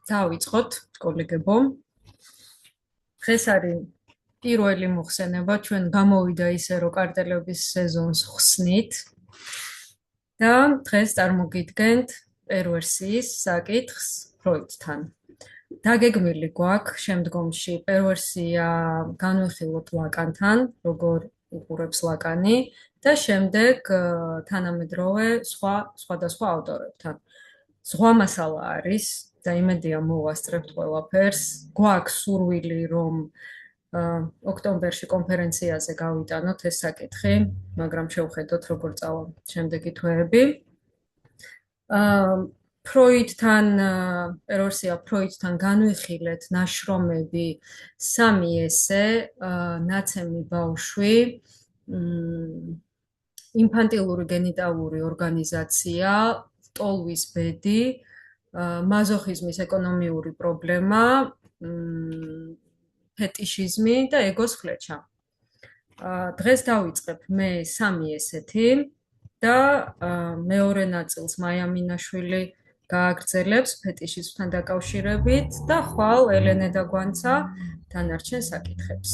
დავიწყოთ, კოლეგებო. დღეს არის პირველი მოხსენება, ჩვენ გამოვიდა ისე, რომ კარტელების სეზონს ხსნით და დღეს წარმოგიდგენთ პერვერსიის საკითხს ფროიდთან. დაგეგმილი გვაქვს შემდგომში პერვერსია განვიხილოთ ლაკანთან, როგორ უყურებს ლაკანი და შემდეგ თანამედროვე სხვადასხვა ავტორებთან. ზღვა მასალა არის და იმედია მოვასწრებთ ყველაფერს. გვაქვს სურვილი, რომ ოქტომბერში კონფერენციაზე გავიტანოთ ეს საკითხი, მაგრამ შევხედოთ როგორ წავა შემდეგი თვეები. პროიდთან განვიხილეთ ნაშრომები 3 ესე, ნაცემი ბავშვი, ინფანტილური გენიტალური ორგანიზაცია, ტოლვის ბედი, მაზოხიზმის ეკონომიური პრობლემა, ფეტიშიზმი და ეგოს ხლეჩა. დღეს დავიწყებ მე 3 ესეთი და მეორე ნაწილს მაია მინაშვილი გააგრძელებს ფეტიშიზმთან დაკავშირებით და ხვალ ელენე დაგვანცა დანარჩენ საკითხებს.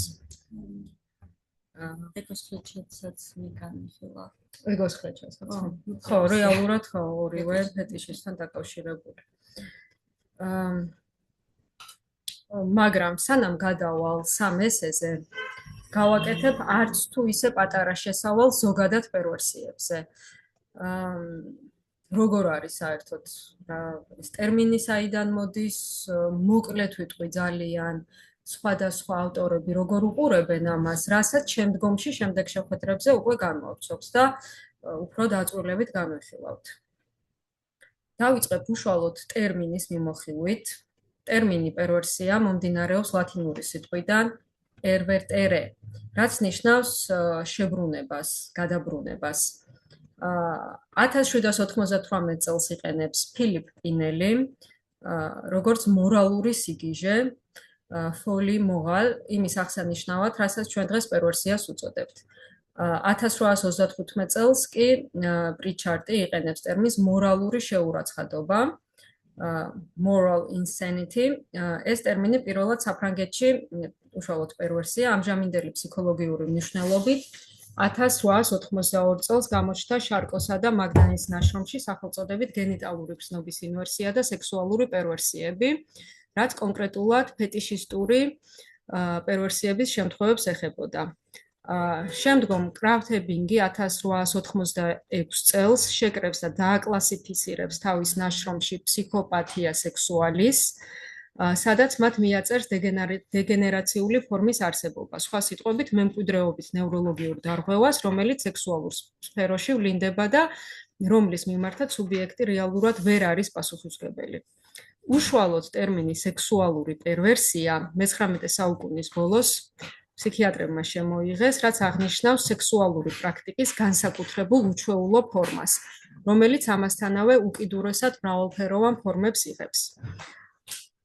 ეგოს ხლეჩასაც მიგანიხილა. ეგოს ხლეჩასაც. ხო, რეალურად ხო, ორივე ფეტიშიზმთან დაკავშირებული. მაგრამ სანამ გადავალ 3 ესეზე, გავაკეთებ არც თუ ისე პატარა შესავალს ზოგადად პერვერსიებზე. როგორ არის საერთოდ ეს ტერმინი საიდან მოდის, მოკლედ ვიტყვი ძალიან, სხვადასხვა ავტორები როგორ უყურებენ ამას, რასაც შემდგომში შემდეგ შეხვედრებზე უკვე განმოვცობს და უფრო დაწვრილებით განვიხილავთ. დავიწყებ უშუალოდ ტერმინის მიმოხილვით. ტერმინი პერვერსია მომდინარეობს ლათინური სიტყვიდან pervertere, რაც ნიშნავს შებრუნებას, გადაბრუნებას. 1798 წელს იყენებს ფილიპ პინელი, როგორც მორალური სიგიჟე, folie morale, იმის აღსანიშნავად, რასაც ჩვენ დღეს პერვერსიას უწოდებთ. 1835 წელს კი პრიჩარტი იყენებს ტერმინს მორალური შეურაცხადობა, moral insanity. ეს ტერმინი პირველად საფრანგეთში, უშუალოდ პერვერსია, ამჟამინდელი ფსიქოლოგიური მნიშვნელობით 1882 წელს გამოჩნდა შარკოსა და მაგდანის ნაშრომში სახელწოდებით გენიტალური გზნობის ინვერსია და სექსუალური პერვერსიები, რაც კონკრეტულად ფეტიშისტური პერვერსიების შემთხვევებს ეხებოდა. შემდგომ კრავთებინგი 1886 წელს შეკრებს და დააკლასიფიცირებს თავის ნაშრომში ფსიქოპათია სექსუალის, სადაც მათ მიაწერს დეგენერაციული ფორმის არსებობა. სხვა სიტყვებით, მემკვიდრეობის ნევროლოგიურ დარღვევას, რომელიც სექსუალურ სფეროში ვლინდება და რომლის მიმართაც სუბიექტი რეალურად ვერ არის პასუხისმგებელი. უშუალოდ ტერმინი სექსუალური პერვერსია 19 საუკუნის ბოლოს ფსიქიატრებმა შემოიღეს, რაც აღნიშნავს სექსუალური პრაქტიკის განსაკუთრებულ უჩვეულო ფორმას, რომელიც ამასთანავე უკიდურესად მრავალფეროვან ფორმებს იღებს.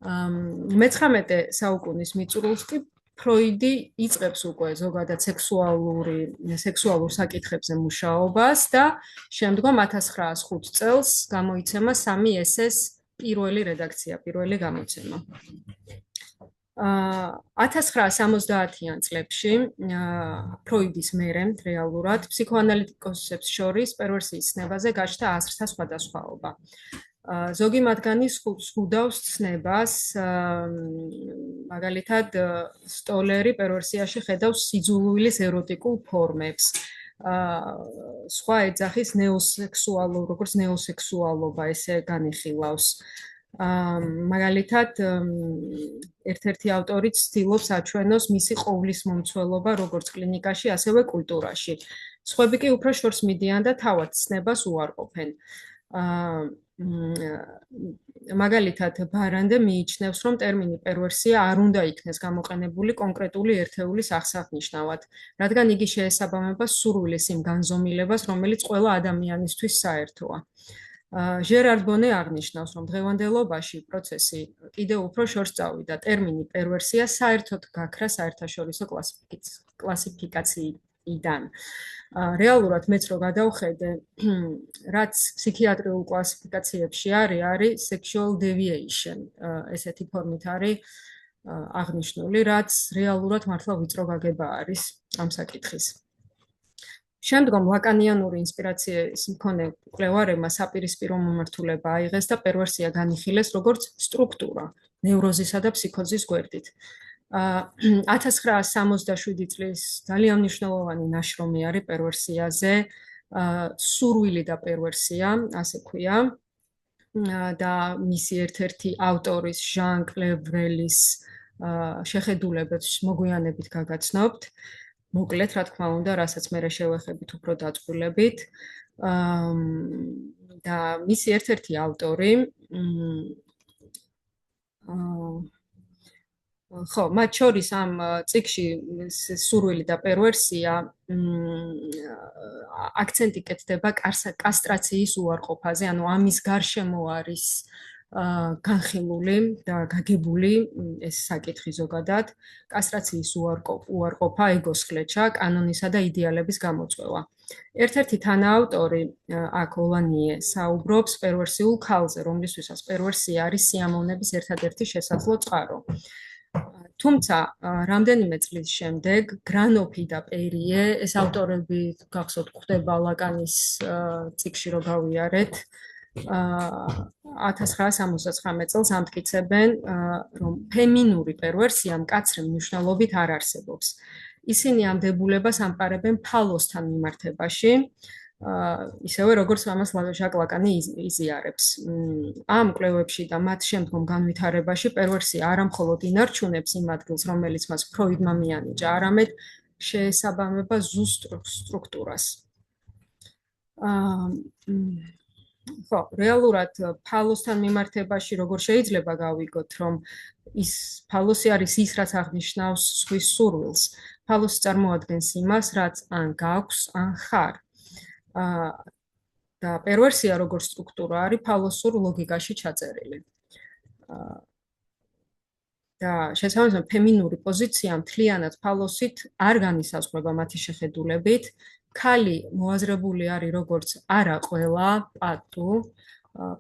19 საუკუნის მიწურულს კი ფროიდი იწყებს უკვე ზოგადად სექსუალურ საკითხებზე მუშაობას და შემდგომ 1905 წელს გამოიცემა 3 ესეს პირველი რედაქცია, პირველი გამოცემა. 1970-იან წლებში ფროიდის მერე რეალურად ფსიქოანალიტიკოსებს შორის პერვერსიის ცნებაზე გაჩნდა აზრთა სხვადასხვაობა. ზოგი მათგანი ზღუდავს ცნებას, მაგალითად სტოლერი პერვერსიაში ხედავს სიძულვილის ეროტიკულ ფორმებს. სხვა ეძახის როგორც ნეოსექსუალობა, ესე განიხილავს. მაგალითად, ერთ-ერთი ავტორი ცდილობს აჩვენოს მისი ყოვლის მომცველობა როგორც კლინიკაში, ასევე კულტურაში. სხვები კი უფრო შორს მიდიან და თავად ცნებას უარყოფენ. მაგალითად, ბარანდე მიიჩნევს, რომ ტერმინი პერვერსია არ უნდა იქნეს გამოყენებული კონკრეტული ერთეულის აღსანიშნავად, რადგან იგი შეესაბამება სურვილის იმ განზომილებას, რომელიც ყველა ადამიანისთვის საერთოა. ჟერარ ბონე აღნიშნავს, რომ დღევანდელობაში პროცესი კიდევ უფრო შორს წავიდა. ტერმინი პერვერსია საერთოდ გაქრა საერთაშორისო კლასიფიკაციით. იდან. რეალურად მეც რო გადავხედე, რაც ფსიქიატრიულ კლასიფიკაციებში არის sexual deviation, ესეთი ფორმით არის აღნიშნული, რაც რეალურად მართლა ვიწრო გაგება არის ამ საკითხის. შემდგომ ლაკანიანური ინსპირაციის მქონე მკვლევარებმა საპირისპირო მომართულება აიღეს და პერვერსია განიხილეს როგორც სტრუქტურა ნევროზისა და ფსიქოზის გვერდით. 1967 წლის ძალიან მნიშვნელოვანი ნაშრომი არის პერვერსიაზე, სურვილი და პერვერსია, ასე ქვია, და მისი ერთ-ერთი ავტორის ჟან კლევრელის შეხედულებებს მოგვიანებით გაგაცნობთ. მოკლედ, რა თქმა უნდა, რასაც მე შევეხებით უფრო დაწვრილებით. და მისი ერთ-ერთი ავტორი ხო, მათ შორის ამ წიგნში სურვილი და პერვერსია აქცენტი კეთდება კასტრაციის უარყოფაზე, ანუ ამის გარშემო არის განხილული და გაგებული ეს საკითხი ზოგადად, კასტრაციის უარყოფა, ეგოს ხლეჩა, კანონისა და იდეალების გამოწვევა. ერთ-ერთი თანაავტორი აქ ოლანიე საუბრობს პერვერსიულ ქალზე, რომლისთვისაც პერვერსია არის სიამოვნების ერთადერთი შესაძლო წყარო. თუმცა, რამდენიმე წლის შემდეგ გრანოფი და პერიე, ეს ავტორები გახსოვთ გვხვდება ლაკანის წიგნში რო გავიარეთ, 1969 წელს ამტკიცებენ, რომ ფემინური პერვერსია მკაცრი მნიშვნელობით არ არსებობს. ისინი ამ დებულებას ამყარებენ ფალოსთან მიმართებაში, ისევე როგორც ამას ჟაკ ლაკანი იზიარებს. ამ კვლევებში და მათ შემდგომ განვითარებაში პერვერსია არა მხოლოდ ინარჩუნებს იმ ადგილს, რომელიც მას ფროიდმა მიანიჭა, არამედ შეესაბამება ზუსტ სტრუქტურას. ხო, რეალურად ფალოსთან მიმართებაში როგორ შეიძლება გავიგოთ, რომ ის ფალოსი არის ის, რაც აღნიშნავს სხვის სურვილს. ფალოსი წარმოადგენს იმას, რაც ან გაქვს, ან ხარ. და პერვერსია როგორც სტრუქტურა არის ფალოსურ ლოგიკაში ჩაწერილი. და შესაბამისად ფემინური პოზიცია მთლიანად ფალოსით არ განისაზღვრება მათი შეხედულებით. ქალი მოაზრებული არის როგორც არა ყველა პატუ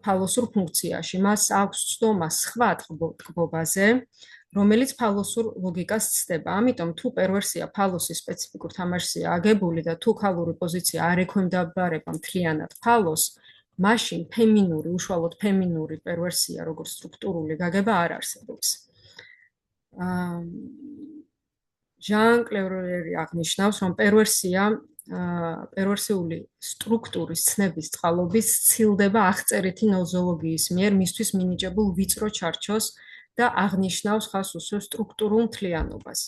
ფალოსურ ფუნქციაში. მას აქვს ცდომა სხვა ტკბობაზე, რომელიც ფალოსურ ლოგიკას ცდება. ამიტომ თუ პერვერსია ფალოსის სპეციფიკურ თამაშზეა აგებული და თუ ქალური პოზიცია არ ექვემდებარება მთლიანად ფალოსს, მაშინ ფემინური, უშუალოდ ფემინური პერვერსია როგორც სტრუქტურული გაგება არ არსებობს. ჟან კლევრერი აღნიშნავს, რომ პერვერსიული სტრუქტურის ცნების წყალობის სცილდება აღწერითი ნოზოლოგიის მიერ მისთვის მინიჭებულ ვიწრო ჩარჩოს და აღნიშნავს ხაზს უსვევს სტრუქტურულ მთლიანობას.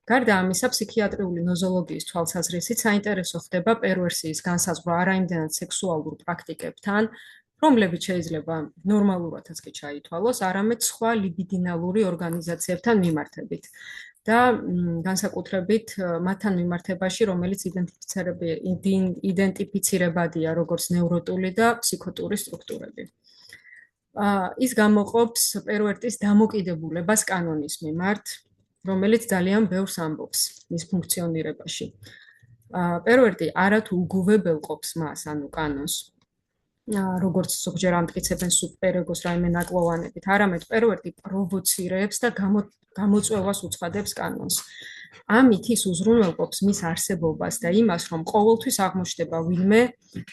გარდა ამისა, ფსიქიატრიული ნოზოლოგიის თვალსაზრისით საინტერესო ხდება პერვერსიის განსაზღვრა არა იმდენად სექსუალურ პრაქტიკებთან, რომლებიც შეიძლება ნორმალურადაც კი ჩაითვალოს, არამედ სხვა ლიბიდინალური ორგანიზაციებთან მიმართებით. და განსაკუთრებით მათთან მიმართებაში, რომელიც იდენტიფიცირებადია როგორც ნევროტული და ფსიქოტური სტრუქტურები. ის გამოყოფს პერვერტის დამოკიდებულებას კანონის მიმართ, რომელიც ძალიან ბევრს ამბობს მის ფუნქციონირებაში. პერვერტი არათუ უგუვებელყოფს მას, ანუ კანონს, როგორც ზოგჯერ ამტკიცებენ სუპერეგოს რაიმე ნაკლოვანებით, არამედ პერვერტი პროვოცირებს და გამოწვევას უცხადებს კანონს. ამით ის უზრუნველყოფს მის არსებობას და იმას, რომ ყოველთვის აღმოჩნდება ვინმე,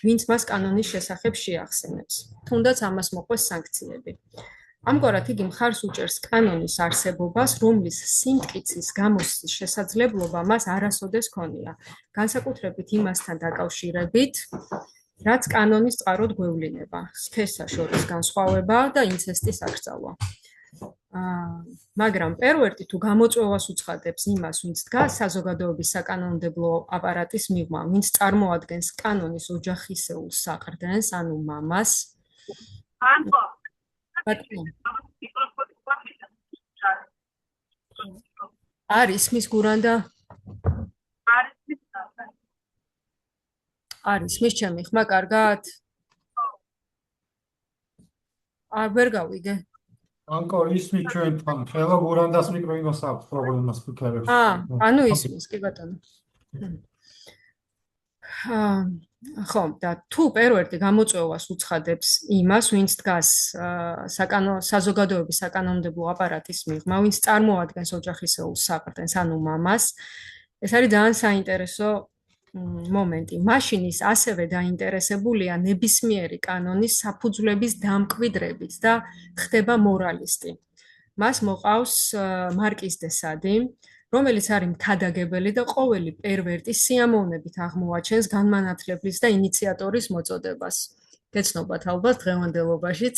ვინც მას კანონის შესახებ შეახსენებს, თუნდაც ამას მოყვეს სანქციები. ამგვარად იგი მხარს უჭერს კანონის არსებობას, რომლის სიმტკიცის გამოსცის შესაძლებლობა მას არასოდეს ჰქონია, განსაკუთრებით იმასთან დაკავშირებით, რაც კანონის წყაროდ გვევლინება, სქესსა შორის განსხვავება და ინცესტის აკრძალვა. მაგრამ პერვერტი თუ გამოწვევას უცხადებს იმას, ვინც დგას საზოგადოების საკანონმდებლო აპარატის მიღმა, ვინც წარმოადგენს კანონის ოჯახისეულ საყრდენს, ანუ მამას. არის მის გურანდა? არის მის ჩემი ხმა კარგად? ვერ გავიგე. ანკო ისმის ჩვენთან, ხელა გურანდას მიკროინოს აქვს პრობლემას ფიქრებს. ანუ ისმის, კი ბატონო. ხო, და თუ პერვერტი გამოწვევას უცხადებს იმას, ვინც დგას საზოგადოების საკანონმდებლო აპარატის მიღმა, ვინც წარმოადგენს ოჯახისეულ საყრდენს, ანუ მამას, ეს არის ძალიან საინტერესო მომენტი. მაშინ ის ასევე დაინტერესებულია ნებისმიერი კანონის საფუძვლების დამკვიდრებით და ხდება მორალისტი. მას მოყავს მარკიზ დე სადი, რომელიც არის მთადაგებელი და ყოველი პერვერტი სიამოვნებით აღმოაჩენს განმანათლებლის და ინიციატორის მოწოდებას. გეცნობათ ალბათ დღევანდელობაშიც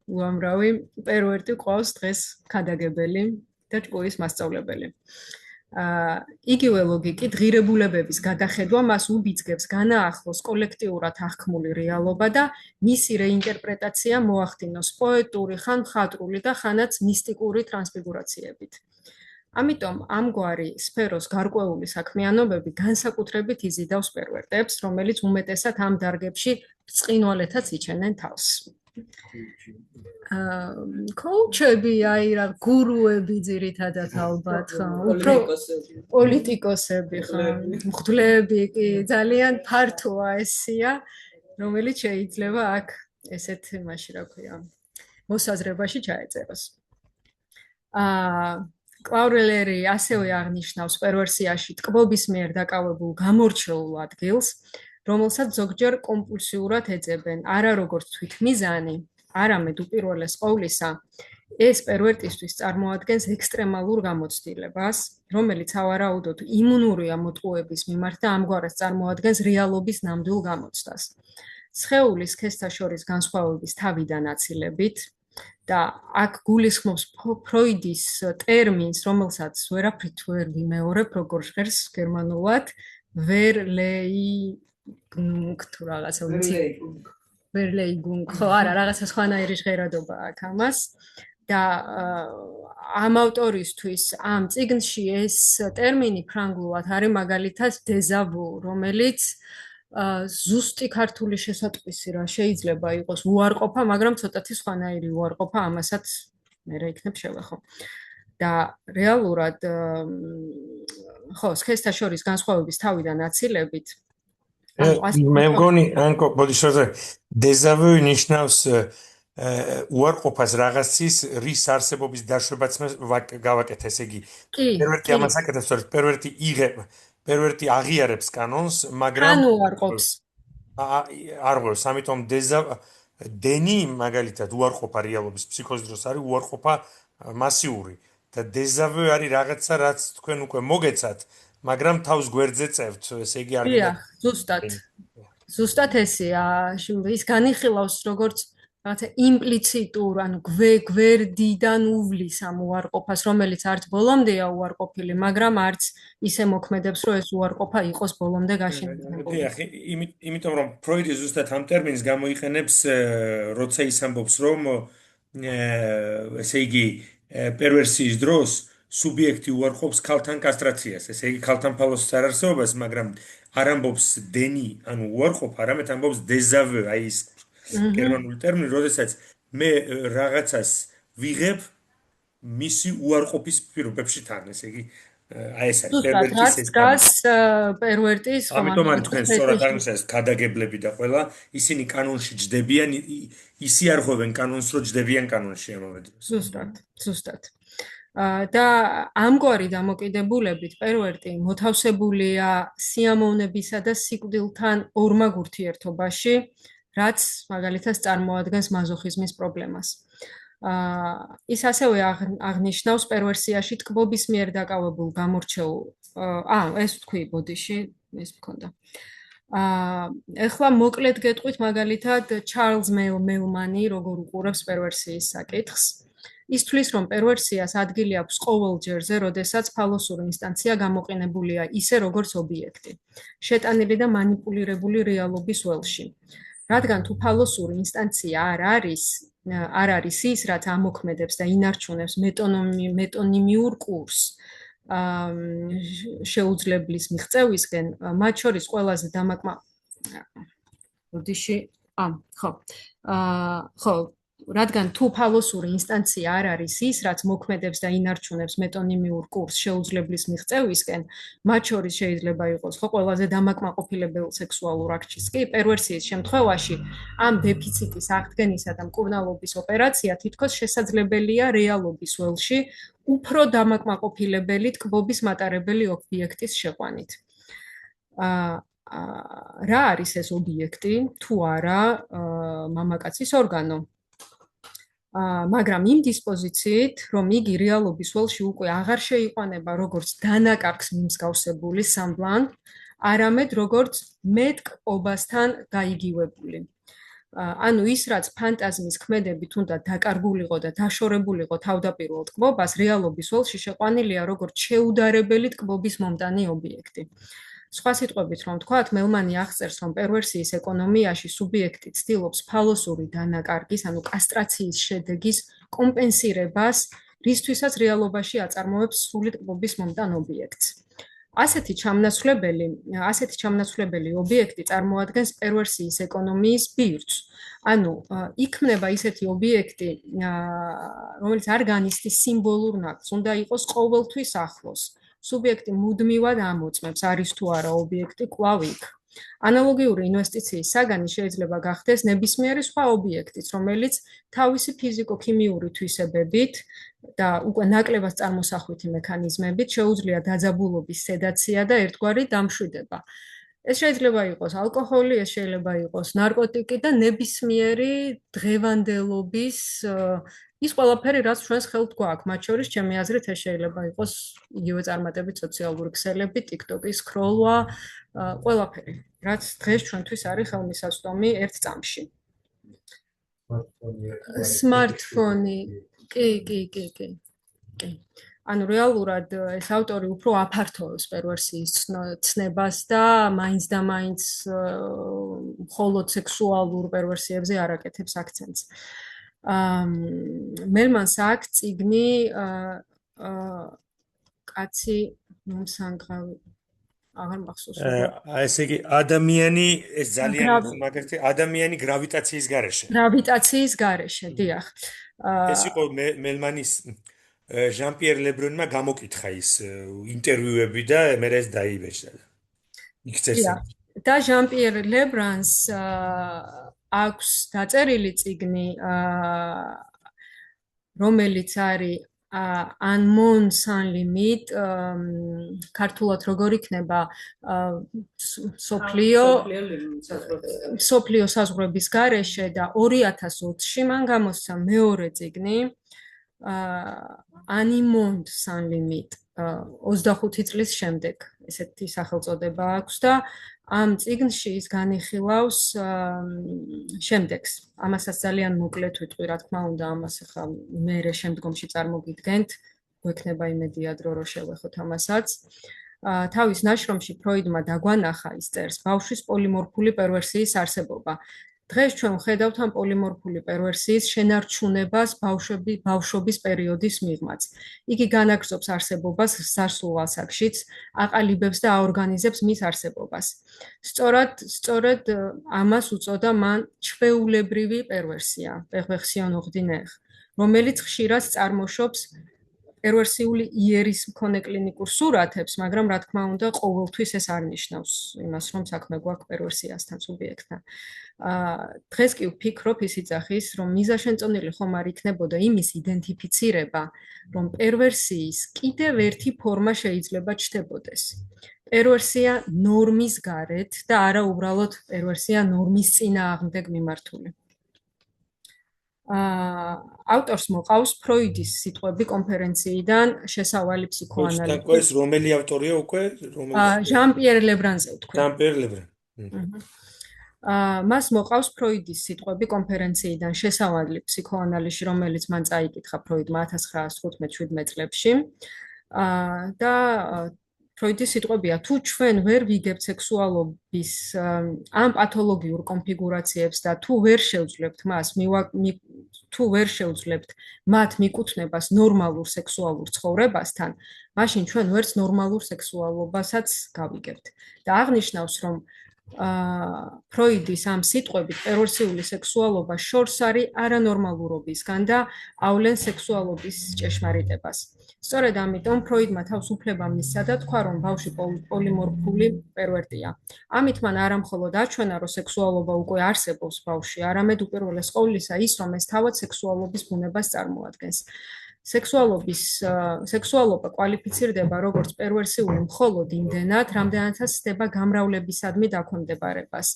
უამრავი პერვერტი ყავს დღეს ქადაგებელი და ჭკუის მასწავლებელი. იგივე ლოგიკით ღირებულებების გადახედვა მას უბიძგებს განაახლოს კოლექტიურად აღქმული რეალობა და მისი რეინტერპრეტაცია მოახდინოს პოეტური, ხან მხატვრული და ხანაც მისტიკური ტრანსფიგურაციებით. ამიტომ ამგვარი სფეროს გარკვეული საქმიანობები განსაკუთრებით იზიდავს პერვერტებს, რომელიც უმეტესად ამ დარგებში ბრწყინვალეთაც იჩენენ თავს. კოუჩები, აი რა გურუები ძირითადად ალბათ, უფრო პოლიტიკოსები, მღვდლები კი ძალიან ფართოა ეს სია, რომელიც შეიძლება აქ ესეთ იმაში, რა ქვია, მოსაზრებაში ჩაეწეროს. კლაურელერი ასევე აღნიშნავს პერვერსიაში ტკბობის მიერ დაკავებულ გამორჩეულ ადგილს, რომელსაც ზოგჯერ კომპულსიურად ეძებენ, არა როგორც თვითმიზანი, არამედ უპირველეს ყოვლისა, ეს პერვერტისთვის წარმოადგენს ექსტრემალურ გამოცდილებას, რომელიც ავარაუდოდ იმუნურია მოტყუების მიმართ და ამგვარად წარმოადგენს რეალობის ნამდვილ გამოცდას. სხეულის სქესთა შორის განსხვავების თავიდან აცილებით და აქ გულისხმობს ფროიდის ტერმინს, რომელსაც ვერაფრით ვერ ვიმეორებ, როგორ ჟღერს გერმანულად, Verleihung თუ რაღაცა ვიცი. Verleihung, ხო, არა, რაღაცა სხვანაირი ჟღერადობა აქვს ამას. და ამ ავტორისთვის ამ წიგნში ეს ტერმინი ფრანგულად არის მაგალითად დეზავუ, რომელიც ზუსტი ქართული შესატყვისი რა შეიძლება იყოს უარყოფა, მაგრამ ცოტათი სხვანაირი უარყოფა, ამასაც მე რა იქნებ შევეხო. და რეალურად ხო, სქესთა შორის განსხვავების თავიდან აცილებით მე მგონი, ანკო, ბოდიშოზე დეზავუ ნიშნავს უარყოფას რაღაცის რის არსებობის დაშვებაც გავაკეთე, ესე იგი პერვერტი ამას აკეთებს, რომ პერვერტი აღიარებს კანონს, მაგრამ ანუ უარყოფს. არღოს, ამიტომ დენი მაგალითად უარყოფა რეალობის ფსიქოზის დროს არის უარყოფა მასიური და დეზავუ არის რაღაცა, რაც თქვენ უკვე მოგეცათ, მაგრამ თავს გვერდზე წევთ, ესე იგი არ გინდა. ზუსტად ესეა, ის განიხილავს როგორც რაღაცა იმპლიციტურ, ანუ გვერდიდან უვლის ამ უარყოფას, რომელიც არც ბოლომდეა უარყოფილი, მაგრამ არც ისე მოქმედებს, რომ ეს უარყოფა იყოს ბოლომდე გაშენებული. იმიტომ რომ ფროიდი ზუსტად ამ ტერმინს გამოიყენებს, როცა ის ამბობს, რომ ესე იგი პერვერსიის დროს სუბიექტი უარყოფს ქალთან კასტრაციას, ესე იგი ქალთან ფალოსის არარსებობას, მაგრამ არ ამბობს დენი, ანუ უარყოფა, არამედ ამბობს დეზავუ, აი ის გერმანული ტერმინი, როდესაც მე რაღაცას ვიღებ მისი უარყოფის პირობებში თან, ესე იგი აი ეს არის პერვერტის ამიტომ არის თქვენ სწორად აღნიშნეთ ქადაგებლები და ყველა ისინი კანონში ჯდებიან, ისი არ ღვევენ კანონს, რომ ჯდებიან კანონში ამავე დროს. ზუსტად. და ამგვარი დამოკიდებულებით პერვერტი მოთავსებულია სიამოვნებისა და სიკვდილთან ორმაგ ურთიერთობაში, რაც მაგალითად წარმოადგენს მაზოხიზმის პრობლემას. ის ასევე აღნიშნავს პერვერსიაში ტკბობის მიერ დაკავებულ გამორჩეულ, ეს თქვი ბოდიში, ეს მქონდა. ეხლა მოკლედ გეტყვით მაგალითად ჩარლზ მელმანი როგორ უყურებს პერვერსიის საკითხს. ის თვლის, რომ პერვერსიას ადგილი აქვს ყოველ ჯერზე, როდესაც ფალოსური ინსტანცია გამოყენებულია ისე როგორც ობიექტი, შეტანილი და მანიპულირებული რეალობის ველში. რადგან თუ ფალოსური ინსტანცია არ არის ის, რაც ამოქმედებს და ინარჩუნებს მეტონიმიურ კურსს შეუძლებლის მიღწევისკენ, მათ შორის ყველაზე რადგან თუ ფალოსური ინსტანცია არ არის ის, რაც მოქმედებს და ინარჩუნებს მეტონიმიურ კურსს შეუძლებლის მიღწევისკენ, მათ შორის შეიძლება იყოს ხო ყველაზე დამაკმაყოფილებელ სექსუალურ აქტში კი პერვერსიის შემთხვევაში ამ დეფიციტის აღდგენისა და მკურნალობის ოპერაცია თითქოს შესაძლებელია რეალობის ველში უფრო დამაკმაყოფილებელი ტკბობის მატარებელი ობიექტის შეყვანით. რა არის ეს ობიექტი? თუ არა მამაკაცის ორგანო. მაგრამ იმ დისპოზიციით, რომ იგი რეალობის ველში უკვე აღარ შეიყვანება როგორც დანაკარგს მიმსგავსებული სამბლან, არამედ როგორც მეტკბობასთან გაიგივებული. ანუ ის, რაც ფანტაზმის ქმედებით უნდა დაკარგულიყო და დაშორებულიყო თავდაპირველ ტკბობას, რეალობის ველში შეყვანილია როგორც შეუდარებელი ტკბობის მომტანი ობიექტი. სხვა სიტყვებით რომ ვთქვათ, მელმანი აღწერს, რომ პერვერსიის ეკონომიაში სუბიექტი ცდილობს ფალოსური დანაკარგის, ანუ კასტრაციის შედეგის კომპენსირებას, რისთვისაც რეალობაში აწარმოებს სრული ტკბობის მომტან ობიექტს. ასეთი ჩამნაცვლებელი ობიექტი წარმოადგენს პერვერსიის ეკონომიის ბირთვს. ანუ იქმნება ისეთი ობიექტი, რომელიც არ განიცდის სიმბოლურ ნაკადს, უნდა იყოს ყოველთვის ახლოს. სუბიექტი მუდმივად ამოწმებს, არის თუ არა ობიექტი კვლავ იქ. ანალოგიური ინვესტიციის საგანი შეიძლება გახდეს ნებისმიერი სხვა ობიექტიც, რომელიც თავისი ფიზიკო-ქიმიური თვისებებით და უკვე ნაკლებად წარმოსახვითი მექანიზმებით შეუძლია დაძაბულობის სედაცია და ერთგვარი დამშვიდება. ეს შეიძლება იყოს ალკოჰოლი, ეს შეიძლება იყოს ნარკოტიკი და ნებისმიერი დღევანდელობის ის ყველაფერი, რაც ჩვენს ხელთ გვაქვს, მათ შორის ჩემი აზრით ეს შეიძლება იყოს იგივე წარმატებით სოციალური ქსელები, TikTok-ის სკროლვა, ყველაფერი, რაც დღეს ჩვენთვის არის ხელმისაწვდომი ერთ წამში. Smartphone-ი, კი. ანუ რეალურად ეს ავტორი უფრო აფართოვებს პერვერსიის ცნებას და მაინც და მაინც მხოლოდ სექსუალურ პერვერსიებზე არ აკეთებს აქცენტს. მელმანს აქვს წიგნი კაცი მომსანგავი აღარ მახსოვს. ესე იგი ადამიანი ეს ძალიან მაგალითი ადამიანი გრავიტაციის გარეშე. გრავიტაციის გარეშე, დიახ. ეს იყო მელმანის ჟან-პიერ ლებრონმა გამოკითხა ის ინტერვიუები და მე ეს დაიბეჭდა. იქ წერს. და ჟან-პიერ ლებრანს აქვს დაწერილი წიგნი, რომელიც არის Unknown Sun Limit, ქართულად როგორ იქნება სოფლიო საზღვრების გარეშე და 2020-ში მან გამოსცა მეორე წიგნი Unknown Sun Limit 25 წლის შემდეგ, ესეთი სახელწოდება აქვს და ამ წიგნში ის განიხილავს შემდეგს. ამასაც ძალიან მოკლედ ვიტყვი, რა თქმა უნდა, ამას ახლა მე შემდგომში წარმოგიდგენთ, გვექნება იმედი ადრო რომ შევეხოთ ამასაც. თავის ნაშრომში ფროიდმა დაგვანახა ის წერს ბავშვის პოლიმორფული პერვერსიის არსებობა. დღეს ჩვენ ვხედავთ ამ პოლიმორფული პერვერსიის შენარჩუნებას ბავშვობის პერიოდის მიღმაც. იგი განაგრძობს არსებობას ზარსულ ასაკშიც, აყალიბებს და აორგანიზებს მის არსებობას. სწორედ ამას უწოდა მან ჩვეულებრივი პერვერსია, perversion ordinaire, რომელიც ხშირად წარმოშობს პერვერსიული იერის მქონე კლინიკურ სურათებს, მაგრამ რა თქმა უნდა, ყოველთვის ეს არ ნიშნავს იმას, რომ საქმე გვაქვს პერვერსიასთან, სუბიექტთან. დღეს კი ვფიქრობ ის იძახის, რომ მიზანშემწონილი ხომ არ იქნებოდა იმის იდენტიფიცირება, რომ პერვერსიის კიდევ ერთი ფორმა შეიძლება ჩნდებოდეს. პერვერსია ნორმის გარეთ და არა უბრალოდ პერვერსია ნორმის წინააღმდეგ მიმართული. ავტორს მოყავს ფროიდის სიტყვები კონფერენციიდან შესავალი ფსიქოანალიზი. ეს რომელი ავტორია უკვე? ჟან-პიერ ლებრანზე ვთქვი. ჟან-პიერ ლებრან. მას მოყავს ფროიდის სიტყვები კონფერენციიდან შესავალი ფსიქოანალიზი, რომელიც მან წაიკითხა ფროიდმა 1915-17 წლებში. და ფროიდის სიტყვებია, თუ ჩვენ ვერ ვიგებთ სექსუალობის ამ პათოლოგიურ კონფიგურაციებს და თუ ვერ შევძლებთ მათ მიკუთვნებას ნორმალურ სექსუალურ ცხოვრებასთან, მაშინ ჩვენ ვერც ნორმალურ სექსუალობასაც გავიგებთ. და აღნიშნავს, რომ ფროიდის ამ სიტყვებით პერვერსიული სექსუალობა შორს არის არანორმალურობისგან და ავლენს სექსუალობის ჭეშმარიტებას. სწორედ ამიტომ ფროიდმა თავს უფლება მისცა და თქვა, რომ ბავშვი პოლიმორფული პერვერტია. ამით მან არა მხოლოდ აჩვენა, რომ სექსუალობა უკვე არსებობს ბავშვში, არამედ უპირველეს ყოვლისა ის, რომ ეს თავად სექსუალობის ბუნებას წარმოადგენს. სექსუალობა კვალიფიცირდება როგორც პერვერსიული მხოლოდ იმდენად, რამდენადაც ხდება გამრავლებისადმი დაქვემდებარებას.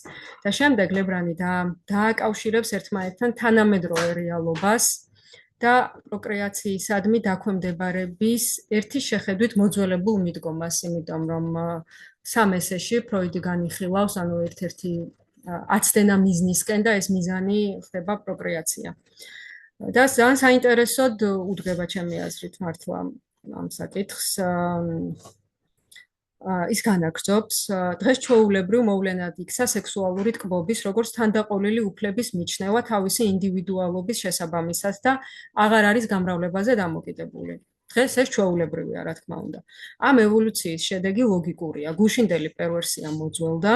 და შემდეგ ლებრანი დააკავშირებს ერთმანეთთან თანამედროვე რეალობას და პროკრეაციისადმი დაქვემდებარების ერთი შეხედვით მოძველებულ მიდგომას, იმიტომ რომ სამ ესეში ფროიდი განიხილავს, ანუ ერთ-ერთი აცდენა მიზნისკენ და ეს მიზანი ხდება პროკრეაცია. და ძალიან საინტერესოდ უდგება ჩემი აზრით მართლა ამ საკითხს. ის განაგრძობს, დღეს ჩვეულებრივ მოვლენად იქცა სექსუალური ტკბობის, როგორც თანდაყოლილი უფლების მიჩნევა თავისი ინდივიდუალობის შესაბამისად და აღარ არის გამრავლებაზე დამოკიდებული. დღეს ეს ჩვეულებრივია, რა თქმა უნდა. ამ ევოლუციის შედეგი ლოგიკურია. გუშინდელი პერვერსია მოძველდა,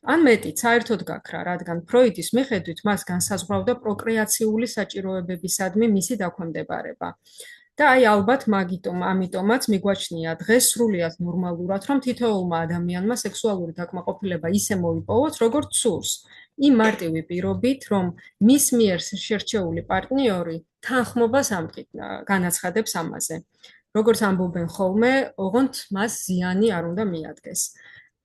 ან მეტიც, საერთოდ გაქრა, რადგან ფროიდის მიხედვით მას განსაზღვრავდა პროკრეაციული საჭიროებებისადმი მისი დაქვემდებარება. და აი ალბათ ამიტომაც მიგვაჩნია დღეს სრულიად ნორმალურად, რომ თითოეულმა ადამიანმა სექსუალური დაკმაყოფილება ისე მოიპოვოს, როგორც სურს, იმ მარტივი პირობით, რომ მის მიერ შერჩეული პარტნიორი თანხმობას განაცხადებს ამაზე. როგორც ამბობენ ხოლმე, ოღონდ მას ზიანი არ უნდა მიადგეს.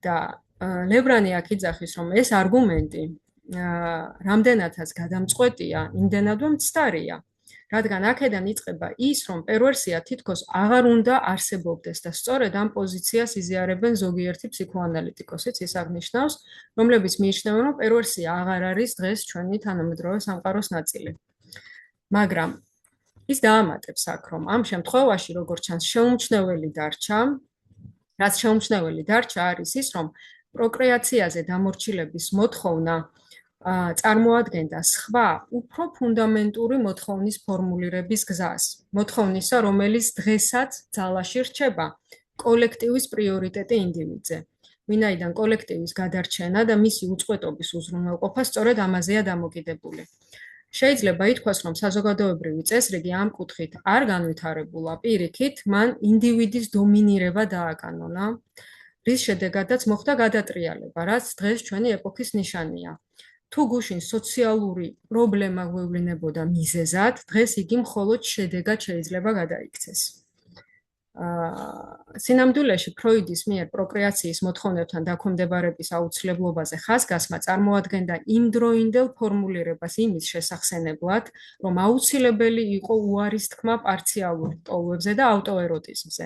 და ლებრანი აქ იძახის, რომ ეს არგუმენტი რამდენადაც გადამწყვეტია, იმდენადვე მცდარია. რადგან აქედან იწყება ის, რომ პერვერსია თითქოს აღარ უნდა არსებობდეს და სწორედ ამ პოზიციას იზიარებენ ზოგიერთი ფსიქოანალიტიკოსიც, ის აღნიშნავს, რომლებიც მიიჩნევენ, რომ პერვერსია აღარ არის დღეს ჩვენი თანამედროვე სამყაროს ნაწილი. მაგრამ ის დაამატებს აქ, რომ ამ შემთხვევაში, როგორც ჩანს, შეუმჩნეველი დარჩა არის ის, რომ პროკრეაციაზე დამორჩილების მოთხოვნა წარმოადგენდა სხვა უფრო ფუნდამენტური მოთხოვნის ფორმულირების გზას. მოთხოვნისა, რომელიც დღესაც ძალაში რჩება კოლექტივის პრიორიტეტი ინდივიდზე. ვინაიდან კოლექტივის გადარჩენა და მისი უწყვეტობის უზრუნველყოფა სწორედ ამაზეა დამოკიდებული. შეიძლება ითქვას, რომ საზოგადოებრივი წესრიგი ამ კუთხით არ განვითარებულა, პირიქით, მან ინდივიდის დომინირება დააკანონა, რის შედეგადაც მოხდა გადატრიალება, რაც დღეს ჩვენი ეპოქის ნიშანია. თუ გუშინ სოციალური პრობლემა გვევლინებოდა მიზეზად, დღეს იგი მხოლოდ შედეგად შეიძლება გადაიქცეს. სინამდვილეში ფროიდის მიერ პროკრეაციის მოთხოვნებთან დაქვემდებარების აუცილებლობაზე ხაზგასმა წარმოადგენდა იმდროინდელ ფორმულირებას იმის შესახსენებლად, რომ აუცილებელი იყო უარის თქმა პარციალურ ტოლვებზე და ავტოეროტიზმზე,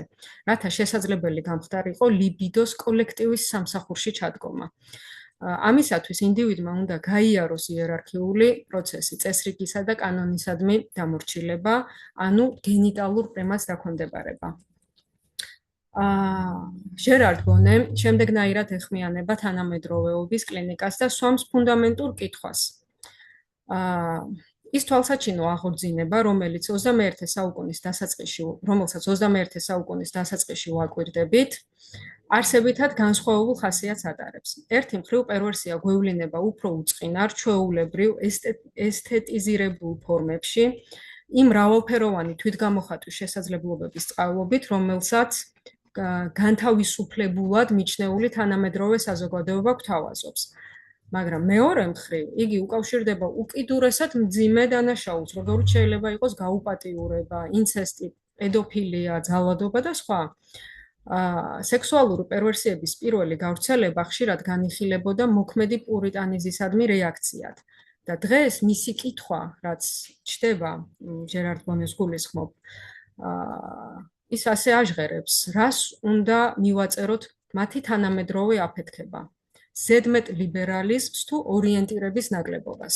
რათა შესაძლებელი გამხდარიყო ლიბიდოს კოლექტივის სამსახურში ჩადგომა. ამისათვის ინდივიდმა უნდა გაიაროს იერარქიული პროცესი, წესრიგისა და კანონისადმი დამორჩილება, ანუ გენიტალურ პრემას დაქვემდებარება. ჟერარ ბონე შემდეგნაირად ეხმიანება თანამედროვეობის კლინიკას და სვამს ფუნდამენტურ კითხვას. ის თვალსაჩინო აღორძინება, რომელსაც 21 საუკუნის დასაწყისში ვაკვირდებით, არსებითად განსხვავებულ ხასიათს ატარებს. ერთი მხრივ პერვერსია გვევლინება უფრო უწყინარ, ჩვეულებრივ, ესთეტიზირებულ ფორმებში, იმ მრავალფეროვანი თვითგამოხატვის შესაძლებლობების წყალობით, რომელსაც განთავისუფლებულად მიჩნეული თანამედროვე საზოგადოება გვთავაზობს. მაგრამ მეორე მხრივ, იგი უკავშირდება უკიდურესად მძიმე დანაშაულს, როგორც შეიძლება იყოს გაუპატიურება, ინცესტი, პედოფილია, ძალადობა და სხვა. სექსუალური პერვერსიების პირველი გავრცელება ხშირად განიხილებოდა მოქმედი პურიტანიზმისადმი რეაქციად. და დღეს მისი კითხვა, რაც ჩდება ჟერარ ბონეს გულისხმობ, ის ასე აჟღერებს, რას უნდა მივაწეროთ მათი თანამედროვე აფეთქება, ზედმეტ ლიბერალიზმს თუ ორიენტირების ნაკლებობას.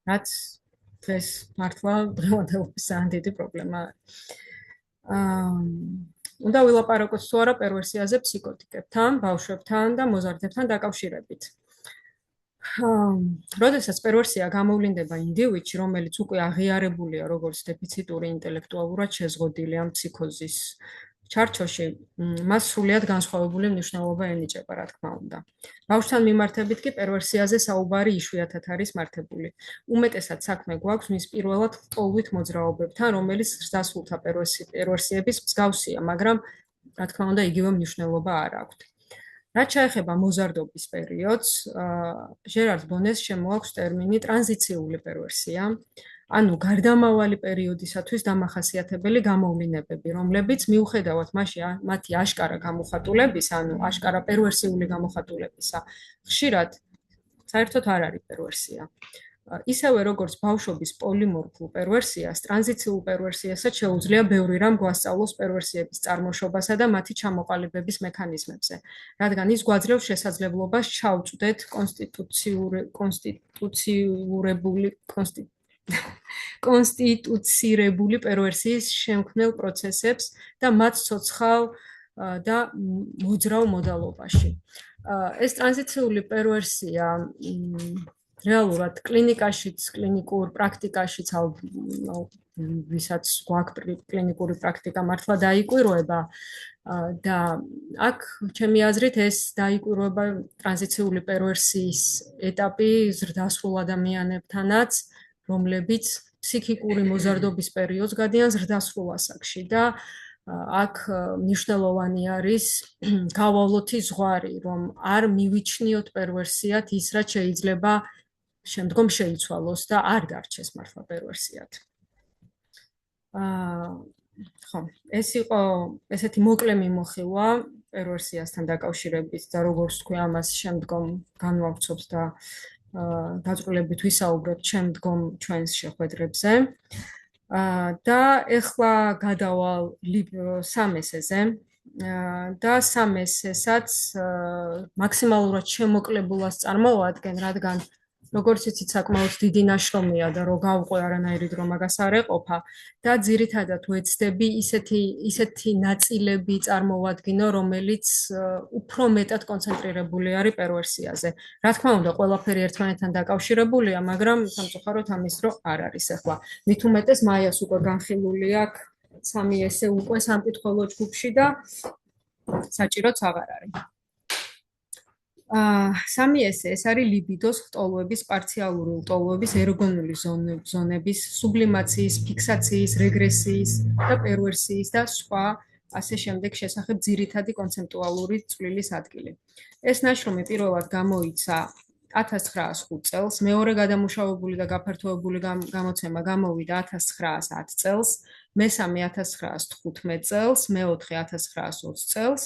რაც დღეს მართლა დღევანდელობის ძალიან დიდი პრობლემაა. უნდა ვილაპარაკოთ თუ არა პერვერსიაზე ფსიქოტიკებთან, ბავშვებთან და მოზარდებთან დაკავშირებით. როდესაც პერვერსია გამოვლინდება ინდივიდში, რომელიც უკვე აღიარებულია როგორც დეფიციტური ინტელექტუალურად შეზღუდილი ამ ფსიქოზის ჩარჩოში მას სრულიად განსხვავებული მნიშვნელობა ენიჭება, რა თქმა უნდა. ბავშვთან მიმართებით კი პერვერსიაზე საუბარი იშვიათად არის მართებული. უმეტესად საქმე გვაქვს მის პირველად ლტოლვით მოძრაობებთან, რომელიც ზრდასრულთა პერვერსიების მსგავსია, მაგრამ რა თქმა უნდა, იგივე მნიშვნელობა არ აქვთ. რაც შეეხება მოზარდობის პერიოდს, ჟერარ ბონეს შემოაქვს ტერმინი ტრანზიციული პერვერსია, ანუ გარდამავალი პერიოდისათვის დამახასიათებელი გამოვლინებები, რომლებიც მიუხედავად მათი აშკარა გამოხატულების, ანუ აშკარა პერვერსიული გამოხატულებისა, ხშირად საერთოდ არ არის პერვერსია. ისევე როგორც ბავშვობის პოლიმორფულ პერვერსიას, ტრანზიციულ პერვერსიასაც შეუძლია ბევრი რამ გვასწავლოს პერვერსიების წარმოშობასა და მათი ჩამოყალიბების მექანიზმებზე, რადგან ის გვაძლევს შესაძლებლობას ჩავწვდეთ კონსტიტუცირებული პერვერსიის შემქმნელ პროცესებს და მათ ცოცხალ და მოძრავ მოდალობაში. ეს ტრანზიციული პერვერსია რეალურად კლინიკაშიც, კლინიკურ პრაქტიკაშიც, ვისაც გვაქვს კლინიკური პრაქტიკა მართლა დაიკვირვება და აქ ჩემი აზრით ეს დაიკვირვება ტრანზიციული პერვერსიის ეტაპი ზრდასრულ ადამიანებთანაც, რომლებიც ფსიქიკური მოზარდობის პერიოდს გადიან ზრდასრულ ასაკში და აქ მნიშვნელოვანი არის გავავლოთი ზღვარი, რომ არ მივიჩნიოთ პერვერსიად ის, რაც შეიძლება შემდგომ შეიცვალოს და არ დარჩეს მართლა პერვერსიად. ხო, ეს იყო ესეთი მოკლე მიმოხილვა პერვერსიასთან დაკავშირებით და როგორც თქვი, ამას შემდგომ განვავრცობთ და დაწვრილებით ვისაუბრებთ შემდგომ ჩვენს შეხვედრებზე. და ეხლა გადავალ სამესეზე და სამესესაც მაქსიმალურად შემოკლებულას წარმოვადგენ, რადგან როგორც იცით, საკმაოდ დიდი ნაშრომია და რო გავყვე არანაირი დრო მაგას არ ეყოფა და ძირითადად ვეცდები ისეთი ნაწილები წარმოვადგინო, რომელიც უფრო მეტად კონცენტრირებული არის პერვერსიაზე. რა თქმა უნდა, ყველაფერი ერთმანეთთან დაკავშირებულია, მაგრამ სამწუხაროდ ამის დრო არ არის ახლა. მით უმეტეს მაიას უკვე განხილული აქვს 3 ესე უკვე სამკითხველო ჯგუფში და საჭიროც აღარ არის. 3 ესე ეს არის ლიბიდოს ლტოლვების, პარციალური ლტოლვების, ეროგონული ზონების, სუბლიმაციის, ფიქსაციის, რეგრესიის და პერვერსიის და სხვა ასე შემდეგ შესახებ ძირითადი კონცეპტუალური წვლილის ადგილი. ეს ნაშრომი პირველად გამოიცა 1905 წელს, მეორე გადამუშავებული და გაფართოებული გამოცემა გამოვიდა 1910 წელს, მესამე 1915 წელს, მეოთხე 1920 წელს,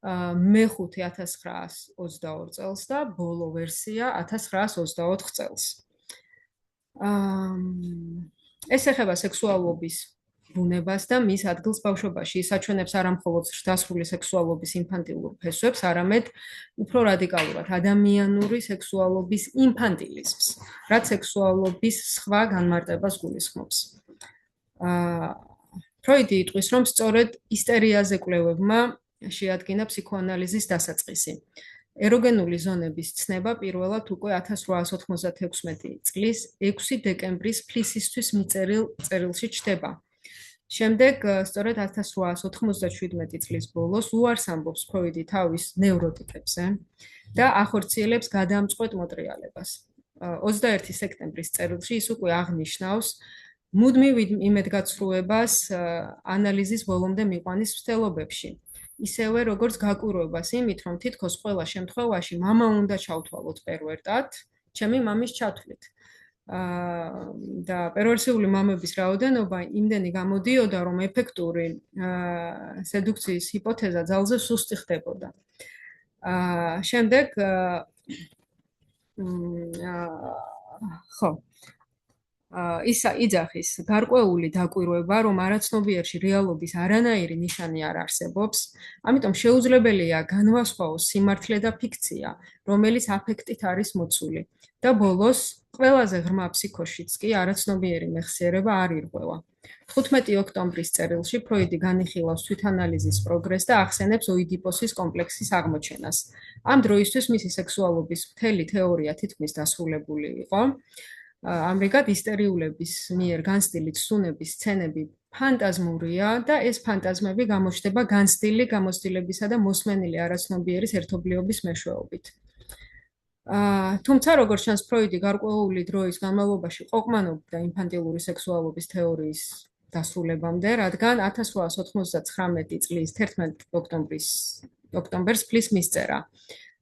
მეხუთე 1922 წელს და ბოლო ვერსია 1924 წელს. ეს ეხება სექსუალობის ბუნებას და მის ადგილს ბავშვობაში. ის აჩვენებს არა მხოლოდ ზრდასრული სექსუალობის ინფანტილურ ფესვებს, არამედ უფრო რადიკალურად ადამიანური სექსუალობის ინფანტილიზმს, რაც სექსუალობის სხვა განმარტებას გულისხმობს. ფროიდი იტყვის, რომ სწორედ ისტერიაზე კვლევებმა შეადგინა ფსიქოანალიზის დასაწყისი. ეროგენული ზონების ცნება პირველად უკვე 1896 წლის 6 დეკემბრის ფლისისთვის მიწერილ წერილში ჩდება. შემდეგ, სწორედ 1897 წლის ბოლოს უარს ამბობს ფროიდი თავის ნევროტიკებზე და ახორციელებს გადამწყვეტ მოტრიალებას. 21 სექტემბრის წერილში ის უკვე აღნიშნავს მუდმივ იმედგაცრუებას ანალიზის ბოლომდე მიყვანის მცდელობებში. ისევე როგორც გაკვირვებას იმით, რომ თითქოს ყველა შემთხვევაში მამა უნდა ჩავთვალოთ პერვერტად, ჩემი მამის ჩათვლით. და პერვერსიული მამების რაოდენობა იმდენი გამოდიოდა, რომ ეფექტური სედუქციის ჰიპოთეზა ძალზე სუსტი ხდებოდა. შემდეგ ხო ის იძახის გარკვეული დაკვირვება, რომ არაცნობიერში რეალობის არანაირი ნიშანი არ არსებობს, ამიტომ შეუძლებელია განვასხვაოს სიმართლე და ფიქცია, რომელიც აფექტით არის მოცული. და ბოლოს, ყველაზე ღრმა ფსიქოშიც კი არაცნობიერი მეხსიერება არ ირღვევა. 15 ოქტომბრის წერილში ფროიდი განიხილავს თვითანალიზის პროგრესს და ახსენებს ოიდიპოსის კომპლექსის აღმოჩენას. ამ დროისთვის მისი სექსუალობის მთელი თეორია თითქმის დასრულებული იყო. ამრიგად, ისტერიულების მიერ განცდილი ცუნების სცენები ფანტაზმურია და ეს ფანტაზმები გამოჩნდება განცდილი გამოცდილებისა და მოსმენილი არაცნობიერის ერთობლიობის მეშვეობით. თუმცა როგორც ჩანს ფროიდი გარკვეული დროის განმავლობაში ყოყმანობდა ინფანტილური სექსუალობის თეორიის დასრულებამდე, რადგან 1899 წლის 11 ოქტომბერს ფლის მისწერა.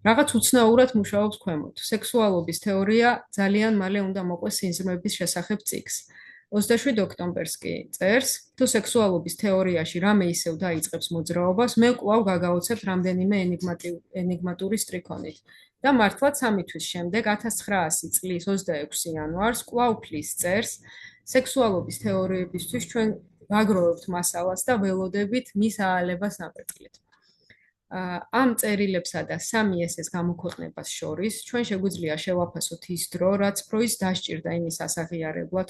Რაღაც უცნაურად მუშაობს ქვემოთ. სექსუალობის თეორია ძალიან მალე უნდა მოყვეს სიზმრების შესახებ წიგნს. 27 ოქტომბერს კი წერს, თუ სექსუალობის თეორიაში რამე ისევ დაიწყებს მოძრაობას, მე კვლავ გაგაოცებ რამდენიმე ენიგმატური სტრიქონით. და მართლაც 3 თვის შემდეგ 1900 წლის 26 იანვარს კვლავ ფლის წერს, სექსუალობის თეორიებისთვის ჩვენ ვაგროვებთ მასალას და ველოდებით მის აალებას ნაპერწკლით. ამ წერილებსა და 3 ესეს გამოქვეყნებას შორის ჩვენ შეგვიძლია შევაფასოთ ის დრო, რაც ფროიდს დასჭირდა იმის ასაღიარებლად,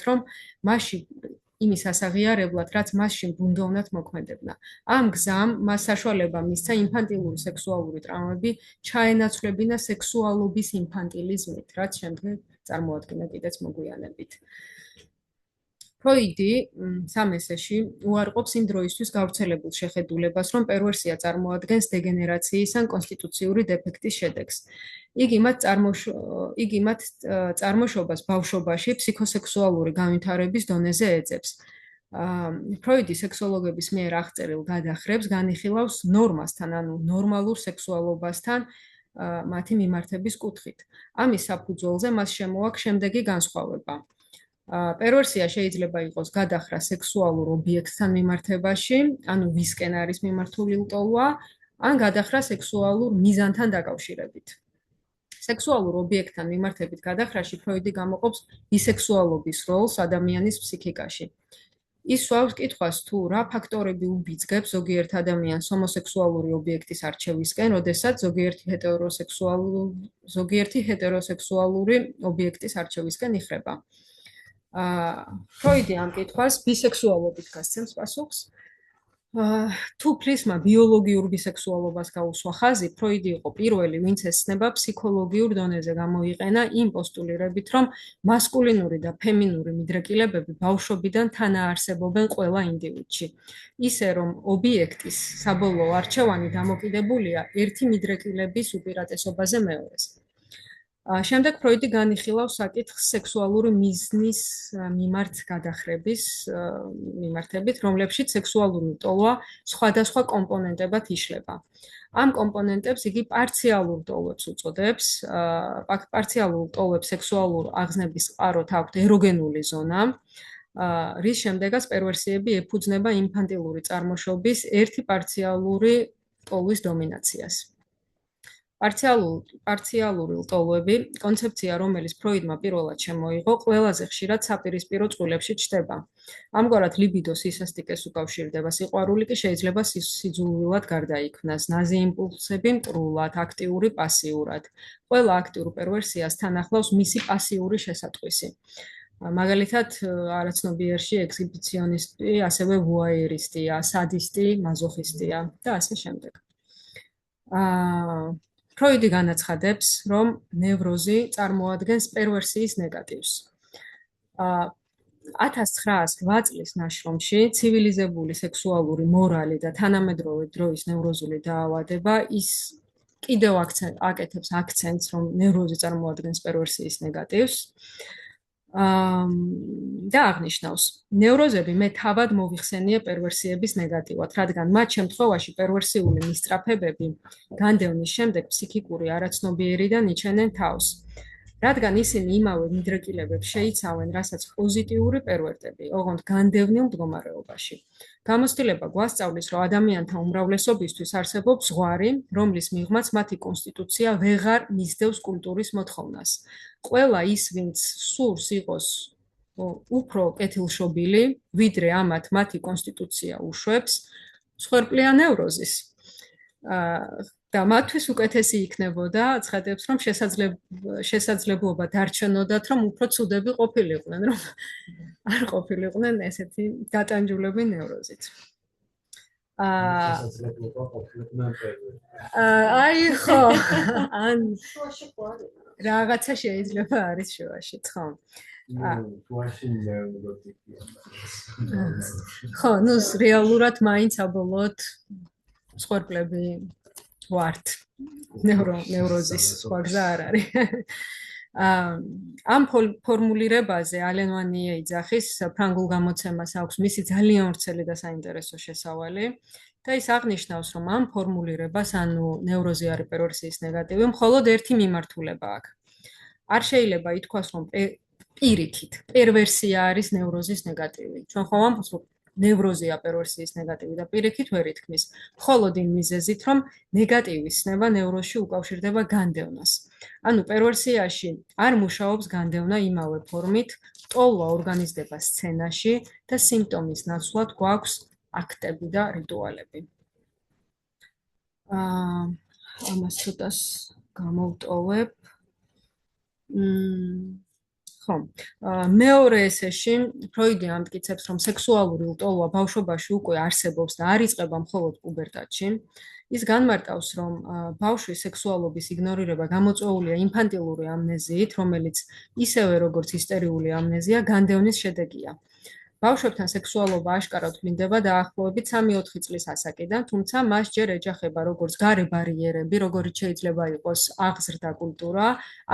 რაც მასში ბუნდოვნად მოქმედებდა. ამ გზამ მას საშუალება მისცა ინფანტილური სექსუალური ტრავმები ჩაენაცვლებინა სექსუალობის ინფანტილიზმით, რაც შემდეგ წარმოადგინა კიდეც მოგვიანებით. ფროიდი 3 ესეში უარყოფს იმ დროისთვის გავრცელებულ შეხედულებას, რომ პერვერსია წარმოადგენს დეგენერაციის ან კონსტიტუციური დეფექტის შედეგს. იგი მათ წარმოშობას ბავშვობაში ფსიქოსექსუალური განვითარების დონეზე ეძებს. ფროიდი სექსოლოგების მიერ აღწერილ გადახრებს განიხილავს ნორმასთან, ანუ ნორმალურ სექსუალობასთან მათი მიმართების კუთხით. ამის საფუძველზე მას შემოაქვს შემდეგი განსხვავება. პერვერსია შეიძლება იყოს გადახრა სექსუალურ ობიექტთან მიმართებაში, ანუ ვისკენ არის მიმართული ლტოლვა, ან გადახრა სექსუალურ მიზანთან დაკავშირებით. სექსუალურ ობიექტთან მიმართებით გადახრაში ფროიდი გამოყოფს ბისექსუალობის როლს ადამიანის ფსიქიკაში. ის სვავს კითხვას თუ რა ფაქტორები უბიძგებს ზოგიერთ ადამიანს ჰომოსექსუალური ობიექტის არჩევისკენ, როდესაც ზოგიერთი ჰეტეროსექსუალური ობიექტის არჩევისკენ იხრება. ფროიდი ამ კითხვას ბისექსუალობით გასცემს პასუხს. თუ ფლისმა ბიოლოგიურ ბისექსუალობას გაუსვა ხაზი, ფროიდი იყო პირველი, ვინც ეს ცნება ფსიქოლოგიურ დონეზე გამოიყენა იმ პოსტულირებით, რომ მასკულინური და ფემინური მიდრეკილებები ბავშვობიდან თანაარსებობენ ყველა ინდივიდში. ისე რომ ობიექტის საბოლოო არჩევანი დამოკიდებულია ერთი მიდრეკილების უპირატესობაზე მეორეს. შემდეგ ფროიდი განიხილავს საკითხს სექსუალური მიზნის მიმართ გადახრების მიმართებით, რომლებშიც სექსუალური ლტოლვა სხვადასხვა კომპონენტებად იშლება. ამ კომპონენტებს იგი პარციალურ ლტოლვებს უწოდებს. პარციალურ ლტოლვებს სექსუალურ აღზნების წყაროთ აქვთ ეროგენული ზონა, რის შემდეგაც პერვერსიები ეფუძნება ინფანტილური წარმოშობის ერთი პარციალური ლტოლვის დომინაციას. პარციალური ლტოლვები, კონცეფცია, რომელიც ფროიდმა პირველად შემოიღო, ყველაზე ხშირად საპირისპირო წყვილებში ჩნდება. ამგვარად ლიბიდო სისასტიკეს უკავშირდება, სიყვარული კი შეიძლება სიძულვილად გარდაიქმნას, ნაზი იმპულსები მტრულად, აქტიური პასიურად. ყველა აქტიურ პერვერსიას თან ახლავს მისი პასიური შესატყვისი. მაგალითად, არაცნობიერში ექსჰიბიციონისტი, ასევე ვუაიერისტია, სადისტი, მაზოხისტია და ასე შემდეგ. ფროიდი განაცხადებს, რომ ნევროზი წარმოადგენს პერვერსიის ნეგატივს. 1908 წლის ნაშრომში ცივილიზებული სექსუალური მორალი და თანამედროვე დროის ნევროზული დაავადება ის კიდევ აკეთებს აქცენტს, რომ ნევროზი წარმოადგენს პერვერსიის ნეგატივს. და აღნიშნავს, ნევროზები მე თავად მოვიხსენიე პერვერსიების ნეგატივად, რადგან მათ შემთხვევაში პერვერსიული მისწრაფებები განდევნის შემდეგ ფსიქიკური არაცნობიერიდან იჩენენ თავს. რადგან ისინი იმავე მიდრეკილებებს შეიცავენ, რასაც პოზიტიური პერვერტები, ოღონდ განდევნილ მდგომარეობაში. გამოცდილება გვასწავლის, რომ ადამიანთა უმრავლესობისთვის არსებობს ზღვარი, რომლის მიღმაც მათი კონსტიტუცია ვეღარ მისდევს კულტურის მოთხოვნას. ყველა ის, ვინც სურს იყოს უფრო კეთილშობილი, ვიდრე ამათ მათი კონსტიტუცია უშვებს, მსხვერპლია ნევროზის. და მათთვის უკეთესი იქნებოდა, ცხადებს, რომ შესაძლებლობა დარჩენოდათ, რომ უფრო ცუდები ყოფილიყვნენ, რომ არ ყოფილიყვნენ ესეთი დატანჯულები ნევროზით. აი ხო, ან რაღაცა შეიძლება არის შუაში, ხო. ხო, ну, რეალურად მაინც აბოლოოდ მსხვერპლები ვართ. ნევროზის სხვა გზა არ არის. ამ ფორმულირებაზე ალენ ვან იეიძახის ფრანგულ გამოცემას აქვს მისი ძალიან ვრცელი და საინტერესო შესავალი და ის აღნიშნავს, რომ ამ ფორმულირებას, ანუ ნევროზი არის პერვერსიის ნეგატივი, მხოლოდ ერთი მიმართულება აქვს. არ შეიძლება ითქვას, რომ პირიქით პერვერსია არის ნევროზის ნეგატივი. ჩვენ ხომ ამბობს, რომ ნევროზია პერვერსიის ნეგატივი და პირიქით ვერ ითქმის, მხოლოდ იმ მიზეზით, რომ ნეგატივის ცნება ნევროზში უკავშირდება განდევნას. ანუ პერვერსიაში არ მუშაობს განდევნა იმავე ფორმით, ტოლვა ორგანიზდება სცენაში და სიმპტომის ნაცვლად გვაქვს აქტები და რიტუალები. ამას ცოტას გამოვტოვებ. ხო, მეორე ესეში ფროიდი ამტკიცებს, რომ სექსუალური ლტოლვა ბავშვობაში უკვე არსებობს და არ იწყება მხოლოდ პუბერტატში. ის განმარტავს, რომ ბავშვის სექსუალობის იგნორირება გამოწვეულია ინფანტილური ამნეზიით, რომელიც ისევე როგორც ისტერიული ამნეზია, განდევნის შედეგია. ბავშვებთან სექსუალობა აშკარად ვლინდება დაახლოებით 3-4 წლის ასაკიდან, თუმცა მას ჯერ ეჯახება როგორც გარე ბარიერები, როგორიც შეიძლება იყოს აღზრდა კულტურა,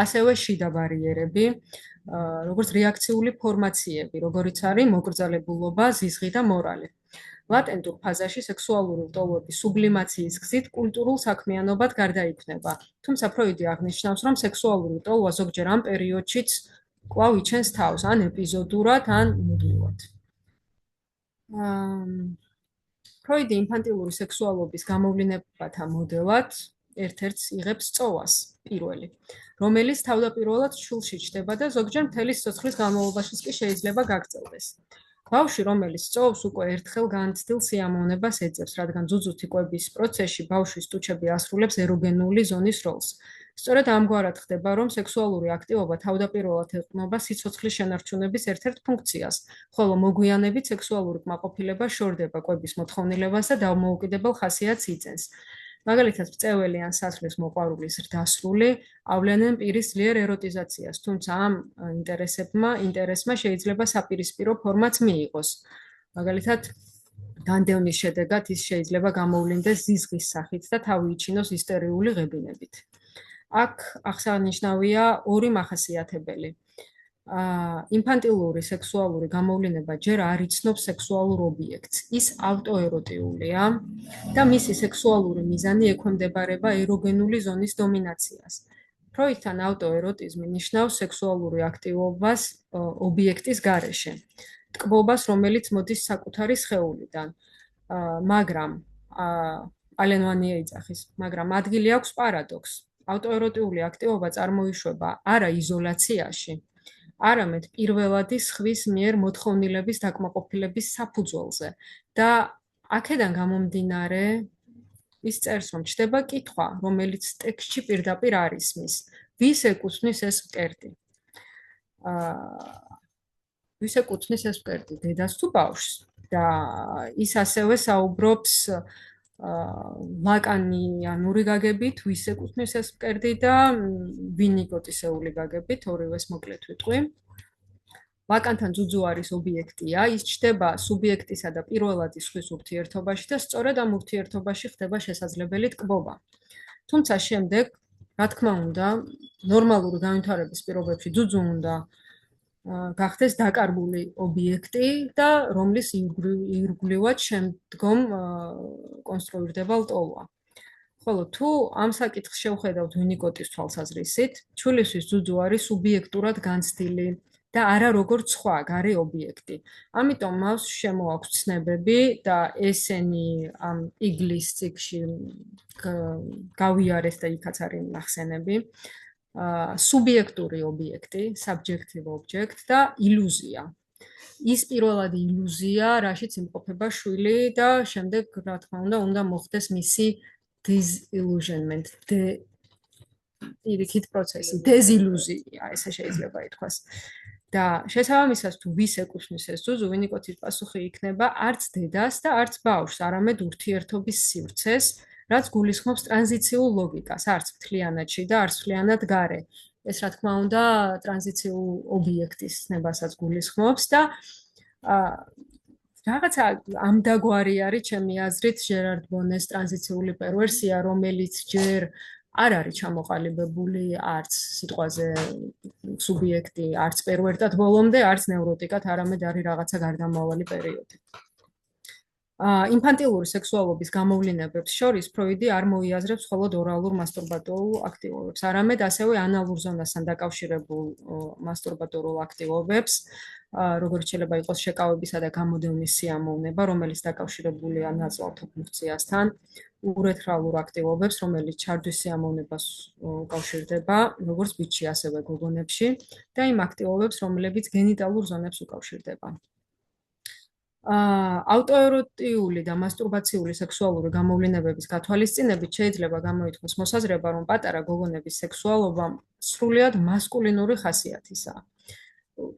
ასევე შიდა ბარიერები, როგორც რეაქციული ფორმაციები, როგორიც არის მოკრძალებულობა, ზიზღი და მორალი. ლატენტურ ფაზაში სექსუალური ლტოლვების სუბლიმაციის გზით კულტურულ საქმიანობად გარდაიქმნება. თუმცა ფროიდი აღნიშნავს, რომ სექსუალური ლტოლვა ზოგჯერ ამ პერიოდშიც კვლავ იჩენს თავს, ან ეპიზოდურად, ან მუდმივად. ფროიდი ინფანტილური სექსუალობის გამოვლინებათა მოდელად ერთ-ერთს იღებს წოვას, პირველი, რომელიც თავდაპირველად შვილში ჩნდება და ზოგჯერ მთელი სიცოცხლის განმავლობაშიც კი შეიძლება გაგრძელდეს. ბავშვი, რომელიც წოვს, უკვე ერთხელ განცდილ სიამოვნებას ეძებს, რადგან ძუძუთი კვების პროცესში ბავშვის ტუჩები ასრულებს ეროგენული ზონის როლს. სწორედ ამგვარად ხდება, რომ სექსუალური აქტივობა თავდაპირველად ეყრდნობა სიცოცხლის შენარჩუნების ერთ-ერთ ფუნქციას, ხოლო მოგვიანებით სექსუალური კმაყოფილება შორდება კვების მოთხოვნილებას და დამოუკიდებელ ხასიათს იძენს. მაგალითად, მწვეველი ან სასმლის მოყვარულის ზრდასრული ავლენენ პირის ძლიერ ეროტიზაციას, თუმცა ამ ინტერესმა შეიძლება საპირისპირო ფორმაც მიიღოს. მაგალითად, განდევნის შედეგად ის შეიძლება გამოვლინდეს ზიზღის სახით და თავი იჩინოს ისტერიული ღებინებით. აქ აღსანიშნავია ორი მახასიათებელი. ინფანტილური სექსუალური გამოვლინება ჯერ არ იცნობს სექსუალურ ობიექტს, ის ავტოეროტიულია და მისი სექსუალური მიზანი ექვემდებარება ეროგენული ზონის დომინაციას. ფროიდთან ავტოეროტიზმი ნიშნავს სექსუალური აქტივობას ობიექტის გარეშე, ტკბობას, რომელიც მოდის საკუთარი სხეულიდან, მაგრამ ალენ ვან იეიძახის, მაგრამ ადგილი აქვს პარადოქს. ავტოეროტიული აქტივობა წარმოიშვება არა იზოლაციაში, არამედ პირველადი სხვის მიერ მოთხოვნილების დაკმაყოფილების საფუძველზე და აქედან გამომდინარე ის წერს, რომ ჩდება კითხვა, რომელიც ტექსტში პირდაპირ არ ისმის, ვის ეკუთვნის ეს მკერდი? ვის ეკუთვნის ეს მკერდი, დედას თუ ბავშვს? და ის ასევე საუბრობს ლაკანიანური გაგებით, ვის ეკუთვნის ეს მკერდი და ვინიკოტისეული გაგებით, ორივეს მოკლედ ვიტყვი. ლაკანთან ძუძუ არის ობიექტია, ის ჩნდება სუბიექტისა და პირველადი სხვის ურთიერთობაში და სწორედ ამ ურთიერთობაში ხდება შესაძლებელი ტკბობა. თუმცა შემდეგ, რა თქმა უნდა, ნორმალური განვითარების პირობებში ძუძუ უნდა გახდეს დაკარგული ობიექტი და რომლის ირგვლივად შემდგომ კონსტრუირდება ლტოლვა. ხოლო თუ ამ საკითხს შევხედავთ ვინიკოტის თვალსაზრისით, ჩვენისთვის ძუძუ არის სუბიექტურად განცდილი და არა როგორც სხვა გარე ობიექტი. ამიტომ მას შემოაქვს ცნებები და ესენი ამ იგლის ციკლში გავიარეს და იქაც არის ნახსენები. სუბიექტური ობიექტი, subjective object და ილუზია. ის პირველადი ილუზია, რაშიც იმყოფება შვილი და შემდეგ, რა თქმა უნდა მოხდეს მისი disillusionment, პირიქით პროცესი, დეზილუზია, ესე შეიძლება ითქვას. და შესაბამისად, თუ ვის ეკუთვნის ეს ძუძუ, ვინიკოტის პასუხი იქნება არც დედას და არც ბავშვს, არამედ ურთიერთობის სივრცეს, რაც გულისხმობს ტრანზიციულ ლოგიკას, არც მთლიანადში და არც მთლიანად გარე. ეს რა თქმა უნდა ტრანზიციულ ობიექტის ნებასაც გულისხმობს და რაღაცა ამდაგვარი არის ჩემი აზრით ჟერარდ ბონეს ტრანზიციული პერვერსია, რომელიც ჯერ არ არის ჩამოყალიბებული არც სიტყვაზე სუბიექტი, არც პერვერტად ბოლომდე, არც ნევროტიკად, არამედ არის რაღაცა გარდამავალი პერიოდი. ინფანტილური სექსუალობის გამოვლინებებს შორის ფროიდი არ მოიაზრებს მხოლოდ ორალურ მასტურბატორულ აქტივობებს, არამედ ასევე ანალურ ზონასთან დაკავშირებულ მასტურბატორულ აქტივობებს, როგორც შეიძლება იყოს შეკავებისა და გამოდევნის სიამოვნება, რომელიც დაკავშირებულია ნაწლავთა ფუნქციასთან, ურეთრალურ აქტივობებს, რომელიც ჩართვის სიამოვნებას უკავშირდება, როგორც ბიჭში, ასევე გოგონებში, და იმ აქტივობებს, რომლებიც გენიტალურ ზონებს უკავშირდება. ავტოეროტიული და მასტურბაციული სექსუალური გამოვლინებების გათვალისწინებით შეიძლება გამოითქვას მოსაზრება, რომ პატარა გოგონების სექსუალობა სრულიად მასკულინური ხასიათისაა.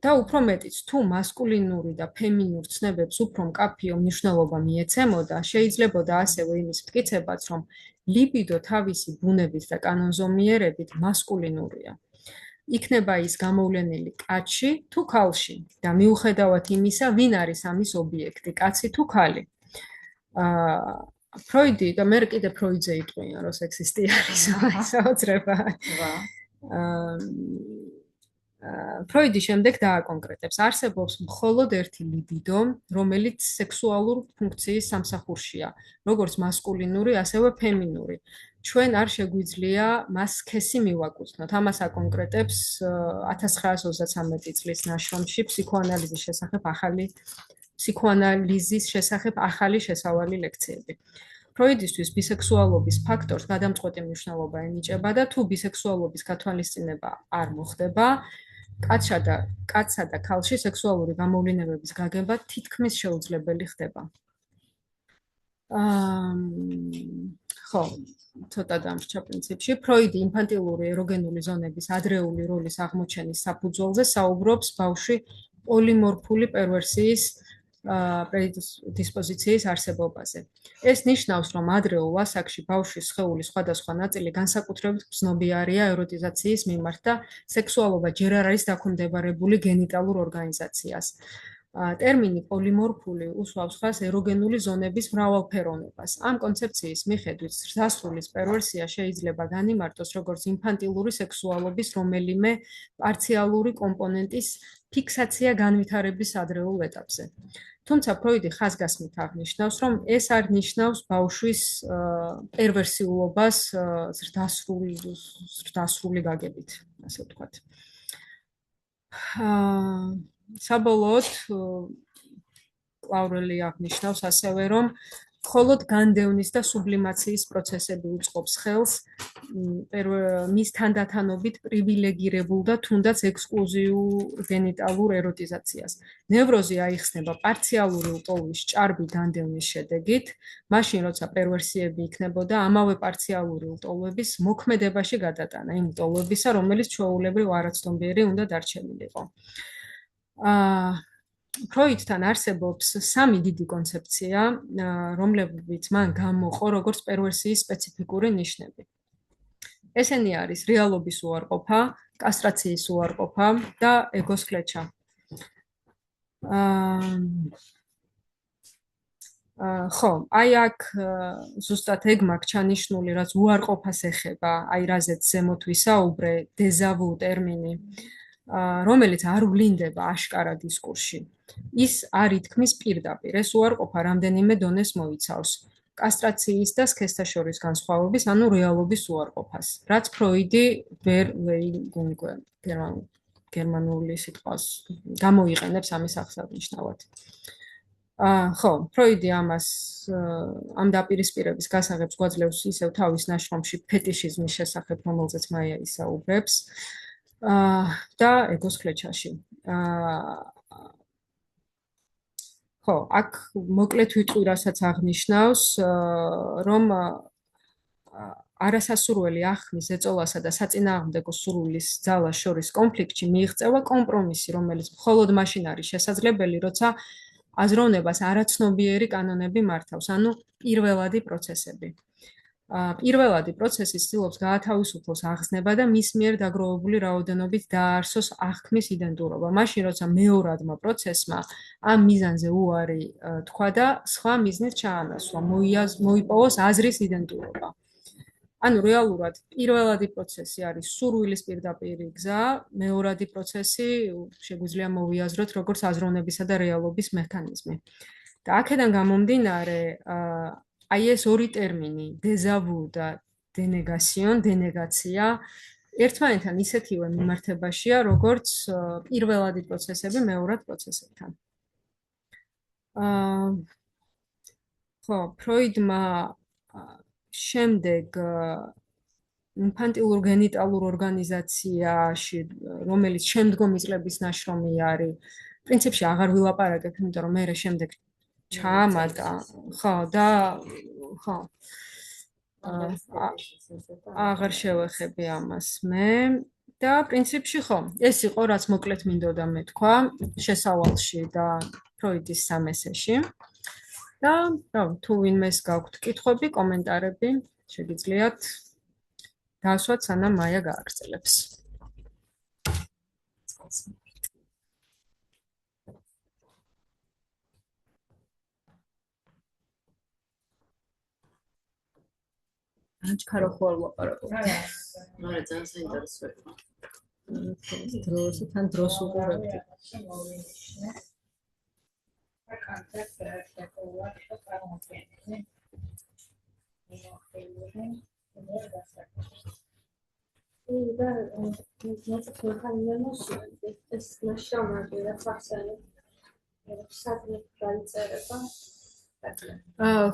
და უფრო მეტიც, თუ მასკულინური და ფემინურ ცნებებს უფრო მკაფიო მნიშვნელობა მიეცემოდა, შეიძლებოდა ასევე იმის მტკიცებაც, რომ ლიბიდო თავისი ბუნებით და კანონზომიერებით მასკულინურია. იქნება ის გამოვლენილი კაცში თუ ქალში და მიუხედავად იმისა, ვინ არის ამის ობიექტი, კაცი თუ ქალი. ფროიდი და მე კიდე ფროიდზე იტყვიან, რომ სექსისტი არის საოცრება. ფროიდი შემდეგ დააკონკრეტებს, არსებობს მხოლოდ ერთი ლიბიდო, რომელიც სექსუალურ ფუნქციის სამსახურშია, როგორც მასკულინური, ასევე ფემინური. ჩვენ არ შეგვიძლია მას სქესი მივაკუთვნოთ. ამას აკონკრეტებს 1933 წლის ნაშრომში ფსიქოანალიზის შესახებ ახალი შესავალი ლექციები. ფროიდისთვის ბისექსუალობის ფაქტორს გადამწყვეტი მნიშვნელობა ენიჭება და თუ ბისექსუალობის გათვალისწინება არ მოხდება, კაცსა და ქალში სექსუალური გამოვლინებების გაგება თითქმის შეუძლებელი ხდება. ხო, ცოტა დამრჩა პრინციპში. ფროიდი ინფანტილური ეროგენული ზონების ადრეული როლის აღმოჩენის საფუძველზე საუბრობს ბავშვი პოლიმორფული პერვერსიის პრედისპოზიციის არსებობაზე. ეს ნიშნავს, რომ ადრეულ ასაკში ბავშვის სხეულის სხვადასხვა ნაწილი განსაკუთრებით გრძნობიარეა ეროტიზაციის მიმართ და სექსუალობა ჯერ არ არის დაქვემდებარებული გენიტალურ ორგანიზაციას. ტერმინი პოლიმორფული უსვავს ხაზს ეროგენული ზონების მრავალფეროვნებას. ამ კონცეფციის მიხედვით ზრდასრულის პერვერსია შეიძლება განიმარტოს როგორც ინფანტილური სექსუალობის რომელიმე პარციალური კომპონენტის ფიქსაცია განვითარების ადრეულ ეტაპზე. თუმცა ფროიდი ხაზგასმით აღნიშნავს, რომ ეს არ ნიშნავს ბავშვის პერვერსიულობას ზრდასრული გაგებით, ასე ვთქვათ. საბოლოოდ კლავრელი აღნიშნავს ასევე, რომ მხოლოდ განდევნის და სუბლიმაციის პროცესები უწყობს ხელს მის თანდათანობით პრივილეგირებულ და თუნდაც ექსკლუზიურ გენიტალურ ეროტიზაციას. ნევროზი აიხსნება პარციალური ლტოლვის ჭარბი განდევნის შედეგით, მაშინ როცა პერვერსიები იქნებოდა ამავე პარციალური ლტოლვების მოქმედებაში გადატანა, იმ ლტოლვებისა, რომელიც ჩვეულებრივ არაცნობიერი უნდა დარჩენილიყო. ფროიდთან არსებობს სამი დიდი კონცეფცია, რომლებიც მან გამოყო როგორც პერვერსიის სპეციფიკური ნიშნები. ესენი არის რეალობის უარყოფა, კასტრაციის უარყოფა და ეგოს კლეჩა. ხო, აი აქ ზუსტად ეგ მაქვს ჩანიშნული, რაც უარყოფას ეხება, აი რაზეც ზემოთ ვისაუბრე, დეზავუ ტერმინი, რომელიც არ ვლინდება აშკარა დისკურსში. ის არ ითქმის პირდაპირ, ეს უარყოფა რამდენიმე დონეს მოიცავს. კასტრაციის და სქესთა შორის განსხვავების, ანუ რეალობის უარყოფას, რაც ფროიდი გერმანული სიტყვას გამოიყენებს ამის აღსანიშნავად. ხო, ფროიდი ამ დაპირისპირების გასაღებს გვაძლევს ისევ თავის ნაშრომში ფეტიშიზმის შესახებ, რომელზეც მაია ისაუბრებს. და ეგოს კლეჩაში. ხო, აქ მოკლედ ვიტყვი, რასაც აღნიშნავს, რომ არასასურველი ახმის ეწოლასა და საწინააღმდეგო სურვილის ძალას შორის კონფლიქტში მიიღწევა კომპრომისი, რომელიც მხოლოდ მაშინ არის შესაძლებელი, როცა აზროვნებას არაცნობიერი კანონები მართავს, ანუ პირველადი პროცესები. პირველადი პროცესი ცდილობს გაათავისუფლოს აღზნება და მის მიერ დაგროვებული რაოდენობით დაარსოს აღქმის იდენტურობა. მაშინ, როცა მეორადმა პროცესმა ამ მიზანზე უარი თქვა და სხვა მიზნით ჩაანაცვლა, მოიპოვოს აზრის იდენტურობა. ანუ რეალურად პირველადი პროცესი არის სურვილის პირდაპირი გზა, მეორადი პროცესი შეგვიძლია მოვიაზროთ როგორც აზროვნებისა და რეალობის მექანიზმი. და აქედან გამომდინარე, აი ეს ორი ტერმინი, დეზავუ და დენეგაცია, ერთმანეთთან ისეთივე მიმართებაშია, როგორც პირველადი პროცესები მეორად პროცესებთან. ხო, ფროიდმა შემდეგ ინფანტილურ გენიტალურ ორგანიზაციაში, რომელიც შემდგომი წლების ნაშრომი არის, პრინციპში აღარ ვილაპარაკებ, იმიტომ რომ მე შემდეგ ჩაამატა, ხო, და ხო. აღარ შევეხები ამას მე და პრინციპში ხო, ეს იყო რაც მოკლედ მინდოდა მეთქვა შესავალში და ფროიდის სამესეში. და თუ ვინმეს გაქვთ კითხვები, კომენტარები, შეგიძლიათ დავსვათ, სანამ მაია გააგრძელებს. აჩქარო ხო არ ვაპარაკობ. მაგრამ ძალიან საინტერესოა. თან დროს უყურებდი.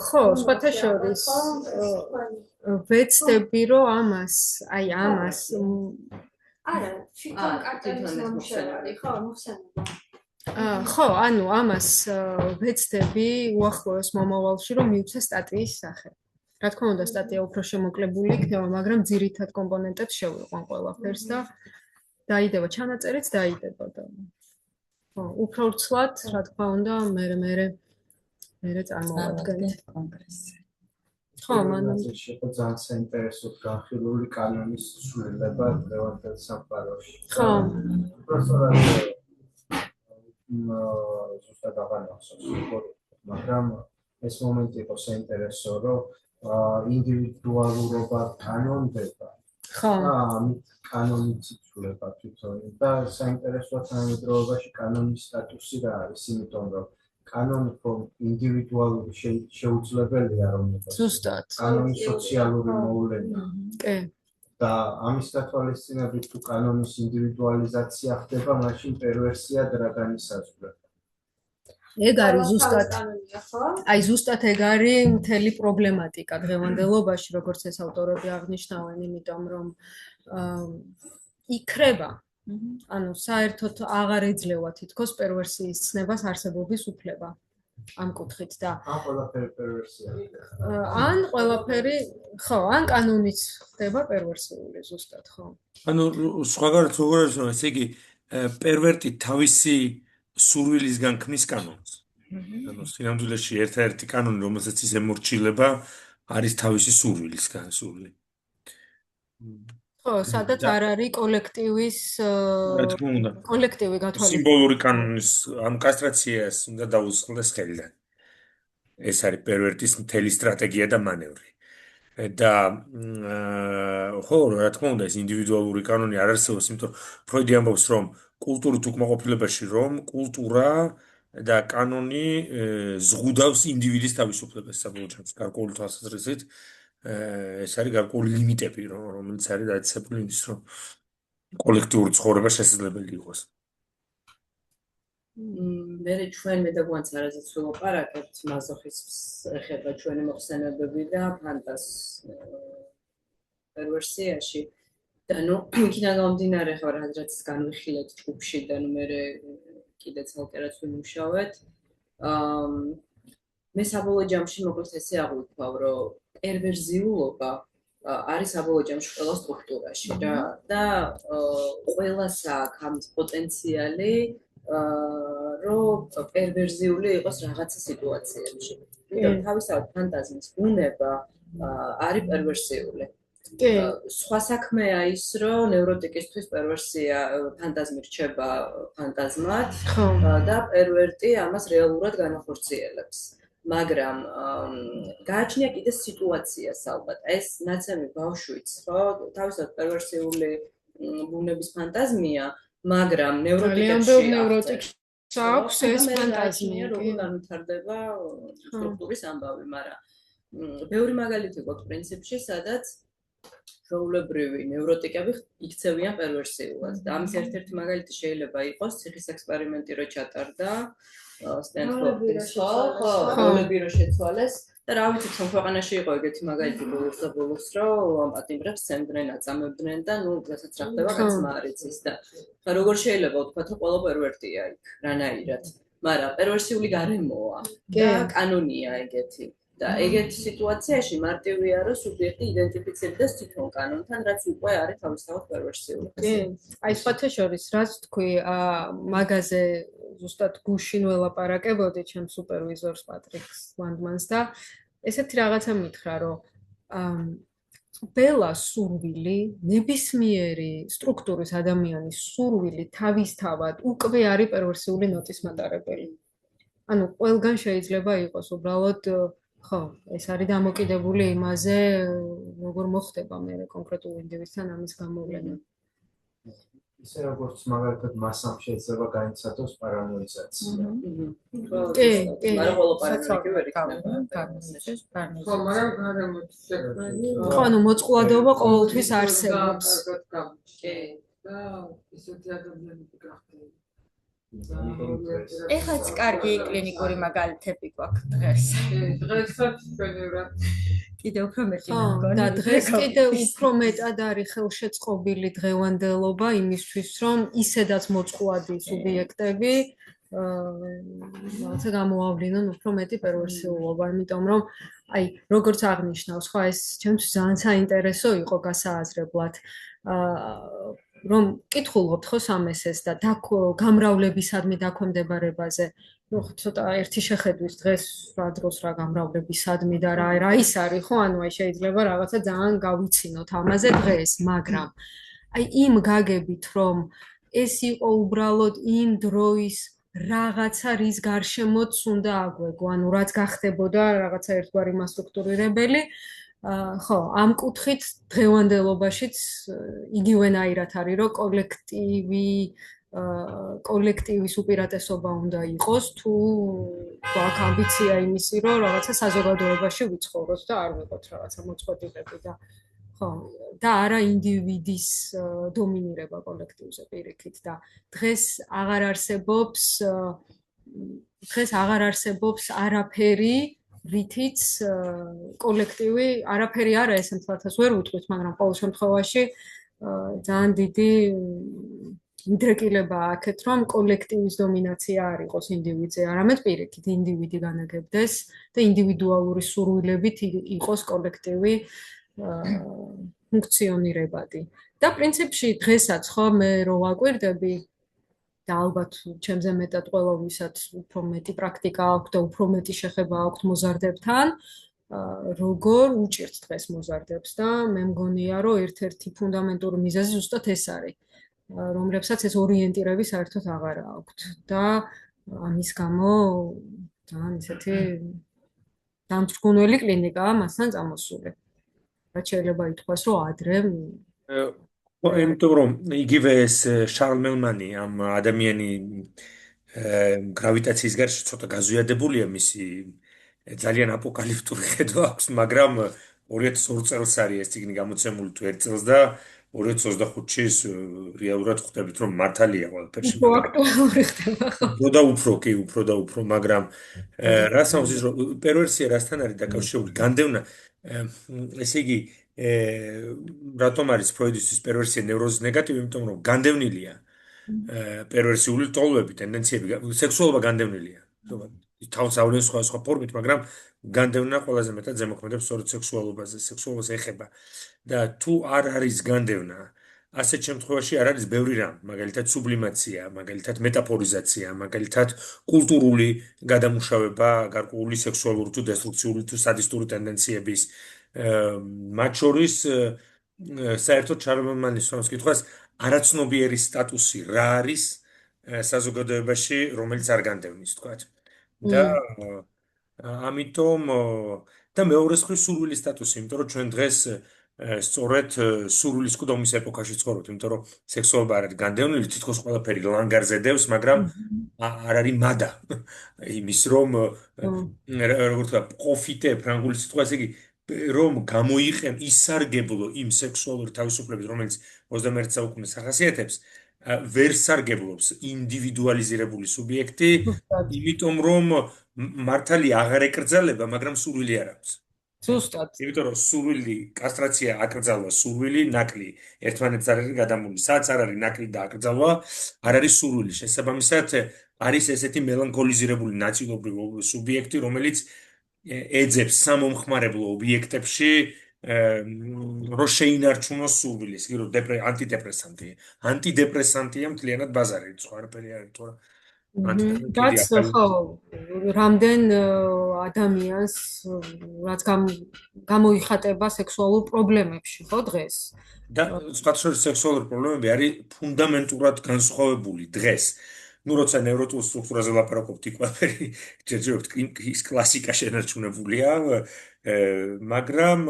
ხო, სხვათა შორის ვეცდები, რომ ამას არა, თვითონ კარტელის მომშენებელი, ხო, მოხსენება. ხო, ანუ ამას ვეცდები უახლოეს მომავალში, რომ მივცე სტატიის სახე. რა თქმა უნდა, სტატია უფრო შემოკლებული იქნება, მაგრამ ძირითად კომპონენტებს შევიყვან ყველაფერს და დაიდება ჩანაწერიც დაიდება და ხო, უფრო ვრცლად, რა თქმა უნდა, მე წარმოვადგენთ კონგრესი. ხო, მანამ იყო ძალიან საინტერესო განხილული კანონის ცვლილება დღევანდელ სამყაროში. ხო. უბრალოდ ზუსტად აღარ მახსოვს, მაგრამ ეს მომენტი იყო საინტერესო, რომ ინდივიდუალურობა კანონდება. ხო. და ამით კანონიც იცვლება თვითონ და საინტერესოა თანამედროვეობაში კანონის სტატუსი რა არის, იმიტომ რომ კანონი ინდივიდუალური შეუძლებელია, რომ ზუსტად. კანონი სოციალური მოვლენაა. კი. და ამის გათვალისწინებით თუ კანონის ინდივიდუალიზაცია ხდება, მაშინ პერვერსიად რა განისაზღვრება. ეგ არის ზუსტად. აი ზუსტად ეგ არის მთელი პრობლემატიკა დღევანდელობაში, როგორც ეს ავტორები აღნიშნავენ, იმიტომ რომ იქრება. ანუ საერთოდ აღარ ეძლევა თითქოს პერვერსიის ცნებას არსებობის უფლება ამ კუთხით და ან ყველაფერი პერვერსია. ან ყველაფერი, ხო, ან კანონიც ხდება პერვერსიული ზუსტად, ხო. ანუ სხვაგანაც როგორ არის, ესე იგი პერვერტი თავისი სურვილისგან ქმნის კანონს. ანუ სინამდვილეში ერთ-ერთი კანონი, რომელსაც ის ემორჩილება, არის თავისი სურვილისგან სურვილი. ხო, სადაც არ არის კოლექტივის კოლექტივი გათვალისწინება. სიმბოლური კანონის, ანუ კასტრაციას უნდა დაუსხლდეს ხელიდან. ეს არის პერვერტის მთელი სტრატეგია და მანევრი. და ხო, რა თქმა უნდა, ეს ინდივიდუალური კანონი არ არსებობს, იმიტომ რომ ფროიდი ამბობს, რომ კულტურით უკმაყოფილებაში, რომ კულტურა და კანონი ზღუდავს ინდივიდის თავისუფლებას, საბოლოო ჯამში, გარკვეული თვალსაზრისით. ეს არის გარკვეული ლიმიტები, რომელიც არის დაწესებული იმის, რომ კოლექტიური ცხოვრება შესაძლებელი იყოს. მე ჩვენ მედაგვანც არაზეც ვილაპარაკებთ, მაზოხიზმს ეხება ჩვენი მოხსენებები და ფანტას პერვერსიაში. და ნუ იქიდან გამომდინარე, ხო, რაც განვიხილეთ ჯგუფში და ნუ მე კიდე ცალკე რაც ვიმუშავეთ. მე საბოლოო ჯამში მოკლედ ესე აღვიქვავ, რომ პერვერზიულობა არის საბოლოო ჯამში ყველა სტრუქტურაში რა და ყველას აქვს ამის პოტენციალი რომ პერვერზიული იყოს რაღაცა სიტუაციებში. იმიტომ თავისთავად ფანტაზმის ბუნება არის პერვერსიული. კი, სხვა საქმეა ის, რომ ნევროტიკისთვის პერვერსია ფანტაზმი რჩება ფანტაზმად ხო. და პერვერტი ამას რეალურად განახორციელებს. მაგრამ გააჩნია კიდე სიტუაციას ალბათ. ეს ნაცემი ბავშვიც, ხო, თავისთავად პერვერსიული ბუნების ფანტაზმია, მაგრამ ნევროტიკებში აქვს ეს ფანტაზმია, როგორ განვითარდება სტრუქტურის ამბავი, მაგრამ ბევრი მაგალითი გვაქვს პრინციპში, სადაც ჩვეულებრივი ნევროტიკები იქცევიან პერვერსიულად. და ამის ერთ-ერთი მაგალითი შეიძლება იყოს ციხის ექსპერიმენტი, რო ჩატარდა სტენფორდის, როლები რო შეცვალეს. და რა ვიცი, თვითონ ქვეყანაში იყო ეგეთი მაგალითი ბოლოს, რომ პატიმრებს სცემდნენ, აწამებდნენ და რასაც რა ხდება, კაც მარიცის და როგორ შეიძლება ვთქვათ, რომ ყველა პერვერტია იქ, რანაირად. მაგრამ პერვერსიული გარემოა და კანონია ეგეთი. და ეგეთი სიტუაციაში მარტივია, რომ სუბიექტი იდენტიფიცირდეს თვითონ კანონთან, რაც უკვე არის თავისთავად პერვერსიული. კი, აი სხვათა შორის, რაც თქვი, მაგაზე ზუსტად გუშინ ველაპარაკებოდი ჩემ სუპერვიზორს პატრიკს ლანდმანს და ესეთი რაღაცა მითხრა, რომ ყველა სურვილი, ნებისმიერი სტრუქტურის ადამიანის სურვილი თავისთავად უკვე არის პერვერსიული ნოტის მატარებელი. ანუ ყველგან შეიძლება იყოს უბრალოდ ხო, ეს არის დამოკიდებული იმაზე, როგორ მოხდება მე კონკრეტულ ინდივიდთან ამის გამოვლენა. ისე როგორც მაგალითად მასამ შეიძლება გაიცადოს პარანოიზაცია. კი, მაგრამ ყველა პარანოიკი ვერ იქნება. ხო, მაგრამ გარემოთი შექმნილი. ხო, ანუ მოწყვლადობა ყოველთვის არსებობს. კი. და ისეთი ადამიანები გახდნენ. ეხლაც კარგი კლინიკური მაგალითები გვაქვს დღეს. დღესაც ჩვენებრივ კიდე უფრო მეტი ხო, და დღეს კიდე უფრო მეტად არის ხელშეწყობილი დღევანდელობა იმისთვის, რომ ისედაც მოწყვლადი სუბიექტები რაღაცა გამოავლინონ უფრო მეტი პერვერსიულობა, იმიტომ რომ აი, როგორც აღნიშნავს, ხო, ეს ჩემთვის ძალიან საინტერესო იყო გასააზრებლად. რომ კითხულობთ ხო სამესეს და გამრავლებისადმი დაქვემდებარებაზე. ნუ ცოტა ერთი შეხედვის დღეს რა დროს რა გამრავლებისადმი და რა ის არის ხო, ანუ აი შეიძლება რაღაცა ძალიან გავიცინოთ ამაზე დღეს, მაგრამ აი იმ გაგებით რომ ეს იყო უბრალოდ იმ დროის რაღაცა რის გარშემოც უნდა აგვეგო, ანუ რაც გახდებოდა რაღაცა ერთგვარი მასტრუქტურირებელი ხო, ამ კუთხით დღევანდელობაშიც იგივენაირად არის, რომ კოლექტივის უპირატესობა უნდა იყოს, თუ გვაქვს ამბიცია იმისი, რომ რაღაცა საზოგადოებაში ვიცხოვროთ და არ ვიყოთ რაღაცა მოწყვეტილები და ხო, და არა ინდივიდის დომინირება კოლექტივზე პირიქით და დღეს აღარ არსებობს არაფერი რითიც კოლექტივი არაფერი არა ეს მთლათას ვერ ვუთქვით, მაგრამ ყოველ შემთხვევაში ძალიან დიდი მიდრეკილება აქეთ, რომ კოლექტივის დომინაცია არ იყოს ინდივიდზე, არამედ პირიქით ინდივიდი განაგებდეს და ინდივიდუალური სურვილებით იყოს კოლექტივი ფუნქციონირებადი. და პრინციპში დღესაც ხო მე რო ვაკვირდები და ალბათ ჩემზე მეტად ყველავისაც უფრო მეტი პრაქტიკა აქვს და უფრო მეტი შეხება აქვს მოზარდებთან, როგორ უჭირთ დღეს მოზარდებს და მე მგონია, რომ ერთ-ერთი ფუნდამენტური მიზეზი ზუსტად ეს არის, რომლებსაც ეს ორიენტირები საერთოდ აღარ აქვთ და ამის გამო ძალიან ისეთი დამწრგუნველი კლინიკაა მასთან წამოსული. რაც შეიძლება ითქვას, რომ ადრე იმიტომ რომ იგივე ეს შარლ მელმანი ამ ადამიანი გრავიტაციის გარშე ცოტა გაზვიადებულია მისი ძალიან აპოკალიფტური ხედვა აქვს, მაგრამ 2002 წელს არის ეს წიგნი გამოცემული თუ 1 წელს და 2025-ში რეალურად ხვდებით რომ მართალია ყველაფერში. უფრო აქტუალური ხდება ხო? უფრო და უფრო, მაგრამ რას ამბობს რომ პერვერსია რასთან არის დაკავშირებული? განდევნა, ესე იგი რატომ არის ფროიდისთვის პერვერსია ნევროზის ნეგატივი, იმიტომ რომ განდევნილია პერვერსიული ტოლვები, ტენდენციები, სექსუალობა განდევნილია. თავს ავრენ სხვა ფორმით, მაგრამ განდევნა ყველაზე მეტად ზემოქმედებს სწორედ სექსუალობას ეხება. და თუ არ არის განდევნა, ასეთ შემთხვევაში არ არის ბევრი რამ, მაგალითად სუბლიმაცია, მაგალითად მეტაფორიზაცია, მაგალითად კულტურული გადამუშავება, გარკვეული სექსუალური თუ დესტრუქციული თუ სადისტური ტენდენციების მათ შორის საერთოდ ჩარლმანის კითხვას არაცნობიერი სტატუსი რა არის საზოგადოებაში, რომელიც არ განდევნის, თქვათ. და ამიტომ და მეორე მხრივ სურვილის სტატუსი, იმიტომ რომ ჩვენ დღეს სწორედ სურვილის ყდომის ეპოქაში ვცხოვრობთ, იმიტომ რომ სექსუალობა არ არის განდევნილი, თითქოს ყველაფერი ლანგარზე დევს, მაგრამ არ არის მადა იმის რომ როგორ თქვა პროფიტე ფრანგული სიტყვა ესე იგი რომ გამოიყენ ისარგებლო იმ სექსუალური თავისუფლებით, რომელიც 21 საუკუნეს ახასიათებს, ვერ სარგებლობს ინდივიდუალიზირებული სუბიექტი, იმიტომ რომ მართალი აღარ ეკრძალება, მაგრამ სურვილი არ აქვს. ზუსტად. იმიტომ რომ სურვილი, კასტრაცია აკრძალვა სურვილი, ნაკლი ერთმანეთს არ არის გადამული. სადაც არ არის ნაკლი და აკრძალვა, არ არის სურვილი. შესაბამისად, არის ესეთი მელანქოლიზირებული ნაწილობრივი სუბიექტი, რომელიც ეძებს სამომხმარებლო ობიექტებში რომ შეინარჩუნოს სურვილი, ისე რომ ანტიდეპრესანტია. ანტიდეპრესანტია მთლიანად ბაზარი, სხვა არაფერი არ არის, თორე რაც ხო რამდენ ადამიანს რაც გამოიხატება სექსუალურ პრობლემებში, ხო დღეს? და სხვა შორის სექსუალური პრობლემები არის ფუნდამენტურად განსხვავებული დღეს. ну როცა ნევროტულ სტრუქტურაზე ლაპარაკობთ, იქ ყველაფერი ჯერჯერობით ის კლასიკა შენარჩუნებულია, მაგრამ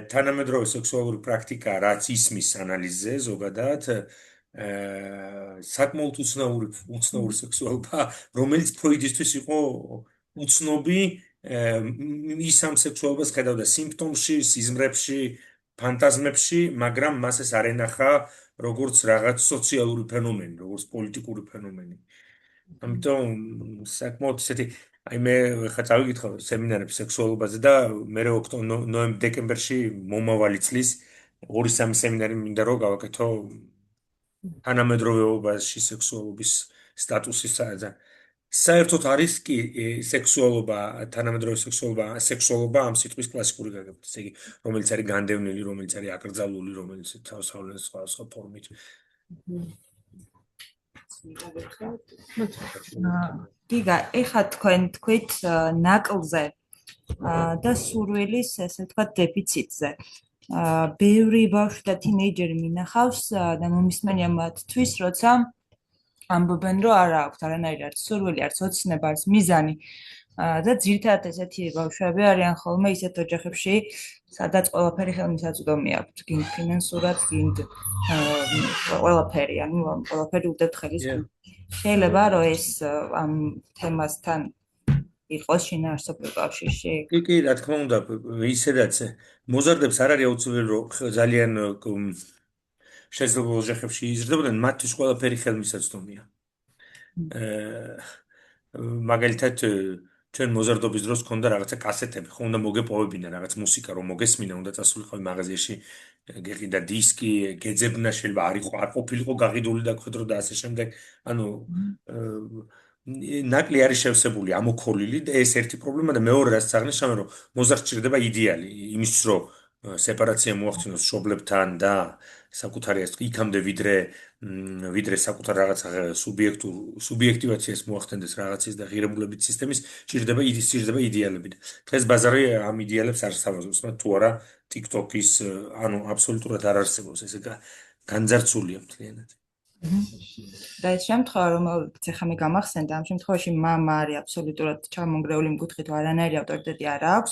თანამედროვე სექსუალური პრაქტიკა, რაც ისმის ანალიზზე ზოგადად საკმაოდ უცნაური სექსუალობა, რომელიც ფროიდისთვის იყო უცნობი, ის ამ სექსუალობას ხედავდა სიმპტომში, სიზმრებში, ფანტაზმებში, მაგრამ მას ეს არ ენახა როგორც რაღაც სოციალური ფენომენი, როგორც პოლიტიკური ფენომენი. ამიტომ საკმაოდ ისეთი აი მე ხა წავიკითხე სემინარებს სექსუალობაზე და მე ნოემბერ-დეკემბერში მომავალი წლის 2-3 სემინარი მინდა რომ გავაკეთო თანამედროვეობაში სექსუალობის სტატუსის და საერთოდ არის კი სექსუალობა, თანამედროვე სექსუალობა ამ სიტყვის კლასიკური გაგებით, ესე იგი, რომელიც არის განდევნილი, რომელიც არის აკრძალული, რომელიც თავსავლეს სხვა ფორმით. გიგა, ეხლა თქვენ თქვით ნაკლზე და სურვილის, ესე ვთქვათ, დეფიციტზე. ბევრი ბავშვი და თინეიჯერი მინახავს და მომისმენია მათთვის, როცა ამბობენ, რომ არა აქვთ არანაირი არც სურვილი, არც ოცნება, არც მიზანი. და ძირითადად ესეთი ბავშვები არიან ხოლმე ისეთ ოჯახებში, სადაც ყველაფერი ხელმისაწვდომი აქვთ, გინდ ფინანსურად, გინდ ყველაფერი, ანუ ყველაფერი უდევთ ხელის გულს. შეიძლება რომ ეს ამ თემასთან იყოს შინაარსობრივ კავშირში? კი, რა თქმა უნდა, ისედაც მოზარდებს არ არის აუცილებელი, რომ ძალიან შესაძლებლ ოჯახებში იზრდებოდნენ, მათთვის ყველაფერი ხელმისაწვდომია. მაგალითად, ჩვენ მოზარდობის დროს ქონდა რაღაცა კასეტები, ხო უნდა მოგეპოვებინა რაღაც მუსიკა, რომ მოგესმინა, უნდა წასულიყავი მაღაზიაში, გეყიდა დისკი, გეძებნა, შეიძლება არ ყოფილიყო გაყიდული და გხედრო და ასე შემდეგ. ანუ ნაკლი არის შევსებული, ამოქოლილი და ეს ერთი პრობლემა და მეორე რაც აღნიშნავენ, რომ მოზარდს სჭირდება იდეალი, იმისთვის რომ სეპარაცია მოახდინოს მშობლებთან და საკუთარი იქამდე ვიდრე საკუთარ რაღაც სუბიექტივაციას მოახდენდეს რაღაცის და ღირებულებით სისტემის, სჭირდება იდეალები. დღეს ბაზარი ამ იდეალებს არ სთავაზობს, მაგრამ თუ არა TikTok-ის, ანუ აბსოლუტურად არ არსებობს, ესე განძარცულია მთლიანად. და ეს შემთხვევა, რომელიც ახლა მე გამახსენდა, ამ შემთხვევაში მამა არის აბსოლუტურად ჩამონგრეული მკუთხით, არანაირი ავტორიტეტი არ აქვს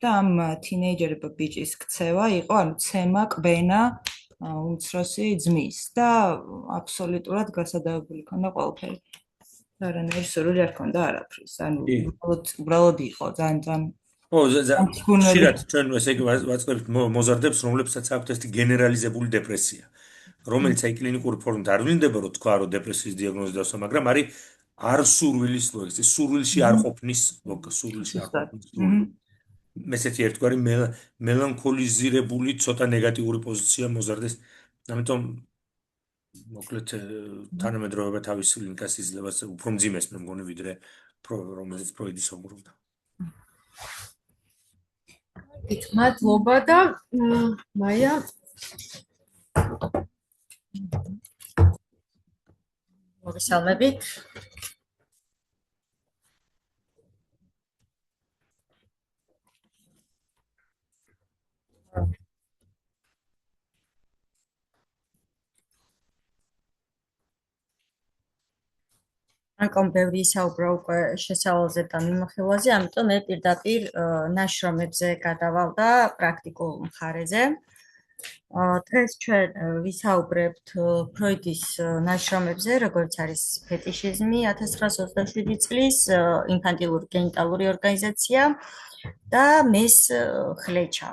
და ამ თინეიჯერ ბიჭის ქცევა იყო, ანუ ცემა, კბენა უმცროსი ძმის და აბსოლუტურად გასადავებული ქონდა ყველაფერი. არანაირი სურვილი არ ქონდა არაფრის. ანუ უბრალოდ იყო ძალიან ხშირად ჩვენ ესე იგი ვაწყდებით მოზარდებს, რომლებსაც აქვთ ესეთი გენერალიზებული დეპრესია, რომელიც აი კლინიკური ფორმით არ ვლინდება, რომ თქვა, რომ დეპრესიის დიაგნოზი დასვა, მაგრამ არის არ სურვილის ლოგიკა, სურვილში არ ყოფნის ლოგიკა, სურვილში არ ყოფნის. ესეთი ერთგვარი მელანქოლიზირებული ცოტა ნეგატიური პოზიცია მოზარდეს. ამიტომ მოკლედ თანამედროვეობა თავის ლინკას იძლევა უფრო მძიმეს მე მგონი ვიდრე რომელიც ფროიდის ომრობდა. მადლობა და მაია მოგესალმებით. Ანკომ ბევრი ისაუბრა უკვე შესავალზე და მიმოხილვაზე, ამიტომ მე პირდაპირ ნაშრომებზე გადავალ და პრაქტიკულ მხარეზე. დღეს ჩვენ ვისაუბრებთ ფროიდის ნაშრომებზე, როგორც არის ფეტიშიზმი 1927 წლის, ინფანტილური გენიტალური ორგანიზაცია და მეს ხლეჩა.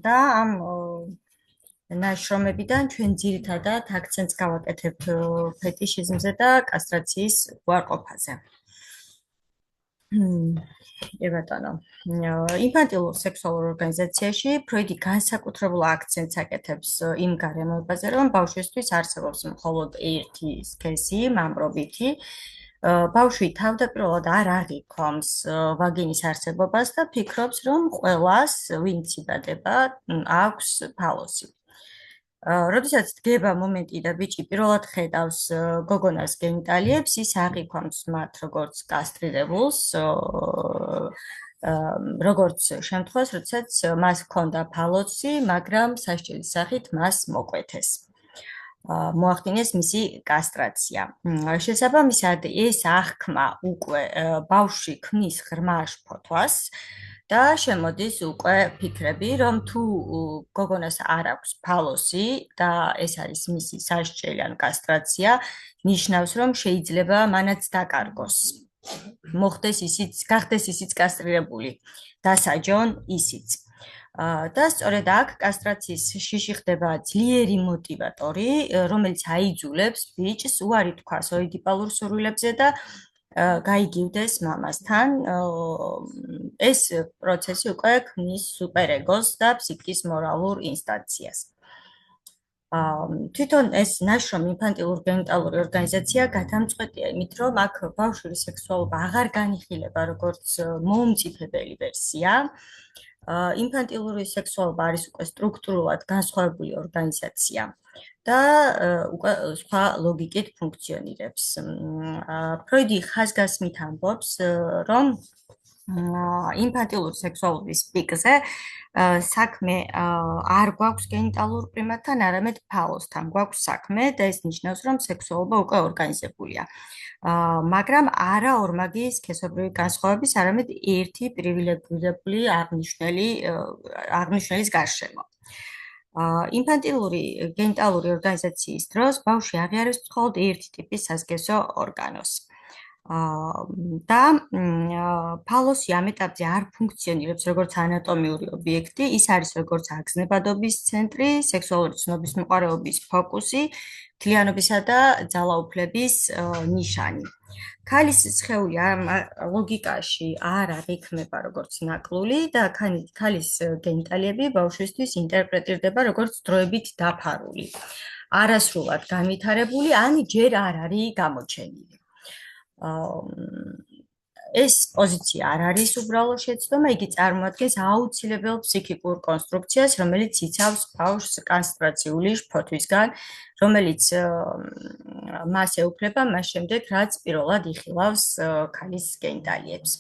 და ამ ნაშრომებიდან ჩვენ ძირითადად აქცენტს გავაკეთებთ ფეტიშიზმზე და კასტრაციის უარყოფაზე. ბატონო, ინფანტილურ სექსუალურ ორგანიზაციაში ფროიდი განსაკუთრებულ აქცენტს აკეთებს იმ გარემოებაზე, რომ ბავშვისთვის არსებობს მხოლოდ ერთი სქესი, მამრობითი. ბავშვი თავდაპირველად არ აღიქვამს ვაგინის არსებობას და ფიქრობს, რომ ყველას, ვინც იბადება, აქვს ფალოსი. როდესაც დგება მომენტი და ბიჭი პირველად ხედავს გოგონას გენიტალიებს, ის აღიქვამს მათ როგორც კასტრირებულს, როგორც შემთხვევას, როდესაც მას ჰქონდა ფალოსი, მაგრამ სასჯელის სახით მას მოკვეთეს. მოახდინეს მისი კასტრაცია. შესაბამისად, ეს აღქმა უკვე ბავშვი ქმნის ღრმა შფოთვას და შემოდის უკვე ფიქრები, რომ თუ გოგონას არ აქვს ფალოსი და ეს არის მისი სასჯელი ან კასტრაცია, ნიშნავს, რომ შეიძლება მანაც დაკარგოს. მოხდეს ისიც, გახდეს ისიც კასტრირებული, დასაჯონ ისიც. და სწორედ აქ კასტრაციის შიში ხდება ძლიერი მოტივატორი, რომელიც აიძულებს ბიჭს უარი თქვას ოიდიპალურ სურვილებზე და გაიგივდეს მამასთან. ეს პროცესი უკვე ქმნის სუპერეგოს და ფსიქიკის მორალურ ინსტანციას. თვითონ ეს ნაშრომი ინფანტილურ გენიტალური ორგანიზაცია გადამწყვეტია იმით, რომ აქ ბავშვის სექსუალობა აღარ განიხილება როგორც მომწიფებელი ვერსია. ინფანტილური სექსუალობა არის უკვე სტრუქტურულად განსხვავებული ორგანიზაცია და უკვე სხვა ლოგიკით ფუნქციონირებს. ფროიდი ხაზგასმით ამბობს, რომ ინფანტილური სექსუალობის პიკზე საქმე არ გვაქვს გენიტალურ პრიმატთან, არამედ ფალოსთან გვაქვს საქმე და ეს ნიშნავს, რომ სექსუალობა უკვე ორგანიზებულია. მაგრამ არა ორმაგი სქესობრივი განსხვავების, არამედ ერთი პრივილეგირებული აღნიშნულის გარშემო. ინფანტილური გენიტალური ორგანიზაციის დროს ბავშვი აღიარებს მხოლოდ ერთი ტიპის სასქესო ორგანოს. და ფალოსი ამ ეტაპზე არ ფუნქციონირებს როგორც ანატომიური ობიექტი, ის არის როგორც აგზნებადობის ცენტრი, სექსუალური ცნობისმოყვარეობის ფოკუსი, მთლიანობისა და ძალაუფლების ნიშანი. ქალის სხეული ამ ლოგიკაში არ აღიქმება როგორც ნაკლული და ქალის გენიტალიები ბავშვისთვის ინტერპრეტირდება როგორც დროებით დაფარული, არასრულად განვითარებული, ან ჯერ არ არის გამოჩენილი. ეს პოზიცია არ არის უბრალო შეცდომა, იგი წარმოადგენს აუცილებელ ფსიქიკურ კონსტრუქციას, რომელიც იცავს ბავშვს კასტრაციული შფოთვისგან, რომელიც მას ეუფლება მას შემდეგ, რაც პირველად იხილავს ქალის გენიტალიებს.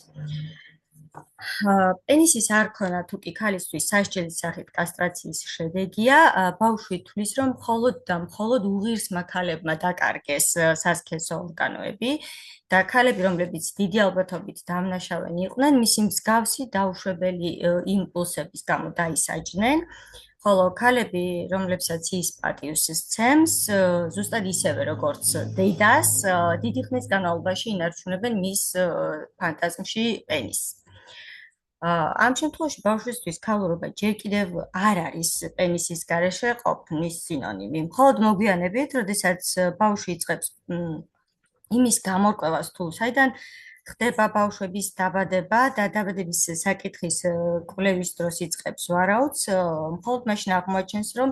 პენისის არქონა თუ კი ქალისთვის სასჯელის სახით კასტრაციის შედეგია, ბავშვი თვლის, რომ მხოლოდ და მხოლოდ უღირსმა ქალებმა დაკარგეს სასქესო ორგანოები და ქალები, რომლებიც დიდი ალბათობით დამნაშავენი იყვნენ, მისი მსგავსი დაუშვებელი იმპულსების გამო დაისაჯნენ, ხოლო ქალები, რომლებსაც ის პატივს სცემს, ზუსტად ისევე როგორც დედას, დიდი ხნის განმავლობაში ინარჩუნებენ მის ფანტაზმში პენისს. ამ შემთხვევაში ბავშვისთვის ქალურობა ჯერ კიდევ არ არის პენისის გარეშე ყოფნის სინონიმი. მხოლოდ მოგვიანებით, როდესაც ბავშვი იწყებს იმის გამორკვევას თუ საიდან ხდება ბავშვების დაბადება და დაბადების საკითხის კვლევის დროს იწყებს ვარაუდს, მხოლოდ მაშინ აღმოაჩენს, რომ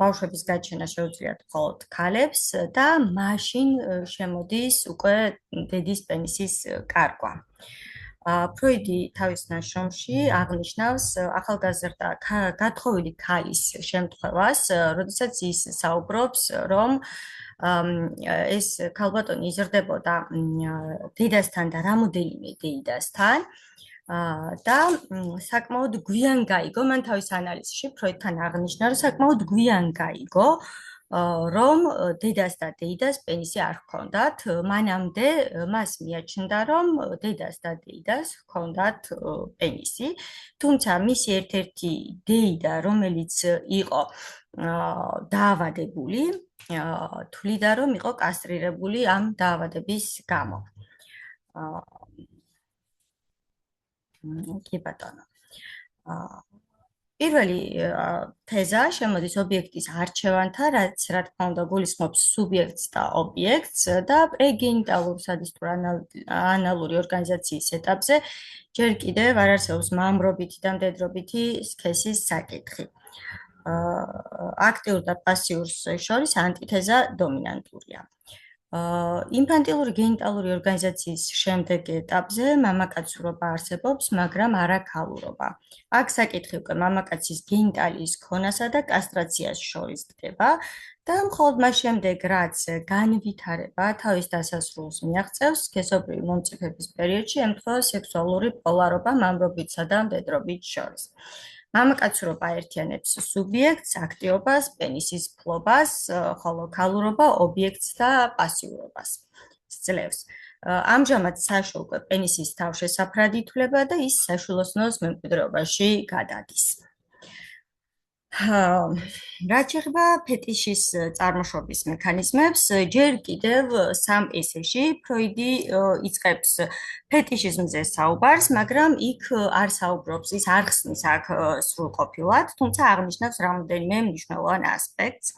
ბავშვების გაჩენა შეუძლიათ მხოლოდ ქალებს და მაშინ შემოდის უკვე დედის პენისის კარგვა. ფროიდი თავის ნაშრომში აღნიშნავს ახალგაზრდა გათხოვილი ქალის შემთხვევას, როდესაც ის საუბრობს, რომ ეს ქალბატონი იზრდებოდა დედასთან და რამოდენიმე დეიდასთან და საკმაოდ გვიან გაიგო, მან თავის ანალიზში ფროიდთან აღნიშნა, რომ საკმაოდ გვიან გაიგო, რომ დედას და დეიდას პენისი არ ჰქონდათ, მანამდე მას მიაჩნდა, რომ დედას და დეიდას ჰქონდათ პენისი, თუმცა მისი ერთ-ერთი დეიდა, რომელიც იყო დაავადებული, თვლიდა, რომ იყო კასტრირებული ამ დაავადების გამო. კი ბატონო. პირველი თეზა შემოდის ობიექტის არჩევანთან, რაც რა თქმა უნდა გულისხმობს სუბიექტს და ობიექტს და პრეგენიტალურ სადისტურ ანალური ორგანიზაციის ეტაპზე ჯერ კიდევ არ არსებობს მამრობითი და მდედრობითი სქესის საკითხი. აქტიურ და პასიურს შორის ანტითეზა დომინანტურია. ინფანტილური გენიტალური ორგანიზაციის შემდეგ ეტაპზე მამაკაცურობა არსებობს, მაგრამ არა ქალურობა. აქ საკითხი უკვე მამაკაცის გენიტალიის ქონასა და კასტრაციას შორის დგება და მხოლოდ მას შემდეგ, რაც განვითარება თავის დასასრულს მიაღწევს, სქესობრივი მომწიფების პერიოდში ემთხვევა სექსუალური პოლარობა მამრობითსა და მდედრობით შორის. მამაკაცურობა აერთიანებს სუბიექტს, აქტიობას, პენისის ფლობას, ხოლო ქალურობა ობიექტს და პასიურობას სძლევს. ამჟამად საშო უკვე პენისის თავშესაფრად ითვლება და ის საშვილოსნოს მემკვიდრეობაში გადადის. რაც შეეხება ფეტიშის წარმოშობის მექანიზმებს, ჯერ კიდევ სამ ესეში ფროიდი იწყებს ფეტიშიზმზე საუბარს, მაგრამ იქ არ საუბრობს, ის არ ხსნის აქ სრულყოფილად, თუმცა აღნიშნავს რამდენიმე მნიშვნელოვან ასპექტს.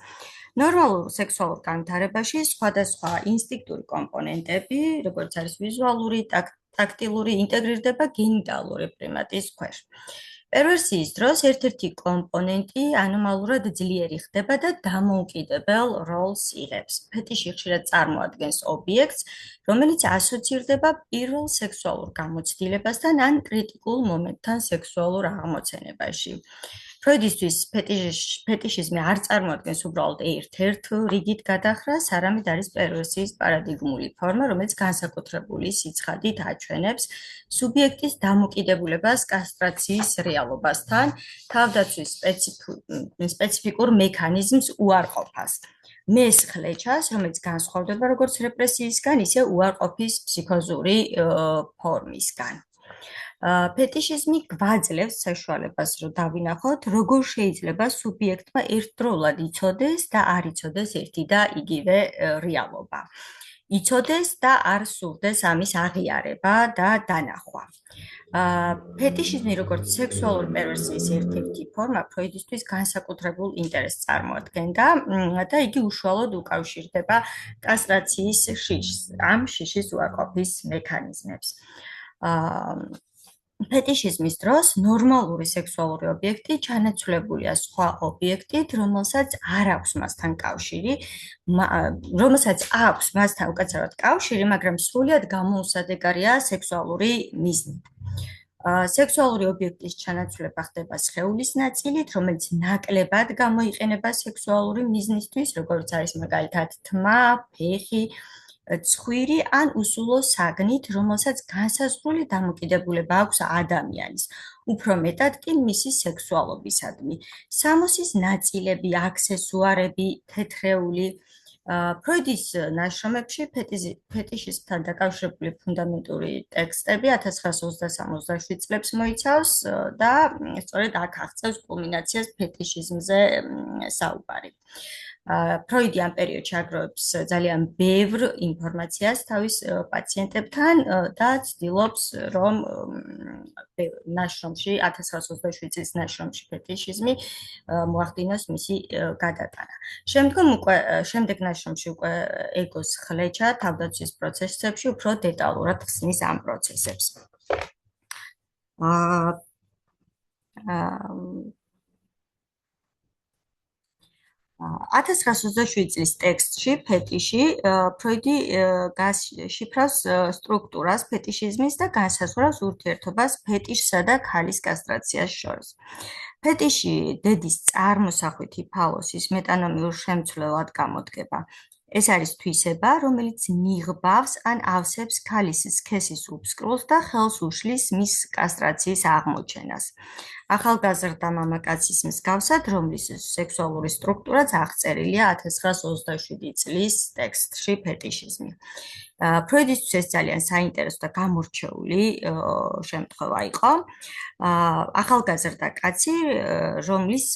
ნორმალურ სექსუალურ განვითარებაში სხვადასხვა ინსტინქტური კომპონენტები, როგორც არის ვიზუალური, ტაქტილური, ინტეგრირდება გენიტალური პრიმატის ქვეშ. პერვერსიის დროს ერთ-ერთი კომპონენტი ანომალურად ძლიერი ხდება და დამოუკიდებელ როლს იღებს. ფეტიში ხშირად წარმოადგენს ობიექტს, რომელიც ასოცირდება პირველ სექსუალურ გამოცდილებასთან ან კრიტიკულ მომენტთან სექსუალურ აღმოცენებაში. ფროიდისთვის ფეტიშიზმი არ წარმოადგენს უბრალოდ ერთ-ერთ რიგით გადახრას, არამედ არის პერვერსიის პარადიგმული ფორმა, რომელიც განსაკუთრებული სიცხადით აჩვენებს სუბიექტის დამოკიდებულებას კასტრაციის რეალობასთან, თავდაცვის სპეციფიკურ მექანიზმს უარყოფას. მესხლეჩას, რომელიც განსხვავდება როგორც რეპრესიისგან, ისე უარყოფის ფსიქოზური ფორმისგან. ფეტიშიზმი გვაძლევს საშუალებას, რომ დავინახოთ, როგორ შეიძლება სუბიექტმა ერთდროულად იცოდეს და არ იცოდეს ერთი და იგივე რეალობა. იცოდეს და არ სურდეს ამის აღიარება და დანახვა. ფეტიშიზმი როგორც სექსუალური პერვერსიის ერთ-ერთი ფორმა ფროიდისთვის განსაკუთრებულ ინტერესს წარმოადგენდა და იგი უშუალოდ უკავშირდება კასტრაციის შიშს, ამ შიშის უარყოფის მექანიზმებს. ფეტიშიზმის დროს ნორმალური სექსუალური ობიექტი ჩანაცვლებულია სხვა ობიექტით, რომელსაც არ აქვს მასთან კავშირი, უკაცრავად კავშირი, მაგრამ სრულად გამოუსადეგარია სექსუალური მიზნით. სექსუალური ობიექტის ჩანაცვლება ხდება სხეულის ნაწილით, რომელიც ნაკლებად გამოიყენება სექსუალური მიზნისთვის, როგორც არის მაგალითად თმა, ფეხი, ცხვირი ან უსულო საგნით, რომელსაც განსაზღვრული დამოკიდებულება აქვს ადამიანის, უფრო მეტად კი მისი სექსუალობისადმი. სამოსის ნაწილები, აქსესუარები, თეთრეული. ფროიდის ნაშრომებში ფეტიშიზმთან დაკავშირებული ფუნდამენტური ტექსტები 1927 წლებს მოიცავს და სწორედ აქ აღწევს კულმინაციას ფეტიშიზმზე საუბარი. ფროიდი ამ პერიოდში აგროვებს ძალიან ბევრ ინფორმაციას თავის პაციენტებთან და ცდილობს, რომ ნაშრომში 1927 წლის ნაშრომში ფეტიშიზმი მოახდინოს მისი გადატანა. შემდეგ ნაშრომში უკვე ეგოს ხლეჩა თავდაცვის პროცესებში უფრო დეტალურად ხსნის ამ პროცესებს. 1927 წლის ტექსტში ფეტიში ფროიდი გაშიფრავს სტრუქტურას ფეტიშიზმის და განსაზღვრავს ურთიერთობას ფეტიშსა და ქალის კასტრაციას შორის. ფეტიში დედის წარმოსახვითი ფალოსის მეტანომიურ შემცვლელად გამოდგება. ეს არის თვისება, რომელიც ნიღბავს ან ავსებს ქალის სქესის უფსკრულს და ხელს უშლის მის კასტრაციის აღმოჩენას. ახალგაზრდა მამაკაცის მსგავსად, რომლის სექსუალური სტრუქტურაც აღწერილია 1927 წლის ტექსტში ფეტიშიზმი. ფროიდისთვის ეს ძალიან საინტერესო და გამორჩეული შემთხვევა იყო. ახალგაზრდა კაცი, რომლის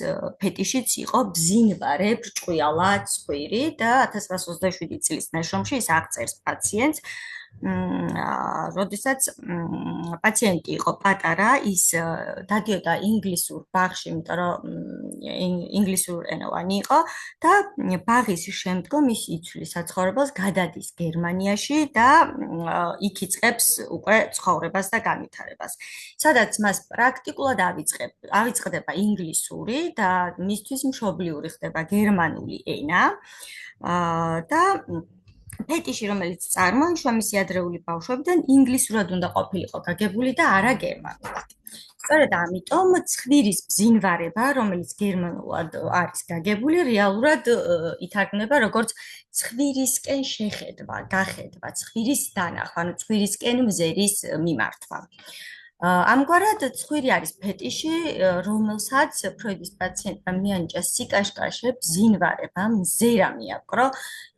ფეტიშიც იყო ბზინვარე, ბრჭყვიალა, ცხვირი და 1927 წლის ნაშრომში ის აღწერს პაციენტს, როდესაც პაციენტი იყო პატარა, ის დადიოდა ინგლისურ ბაღში, იმიტომ რომ ინგლისურენოვანი იყო და ბაღის შემდგომ ის იცვლის საცხოვრებელს, გადადის გერმანიაში და იქ იწყებს უკვე ცხოვრებას და განვითარებას. სადაც მას პრაქტიკულად ავიწყდება ინგლისური და მისთვის მშობლიური ხდება გერმანული ენა და ფეტიში, რომელიც წარმოიშვა მისი ადრეული ბავშვობიდან, ინგლისურად უნდა ყოფილიყო გაგებული და არა გერმანულად. სწორედ ამიტომ ცხვირის ბზინვარება, რომელიც გერმანულად არის გაგებული, რეალურად ითარგმნება როგორც ცხვირისკენ შეხედვა, გახედვა, ცხვირის დანახვა, ანუ ცხვირისკენ მზერის მიმართვა. ამგვარად ცხვირი არის ფეტიში, რომელსაც ფროიდის პაციენტმა მიანიჭა სიკაშკაშე, ბზინვარება, მზერა მიაკრო,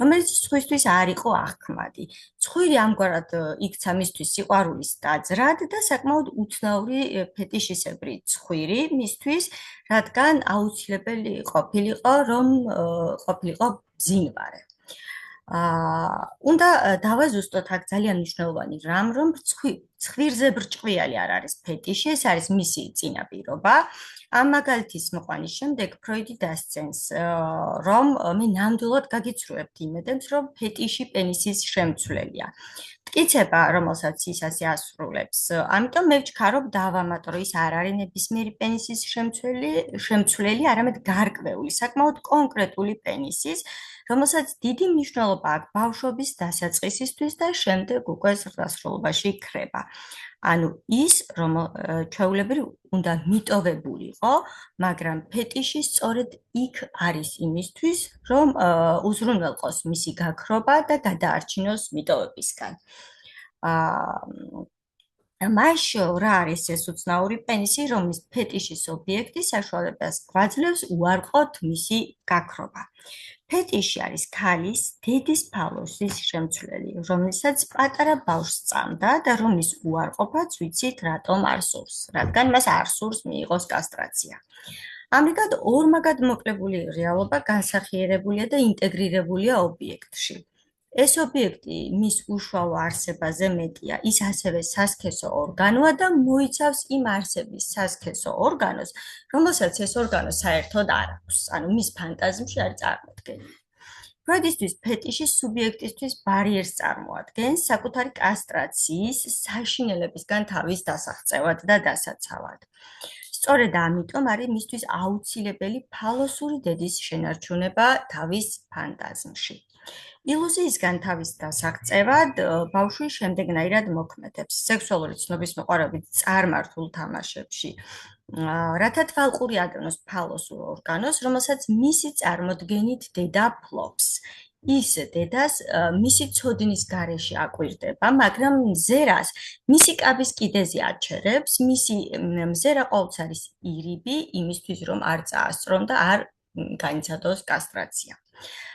რომელიც სხვისთვის არ იყო აღქმადი. ცხვირი ამგვარად იქცა მისთვის სიყვარულის ტაძრად და საკმაოდ უცნაური ფეტიშისებრი ცხვირი მისთვის, რადგან აუცილებელი ყოფილიყო, რომ ყოფილიყო ბზინვარე. უნდა დავაზუსტოთ აქ ძალიან მნიშვნელოვანი რამ, რომ ცხვირზე ბრჭყვიალი არ არის ფეტიში, ეს არის მისი წინაპირობა. ამ მაგალითის მოყვანის შემდეგ ფროიდი დასცენს, რომ მე ნამდვილად გაგიცრუებთ იმედებს, რომ ფეტიში პენისის შემცვლელია. მტკიცება, რომელსაც ის ასე ასრულებს, ამიტომ მე ვჩქარობ დავამატო, ის არ არის ნებისმიერი პენისის შემცვლელი, არამედ გარკვეული, საკმაოდ კონკრეტული პენისის, რომელსაც დიდი მნიშვნელობა აქვს ბავშვობის დასაწყისისთვის და შემდეგ უკვე ზრდასრულობაში ქრება. ანუ ის, რომ ჩვეულებრივ უნდა მიტოვებულიყო, მაგრამ ფეტიში სწორედ იქ არის იმისთვის, რომ უზრუნველყოს მისი გაქრობა და გადაარჩინოს მიტოვებისგან. მაშინ რა არის ეს უცნაური პენისი, რომლის ფეტიშის ობიექტი საშუალებას გვაძლევს უარყოთ მისი გაქრობა. ფეტიში არის ქალის დედის ფალოსის შემცვლელი, რომელსაც პატარა ბავშვს სწამდა და რომლის უარყოფაც ვიცით რატომ არ სურს, რადგან მას არ სურს მიიღოს კასტრაცია. ამრიგად ორმაგად მოკლებული რეალობა განსახიერებულია და ინტეგრირებულია ობიექტში. ეს ობიექტი მის უშუალო არსებაზე მეტია, ის ასევე სასქესო ორგანოა და მოიცავს იმ არსების სასქესო ორგანოს, რომელსაც ეს ორგანო საერთოდ არ აქვს, ანუ მის ფანტაზმში არ წარმოადგენს. ფროიდისთვის ფეტიში სუბიექტისთვის ბარიერს წარმოადგენს საკუთარი კასტრაციის, საშინელებისგან თავის დასაღწევად და დასაცავად. სწორედ ამიტომ არის მისთვის აუცილებელი ფალოსური დედის შენარჩუნება თავის ფანტაზმში. ილუზიისგან თავის დასაღწევად ბავშვი შემდეგნაირად მოქმედებს სექსუალური ცნობის მოყვარებით წარმართულ თამაშებში, რათა თვალყური ადევნოს ფალოსურ ორგანოს, რომელსაც მისი წარმოდგენით დედა ფლობს. ის დედას მისი ცოდნის გარეშე აკვირდება, მაგრამ მზერას მისი კაბის კიდეზე აჩერებს, მისი მზერა ყოველთვის არის ირიბი, იმისთვის რომ არ წაასწრონ და არ განიცადოს კასტრაცია.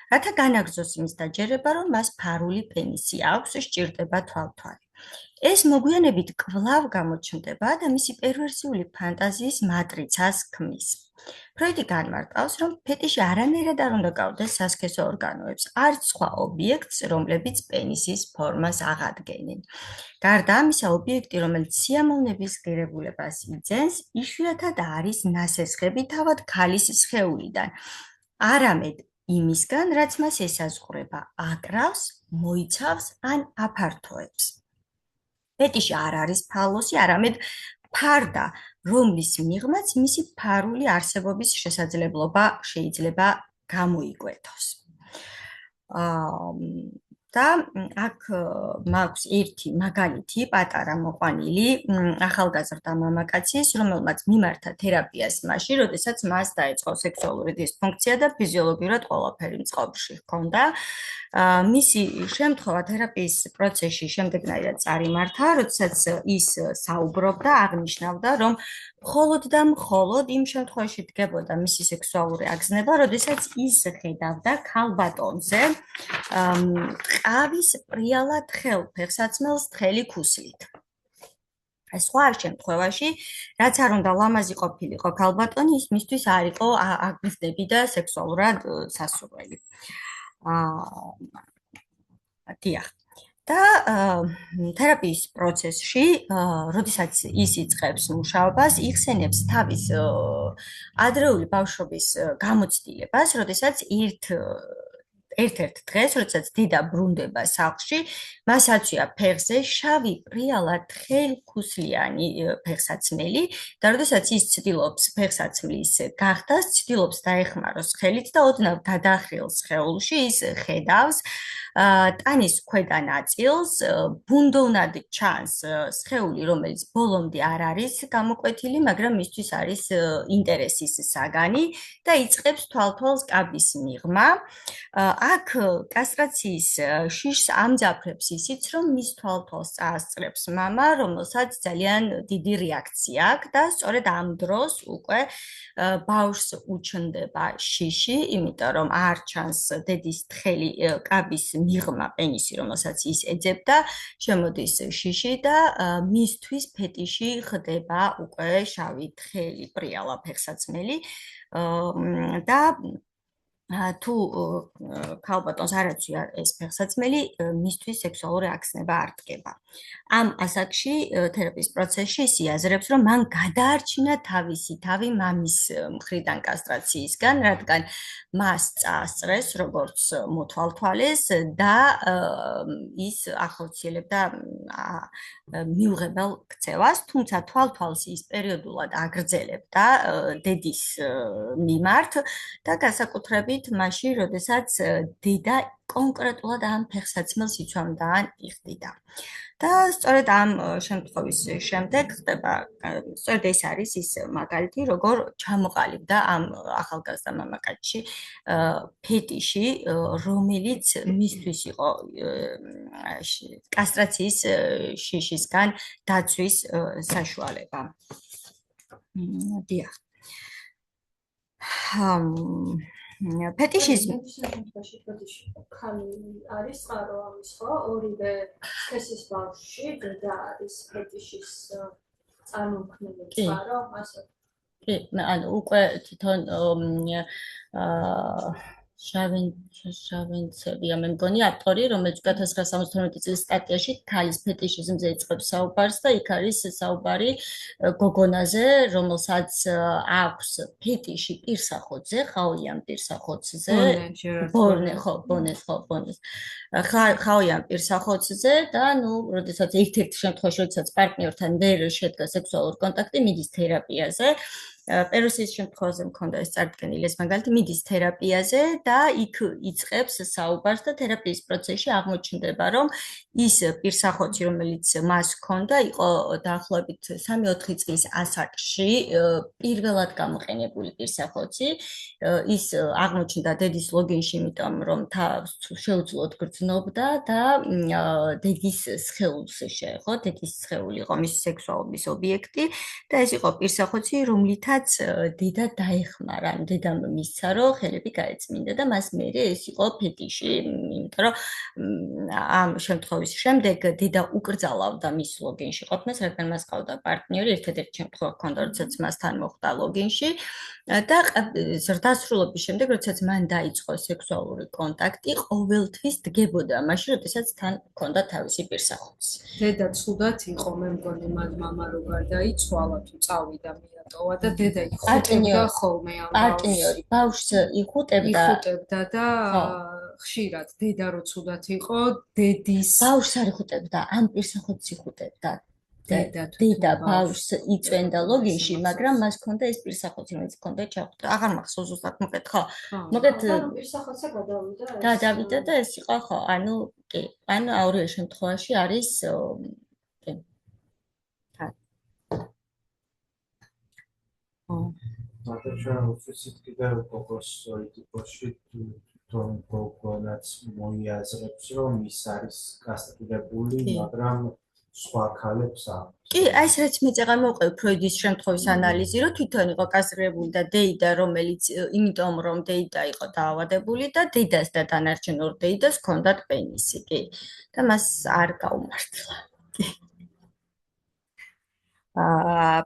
რათა განაგრძოს იმის დაჯერება, რომ მას ფარული პენისი აქვს, სჭირდება თვალთვალი. ეს მოგვიანებით კვლავ გამოჩნდება და მისი პერვერსიული ფანტაზიის მატრიცას ქმნის. ფროიდი განმარტავს, რომ ფეტიში არანაირად არ უნდა გავდეს სასქესო ორგანოებს, არც სხვა ობიექტს, რომლებიც პენისის ფორმას აღადგენენ. გარდა ამისა, ობიექტი, რომელიც სიამოვნების ღირებულებას იძენს, იშვიათად არის ნასესხები თავად ქალის სხეულიდან, არამედ იმისგან, რაც მას ესაზღვრება, აკრავს, მოიცავს ან აფართოებს. ფეტიში არ არის ფალოსი, არამედ ფარდა, რომლის მიღმაც მისი ფარული არსებობის შესაძლებლობა შეიძლება გამოიკვეთოს. და აქ მაქვს ერთი მაგალითი პატარა მოყვანილი ახალგაზრდა მამაკაცის, რომელმაც მიმართა თერაპიას მაშინ, როდესაც მას დაეწყო სექსუალური დისფუნქცია და ფიზიოლოგიურად ყველაფერი მწყობრში ჰქონდა. მისი შემთხვევა თერაპიის პროცესში შემდეგნაირად წარიმართა, როდესაც ის საუბრობდა, აღნიშნავდა, რომ მხოლოდ და მხოლოდ იმ შემთხვევაში დგებოდა მისი სექსუალური აგზნება, როდესაც ის ხედავდა ქალბატონზე ყავის პრიალად ხელ ფეხსაცმელს თხელი ქუსლით. სხვა შემთხვევაში, რაც არ უნდა ლამაზი ყოფილიყო ქალბატონი, ის მისთვის არ იყო აგზნები და სექსუალურად სასურველი. დიახ. და თერაპიის პროცესში, როდესაც ის იწყებს მუშაობას, იხსენებს თავის ადრეული ბავშვობის გამოცდილებას, როდესაც ერთ-ერთ დღეს, როდესაც დედა ბრუნდება სახლში, მას აცვია ფეხზე შავი პრიალა თხელქუსლიანი ფეხსაცმელი და როდესაც ის ცდილობს ფეხსაცმლის გახდას, ცდილობს დაეხმაროს ხელით და ოდნავ გადახრილ სხეულში ის ხედავს ტანის ქვედა ნაწილს, ბუნდოვნად ჩანს სხეული, რომელიც ბოლომდე არ არის გამოკვეთილი, მაგრამ მისთვის არის ინტერესის საგანი და იწყებს თვალთვალს კაბის მიღმა. აქ კასტრაციის შიშს ამძაფრებს ისიც, რომ მის თვალთვალს წაასწრებს მამა, რომელსაც ძალიან დიდი რეაქცია აქვს და სწორედ ამ დროს უკვე ბავშვს უჩნდება შიში, იმიტომ რომ არ ჩანს დედის თხელი კაბის მიღმა პენისი, რომელსაც ის ეძებდა, შემოდის შიში და მისთვის ფეტიში ხდება უკვე შავი თხელი პრიალა ფეხსაცმელი და თუ ქალბატონს არ აცვია ეს ფეხსაცმელი, მისთვის სექსუალური აგზნება არ დგება. ამ ასაკში თერაპიის პროცესში ის იაზრებს, რომ მან გადაარჩინა თავისი თავი მამის მხრიდან კასტრაციისგან, რადგან მას წაასწრეს, როგორც მოთვალთვალეს და ის ახორციელებდა მიუღებელ ქცევას, თუმცა თვალთვალს ის პერიოდულად აგრძელებდა დედის მიმართ და განსაკუთრებით მაშინ, როდესაც დედა კონკრეტულად ამ ფეხსაცმელს იცვამდა ან იხდიდა. და სწორედ ამ შემთხვევის შემდეგ ხდება, სწორედ ეს არის ის მაგალითი, როგორ ჩამოყალიბდა ამ ახალგაზრდა მამაკაცში ფეტიში, რომელიც მისთვის იყო კასტრაციის შიშისგან დაცვის საშუალება. დიახ. ფეტიშიზმი ხანი არის წყარო ამის, ხო? ორივე სქესის ბავშვში დედა არის ფეტიშის წარმოქმნილი წყარო, ასე. კი, ანუ უკვე თვითონ შავენცევია მე მგონი ავტორი, რომელიც 1972 წლის სტატიაში ქალის ფეტიშიზმზე იწყებს საუბარს და იქ არის საუბარი გოგონაზე, რომელსაც აქვს ფეტიში პირსახოთზე, ხაოიან პირსახოთზე, ბონეს, ხაოიან პირსახოთზე და ნუ, როდესაც ერთ-ერთ შემთხვევაში, როდესაც პარტნიორთან ვერ შედგა სექსუალური კონტაქტი, მიდის თერაპიაზე. პეროსის შემთხვევაზე მქონდა ეს წარდგენილი ეს მაგალითი, მიდის თერაპიაზე და იქ იწყებს საუბარს და თერაპიის პროცესში აღმოჩნდება, რომ ის პირსახოთი, რომელიც მას ჰქონდა, იყო დაახლოებით 3-4 წლის ასაკში პირველად გამოყენებული პირსახოთი. ის აღმოჩნდა დედის ლოგინში, იმიტომ რომ თავს შეუძლოდ გრძნობდა და დედის სხეულს შეეხო, დედის სხეული იყო მისი სექსუალობის ობიექტი და ეს იყო პირსახოთი, რომლითაც დედა დაეხმარა, დედამ მისცა, რომ ხელები გაეწმინდა და მას მერე ეს იყო ფეტიში, იმიტომ რომ ამ შემთხვევის შემდეგ დედა უკრძალავდა მის ლოგინში ყოფნას, რადგან მას ყავდა პარტნიორი, ერთადერთი შემთხვევა ჰქონდა, როდესაც მასთან მოხვდა ლოგინში და ზრდასრულობის შემდეგ, როდესაც მან დაიწყო სექსუალური კონტაქტი, ყოველთვის დგებოდა მაშინ, როდესაც თან ჰქონდა თავისი პირსახოთი. დედა ცუდად იყო, მე მგონი მან მამა რო გარდაიცვალა, თუ წავიდა მიატოვა და დედა იხუტებდა ხოლმე ამ პარტნიორი ბავშვს იხუტებდა და ხშირად დედა რო ცუდად იყო, დედის ბავშვს არ იხუტებდა, ამ პირსახოთს იხუტებდა. დედა ბავშვს იწვენდა ლოგინში, მაგრამ მას ჰქონდა ეს პირსახოთი, რომელიც ჰქონდა ჩახვდა. აღარ მახსოვს ზუსტად მოკეთ, ხო? მოკეთ პირსახოთსა გადავიდა. გადავიდა და ეს იყო, ხო, ანუ კი, ანუ ორივე შემთხვევაში არის კი. მაგრამ ჩვენ ვუწევთ კიდევ გოგოს ტიპოში თვითონ გოგონაც მოიაზრებს, რომ ის არის გასტირებული, მაგრამ სხვა ქალებს აქვს. კი, ეს რაც მეწეღარ მოვყევ ფროიდის შემთხვევის ანალიზი, რომ თვითონ იყო კასტრირებული და დეიდა, რომელიც იმიტომ რომ დეიდა იყო დაავადებული და დედას და დანარჩენ ორ დეიდას ჰქონდათ პენისი, კი. და მას არ გაუმართლა.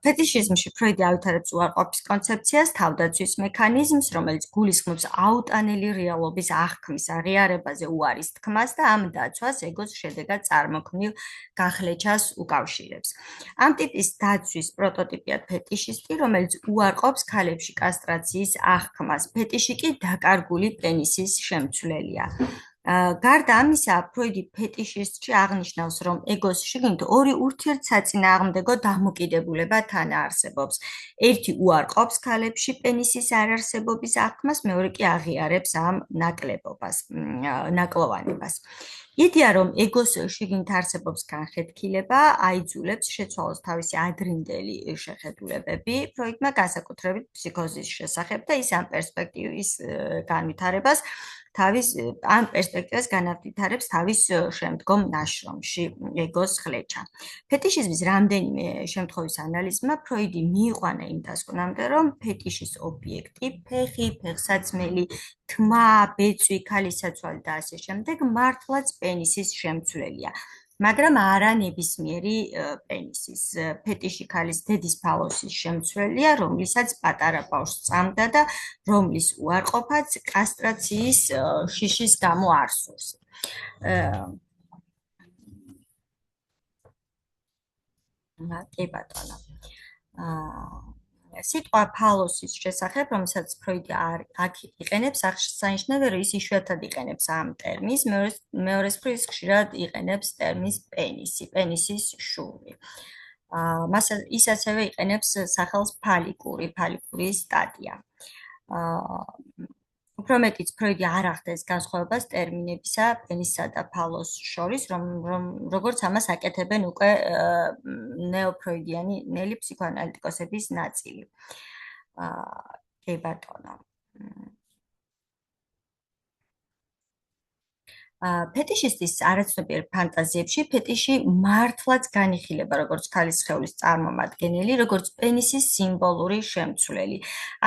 ფეტიშიზმში ფროიდი ავითარებს უარყოფის კონცეფციას, თავდაცვის მექანიზმს, რომელიც გულისხმობს აუტანელი რეალობის აღქმის აღიარებაზე უარის თქმას და ამ დაცვას ეგოს შედეგად წარმოქმნილ გახლეჩას უკავშირებს. ამ ტიპის დაცვის პროტოტიპია ფეტიშისტი, რომელიც უარყოფს ქალებში კასტრაციის აღქმას. ფეტიში კი დაკარგული პენისის შემცვლელია. გარდა ამისა, ფროიდი ფეტიშისტში აღნიშნავს, რომ ეგოს შიგნით ორი ურთიერთსაწინააღმდეგო დამოკიდებულება თან არსებობს. ერთი უარყოფს ქალებში პენისის არარსებობის აღქმას, მეორე კი აღიარებს ამ ნაკლოვანებას. იდეა, რომ ეგოს შიგნით არსებობს განხეთქილება, აიძულებს შეცვალოს თავისი ადრინდელი შეხედულებები ფროიდმა განსაკუთრებით ფსიქოზის შესახებ და ის ამ პერსპექტივის განვითარებას ამ პერსპექტივას განავითარებს თავის შემდგომ ნაშრომში ეგოს ხლეჩა. ფეტიშიზმის რამდენიმე შემთხვევის ანალიზმა ფროიდი მიიყვანა იმ დასკვნამდე, რომ ფეტიშის ობიექტი, ფეხი, ფეხსაცმელი, თმა, ბეწვი, ქალის საცვალი და ასე შემდეგ მართლაც პენისის შემცვლელია. მაგრამ არა ნებისმიერი პენისის. ფეტიში ქალის დედის ფალოსის შემცველია, რომლისაც პატარა ბავშვს წამდა და რომლის უარყოფაც კასტრაციის შიშის გამო არ სურს. კი ბატონო. სიტყვა ფალოსის შესახებ, რომელსაც ფროიდი აქ იყენებს, აღსანიშნავია, რომ ის იშვიათად იყენებს ამ ტერმინს, მეორესფრის ხშირად იყენებს ტერმინს პენისი, პენისის შური. ის ასევე იყენებს სახელს ფალიკური სტადია. უფრო მეტიც ფროიდი არ ახდენს განსხვავებას ტერმინებისა პენისსა და ფალოს შორის, როგორც ამას აკეთებენ უკვე ნეოფროიდიანელი ფსიქოანალიტიკოსების ნაწილი. კი ბატონო. ფეტიშისტის არაცნობიერ ფანტაზიებში ფეტიში მართლაც განიხილება როგორც ქალის სხეულის წარმომადგენელი, როგორც პენისის სიმბოლური შემცვლელი.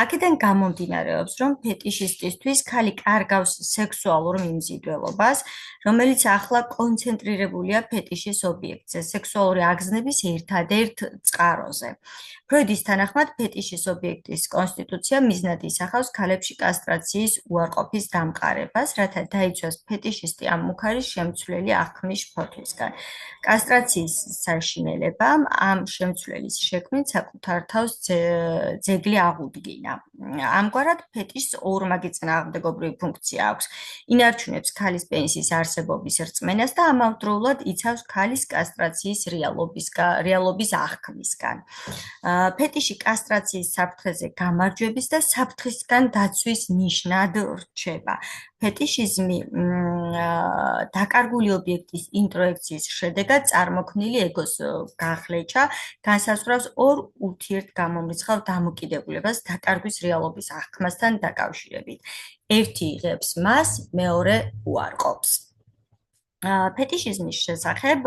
აქედან გამომდინარეობს, რომ ფეტიშისტისთვის ქალი კარგავს სექსუალურ მიმზიდველობას, რომელიც ახლა კონცენტრირებულია ფეტიშის ობიექტზე, სექსუალური აგზნების ერთადერთ წყაროზე. ფროიდის თანახმად, ფეტიშის ობიექტის კონსტიტუცია მიზნად ისახავს ქალებში კასტრაციის უარყოფის დამყარებას, რათა დაიცვას ფეტიშისტი ამ მუქარის შემცვლელი აღქმის ფოთლისგან. კასტრაციის საშინელებამ ამ შემცვლის შექმნით საკუთარ თავს ძეგლი აღუდგინა. ამგვარად, ფეტიშს ორმაგი წინააღმდეგობრივი ფუნქცია აქვს. ინარჩუნებს ქალის პენისის არსებობის რწმენას და ამავდროულად იცავს ქალის კასტრაციის რეალობის აღქმისგან. ფეტიში კასტრაციის საფრთხეზე გამარჯვების და საფრთხისგან დაცვის ნიშნად რჩება. ფეტიშიზმი დაკარგული ობიექტის ინტროექციის შედეგად წარმოქმნილი ეგოს გახლეჩა განსაზღვრავს ორ ურთიერთგამომრიცხავ დამოკიდებულებას დაკარგვის რეალობის აღქმასთან დაკავშირებით. ერთი იღებს მას, მეორე უარყოფს. ფეტიშიზმის შესახებ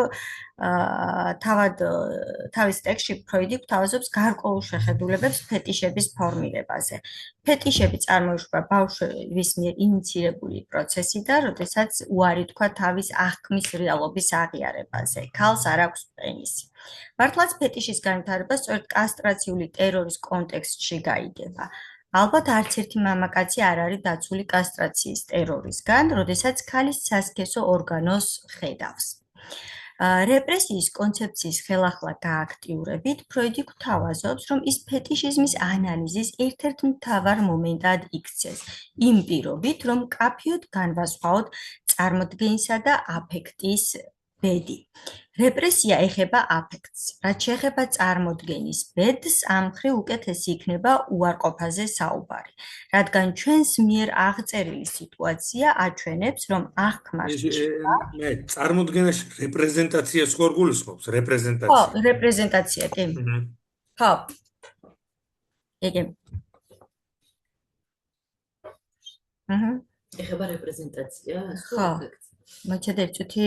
თავის ტექსტში ფროიდი გვთავაზობს გარკვეულ შეხედულებებს ფეტიშების ფორმირებაზე. ფეტიშები წარმოიშვება ბავშვის მიერ ინიციირებული პროცესიდან, როდესაც უარი თქვა თავის აღქმის რეალობის აღიარებაზე. ქალს არ აქვს პენისი. მართლაც ფეტიშის განვითარება სწორედ კასტრაციული ტერორის კონტექსტში გაიგება. ალბათ არც ერთი მამაკაცი არ არის დაცული კასტრაციის ტერორისგან, როდესაც ქალის სასქესო ორგანოს ხედავს. რეპრესიის კონცეფციის ხელახლა გააქტიურებით, ფროიდი გვთავაზობს, რომ ის ფეტიშიზმის ანალიზის ერთ-ერთ მთავარ მომენტად იქცეს, იმ პირობით, რომ მკაფიოდ განვასხვაოთ წარმოდგენისა და აფექტის ბედი. რეპრესია ეხება აფექტს. რაც შეეხება წარმოდგენის ბედს, ამ მხრივ უკეთესი იქნება უარყოფაზე საუბარი. რადგან ჩვენს მიერ აღწერილი სიტუაცია აჩვენებს, რომ აღქმას მე წარმოდგენაში რეპრეზენტაციას ხარ გულისხმობს, რეპრეზენტაცია. ხო, რეპრეზენტაცია, კი. ხო. იგი. ეხება რეპრეზენტაცია, ხო. მოჩადე ცოტი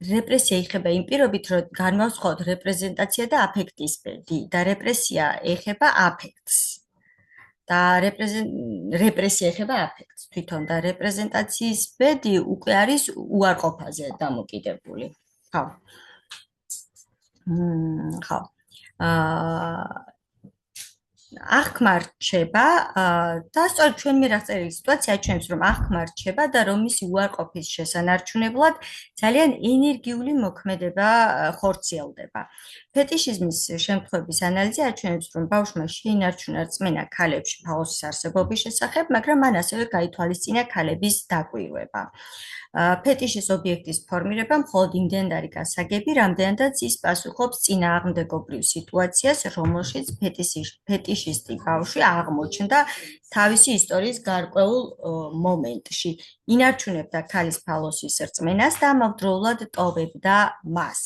რეპრესია ეხება იმ პირობით, რომ განვასხვაოთ რეპრეზენტაცია და აფექტის ბედი და რეპრესია ეხება აფექტს. და რეპრესია ეხება აფექტს თვითონ და რეპრეზენტაციის ბედი უკვე არის უარყოფაზე დამოკიდებული. ხო. ხო. აღქმა რჩება და სწორედ ჩვენ მიერ აღწერილი სიტუაცია აჩვენებს, რომ აღქმა რჩება და რომ მისი უარყოფის შესანარჩუნებლად ძალიან ენერგიული მოქმედება ხორციელდება. ფეტიშიზმის შემთხვევების ანალიზი აჩვენებს, რომ ბავშვმა შეინარჩუნა რწმენა ქალებში ფალოსის არსებობის შესახებ, მაგრამ მან ასევე გაითვალისწინა ქალების დაკვირვება. ფეტიშის ობიექტის ფორმირება მხოლოდ იმდენად არის გასაგები, რამდენადაც ის პასუხობს წინააღმდეგობრივ სიტუაციას, რომელშიც ფეტიშისტი ბავშვი აღმოჩნდა თავისი ისტორიის გარკვეულ მომენტში. ინარჩუნებდა ქალის ფალოსის რწმენას და ამავდროულად ტოვებდა მას.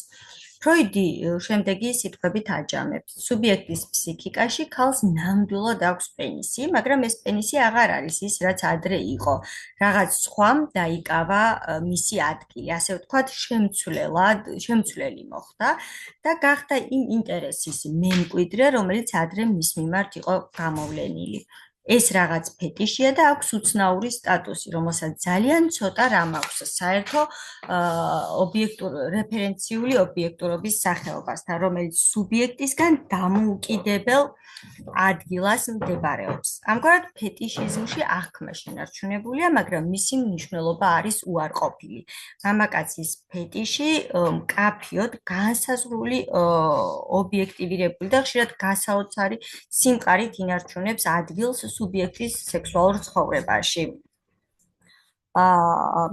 ფროიდი შემდეგი სიტყვებით აჯამებს. სუბიექტის ფსიქიკაში ქალს ნამდვილად აქვს პენისი, მაგრამ ეს პენისი აღარ არის ის, რაც ადრე იყო. რაღაც სხვამ დაიკავა მისი ადგილი, ასე ვთქვათ, შემცვლელი მოხდა და გახდა იმ ინტერესის მემკვიდრე, რომელიც ადრე მის მიმართ იყო გამოვლენილი. ეს რაღაც ფეტიშია და აქვს უცნაური სტატუსი, რომელსაც ძალიან ცოტა რამ აქვს საერთო რეფერენციული ობიექტურობის სახეობასთან, რომელიც სუბიექტისგან დამოუკიდებელ ადგილას მდებარეობს. ამგვარად, ფეტიშიზმში აღქმა შენარჩუნებულია, მაგრამ მისი მნიშვნელობა არის უარყოფილი. მამაკაცის ფეტიში მკაფიოდ განსაზღვრული ობიექტივირებული და ხშირად გასაოცარი სიმყარით ინარჩუნებს ადგილს სუბიექტის სექსუალურ ცხოვრებაში.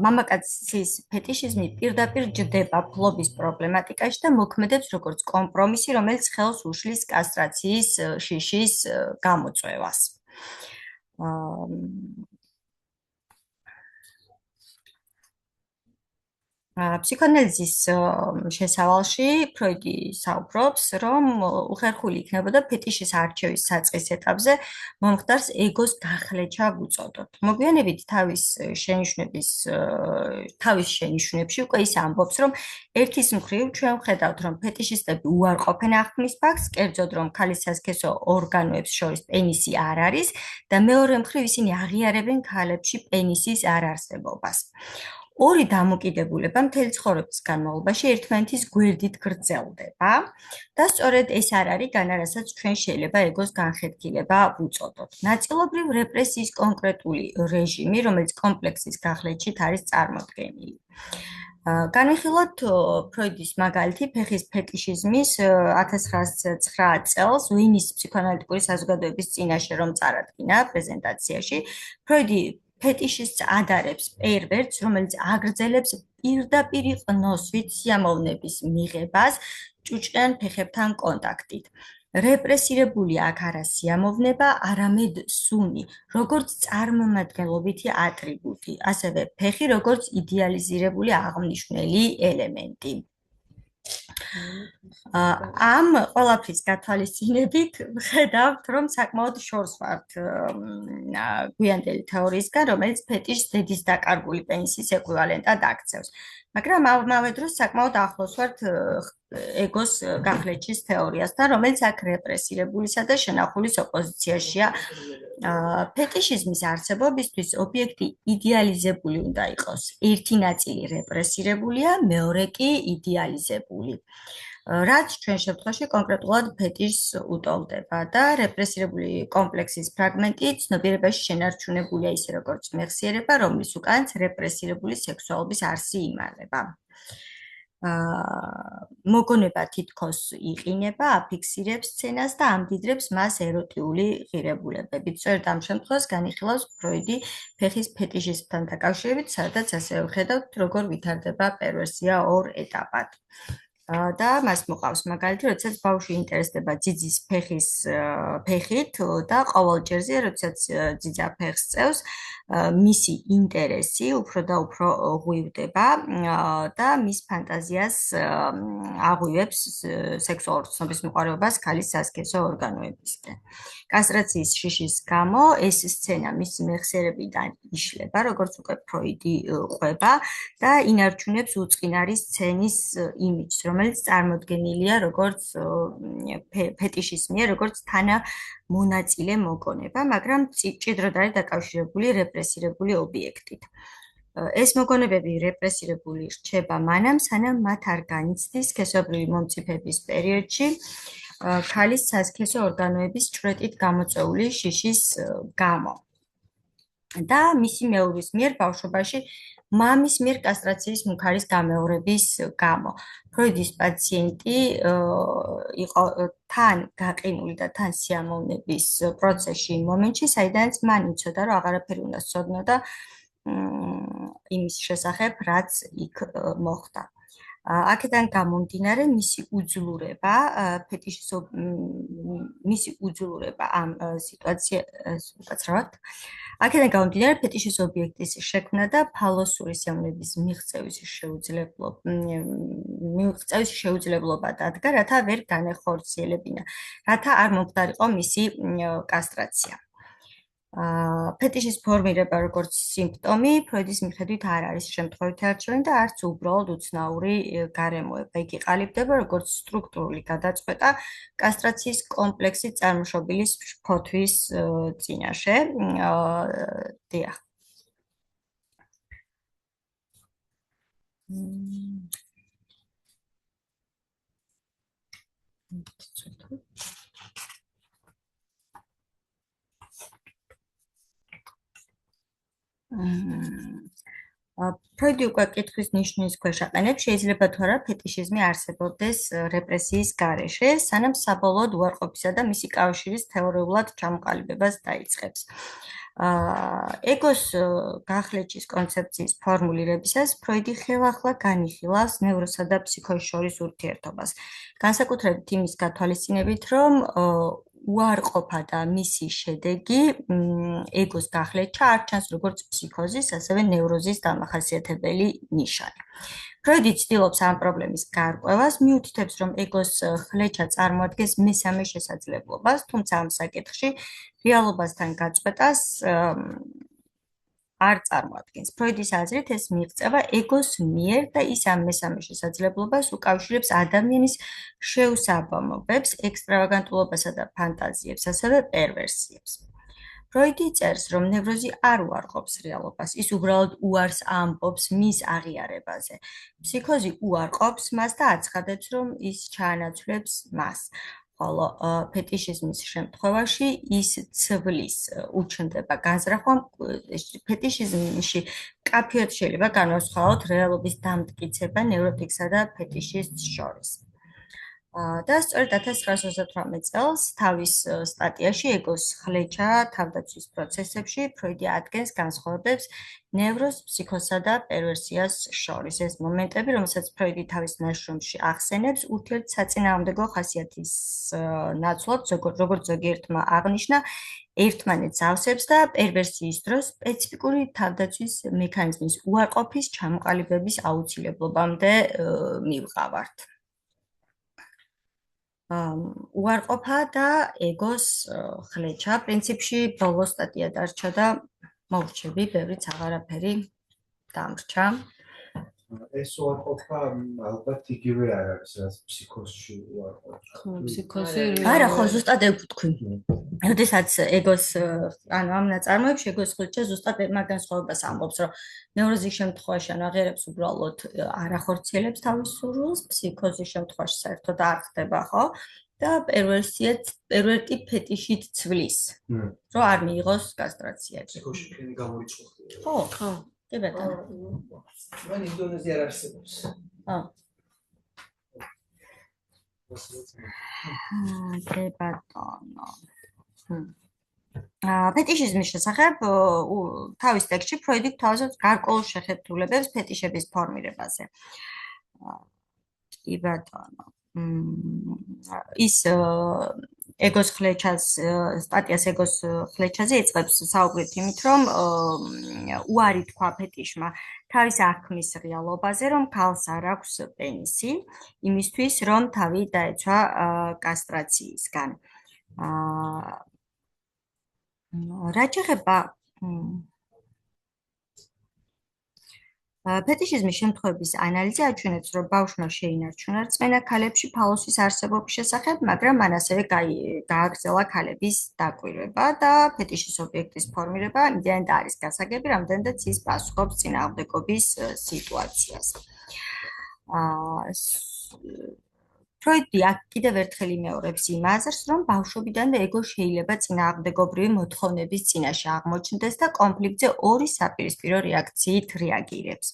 მამაკაცის ფეტიშიზმი პირდაპირ ჯდება ფლობის პრობლემატიკაში და მოქმედებს როგორც კომპრომისი, რომელიც ხელს უშლის კასტრაციის შიშის გამოწვევას. ფსიქოანალიზის შესავალში ფროიდი საუბრობს, რომ უხერხული იქნებოდა ფეტიშის არჩევის საწყის ეტაპზე მომხდარს ეგოს გახლეჩა ვუწოდოთ. მოგვიანებით თავის შენიშვნებში უკვე ის ამბობს, რომ ერთის მხრივ ჩვენ ვხედავთ, რომ ფეტიშისტები უარყოფენ აღქმის ფაქტს, კერძოდ რომ ქალის სასქესო ორგანოებს შორის პენისი არ არის და მეორე მხრივ ისინი აღიარებენ ქალებში პენისის არარსებობას. ორი დამოკიდებულება მთელი ცხოვრების განმავლობაში ერთმანეთის გვერდით გრძელდება და სწორედ ეს არ არის განა, რასაც ჩვენ შეიძლება ეგოს განხეთქილება ვუწოდოთ. ნაწილობრივ რეპრესიის კონკრეტული რეჟიმი, რომელიც კომპლექსის გახლეჩით არის წარმოდგენილი. განვიხილოთ ფროიდის მაგალითი ფეხის ფეტიშიზმის 1909 წელს ვენის ფსიქოანალიტიკური საზოგადოების წინაშე რომ წარადგინა პრეზენტაციაში. ფროიდი ფეტიშისტს ადარებს პერვერტს, რომელიც აგრძელებს პირდაპირ ყნოსვით სიამოვნების მიღებას ჭუჭყიან ფეხებთან კონტაქტით. რეპრესირებულია აქ არა სიამოვნება, არამედ სუნი, როგორც წარმომადგენლობითი ატრიბუტი, ასევე ფეხი როგორც იდეალიზირებული აღმნიშვნელი ელემენტი. ამ ყველაფრის გათვალისწინებით ვხედავთ, რომ საკმაოდ შორს ვართ გვიანდელი თეორიისგან, რომელიც ფეტიშს დედის დაკარგული პენისის ეკვივალენტად აქცევს. მაგრამ ამავე დროს საკმაოდ ახლოს ვართ ეგოს გახლეჩის თეორიასთან, რომელიც აქ რეპრესირებულისა და შენახულის ოპოზიციაშია. ფეტიშიზმის არსებობისთვის ობიექტი იდეალიზებული უნდა იყოს. ერთი ნაწილი რეპრესირებულია, მეორე კი იდეალიზებული. რაც ჩვენ შემთხვევაში კონკრეტულად ფეტიშს უტოლდება და რეპრესირებული კომპლექსის ფრაგმენტი ცნობიერებაში შენარჩუნებულია ისე როგორც მეხსიერება, რომლის უკანაც რეპრესირებული სექსუალობის არსი იმალება. მოგონება თითქოს იყინება, აფიქსირებს სცენას და ამდიდრებს მას ეროტიული ღირებულებებით. სწორედ ამ შემთხვევას განიხილავს ფროიდი ფეხის ფეტიშიზმთან დაკავშირებით, სადაც ასევე ვხედავთ, როგორ ვითარდება პერვერსია ორ ეტაპად. და მას მოყავს მაგალითი, როდესაც ბავშვი ინტერესდება ძიძის ფეხით და ყოველ ჯერზე, როდესაც ძიძა ფეხს წევს, მისი ინტერესი უფრო და უფრო ღვივდება და მის ფანტაზიას აღვივებს სექსუალურ ცნობის მოყვარეობას ქალის სასქესო ორგანოებისკენ. კასტრაციის შიშის გამო ეს სცენა მისი მეხსიერებიდან იშლება, როგორც უკვე ფროიდი ყვება და ინარჩუნებს უწყინარი სცენის იმიჯს, რომელიც წარმოდგენილია როგორც ფეტიშიზმია, როგორც თანამონაწილე მოგონება, მაგრამ მჭიდროდ არის დაკავშირებული რეპრესირებული ობიექტით. ეს მოგონებები რეპრესირებული რჩება მანამ, სანამ მათ არ განიცდის სქესობრივი მომწიფების პერიოდში ქალის სასქესო ორგანოების ჭვრეტით გამოწვეული შიშის გამო. და მისი მეუღლის მიერ ბავშვობაში მამის მიერ კასტრაციის მუქარის გამეორების გამო. ფროიდის პაციენტი იყო თან გაყინული და თან სიამოვნების პროცესში იმ მომენტში, საიდანაც მან იცოდა, რომ აღარაფერი უნდა სცოდნოდა იმის შესახებ, რაც იქ მოხდა. აქედან გამომდინარე მისი უძლურება ამ სიტუაციას აქედან გამომდინარე ფეტიშის ობიექტის შექმნა და ფალოსური სიამოვნების მიღწევის შეუძლებლობა დადგა, რათა ვერ განეხორციელებინა, რათა არ მომხდარიყო მისი კასტრაცია. ფეტიშის ფორმირება როგორც სიმპტომი ფროიდის მიხედვით არ არის შემთხვევითი არჩევანი და არც უბრალოდ უცნაური გარემოება. იგი ყალიბდება როგორც სტრუქტურული გადაწყვეტა კასტრაციის კომპლექსით წარმოშობილი ფოთვის წინაშე. დიახ. ფროიდი უკვე კითხვის ნიშნის ქვეშ აყენებს, შეიძლება თუ არა ფეტიშიზმი არსებობდეს რეპრესიის გარეშე, სანამ საბოლოოდ უარყოფისა და მისი კავშირის თეორიულად ჩამოყალიბებას დაიწყებს. ეგოს გახლეჩის კონცეფციის ფორმულირებისას ფროიდი ხელახლა განიხილავს ნევროსა და ფსიქოს შორის ურთიერთობას. განსაკუთრებით იმის გათვალისწინებით, რომ უარყოფა და მისი შედეგი ეგოს გახლეჩა არ ჩანს როგორც ფსიქოზის, ასევე ნევროზის დამახასიათებელი ნიშანი. ფროიდი ცდილობს ამ პრობლემის გარკვევას, მიუთითებს, რომ ეგოს ხლეჩა წარმოადგენს მესამე შესაძლებლობას, თუმცა ამ საკითხში რეალობასთან გაწყვეტას არ წარმოადგენს. ფროიდის აზრით ეს მიღწევა ეგოს მიერ და ის ამ მესამე შესაძლებლობას უკავშირებს ადამიანის შეუსაბამობებს, ექსტრავაგანტულობასა და ფანტაზიებს, ასევე პერვერსიებს. ფროიდი წერს, რომ ნევროზი არ უარყოფს რეალობას, ის უბრალოდ უარს ამბობს მის აღიარებაზე. ფსიქოზი უარყოფს მას და აცხადებს, რომ ის ჩაანაცვლებს მას. ხოლო ფეტიშიზმის შემთხვევაში ის ცვლის უჩნდება განზრახვა ფეტიშიზმში კაფეოდ შეიძლება განვასხვაოთ რეალობის დამტკიცება ნევროტიკსა და ფეტიშისტს შორის. და სწორედ 1928 წელს თავის სტატიაში ეგოს ხლეჩა თავდაცვის პროცესებში ფროიდი ადგენს განსხვავებებს ნევროს, ფსიქოსა და პერვერსიას შორის. ეს მომენტები, რომელსაც ფროიდი თავის ნაშრომში ახსენებს, ურთიერთსაწინააღმდეგო ხასიათის ნაცვლად, როგორც ზოგიერთმა აღნიშნა, ერთმანეთს ავსებს და პერვერსიის დროს სპეციფიკური თავდაცვის მექანიზმის უარყოფის ჩამოყალიბების აუცილებლობამდე მივყავართ. უარყოფა და ეგოს ხლეჩა პრინციპში ბოლო სტატია დარჩა და მოვრჩები, ბევრიც აღარაფერი დამრჩა. ეს უარყოფა ალბათ იგივე არ არის, რაც ფსიქოსში უარყოფა. ფსიქოზი არა, ხო, ზუსტად ეგ ვთქვი. როდესაც ეგოს, ანუ ამ ნაწარმოებში ეგოს ხლეჩა ზუსტად მაგ განსხვავებას ამბობს, რომ ნევროზის შემთხვევაში ან აღიარებს უბრალოდ არ ახორციელებს თავის სურვილს, ფსიქოზის შემთხვევაში საერთოდ არ ხდება, ხო? და პერვერტი ფეტიშით ცვლის, რომ არ მიიღოს კასტრაცია. ფსიქოში ფენი გამორიცხულია. ხო, კი ბატონო. მან ინდონეზია არ არსებობს. ხო. ბატონო. ფეტიშიზმის შესახებ თავის ტექსტში ფროიდი გვთავაზობს გარკვეულ შეხედულებებს ფეტიშების ფორმირებაზე. კი ბატონო. ის ეგოს ხლეჩას სტატიას ეგოს ხლეჩაზე იწყებს საუბრით იმით, რომ უარი თქვა ფეტიშმა თავის აღქმის რეალობაზე, რომ ქალს არ აქვს პენისი, იმისთვის, რომ თავი დაეცვა კასტრაციისგან. რაც ეხება ფეტიშიზმის შემთხვევების ანალიზი აჩვენებს, რომ ბავშვმა შეინარჩუნა რწმენა ქალებში ფალოსის არსებობის შესახებ, მაგრამ მან ასევე გააგრძელა ქალების დაკვირვება და ფეტიშის ობიექტის ფორმირება იმდენად არის გასაგები, რამდენადაც ის პასუხობს წინააღმდეგობის სიტუაციას. ფროიდი აქ კიდევ ერთხელ იმეორებს იმ აზრს, რომ ბავშვობიდანვე ეგო შეიძლება წინააღმდეგობრივი მოთხოვნების წინაშე აღმოჩნდეს და კონფლიქტზე ორი საპირისპირო რეაქციით რეაგირებს.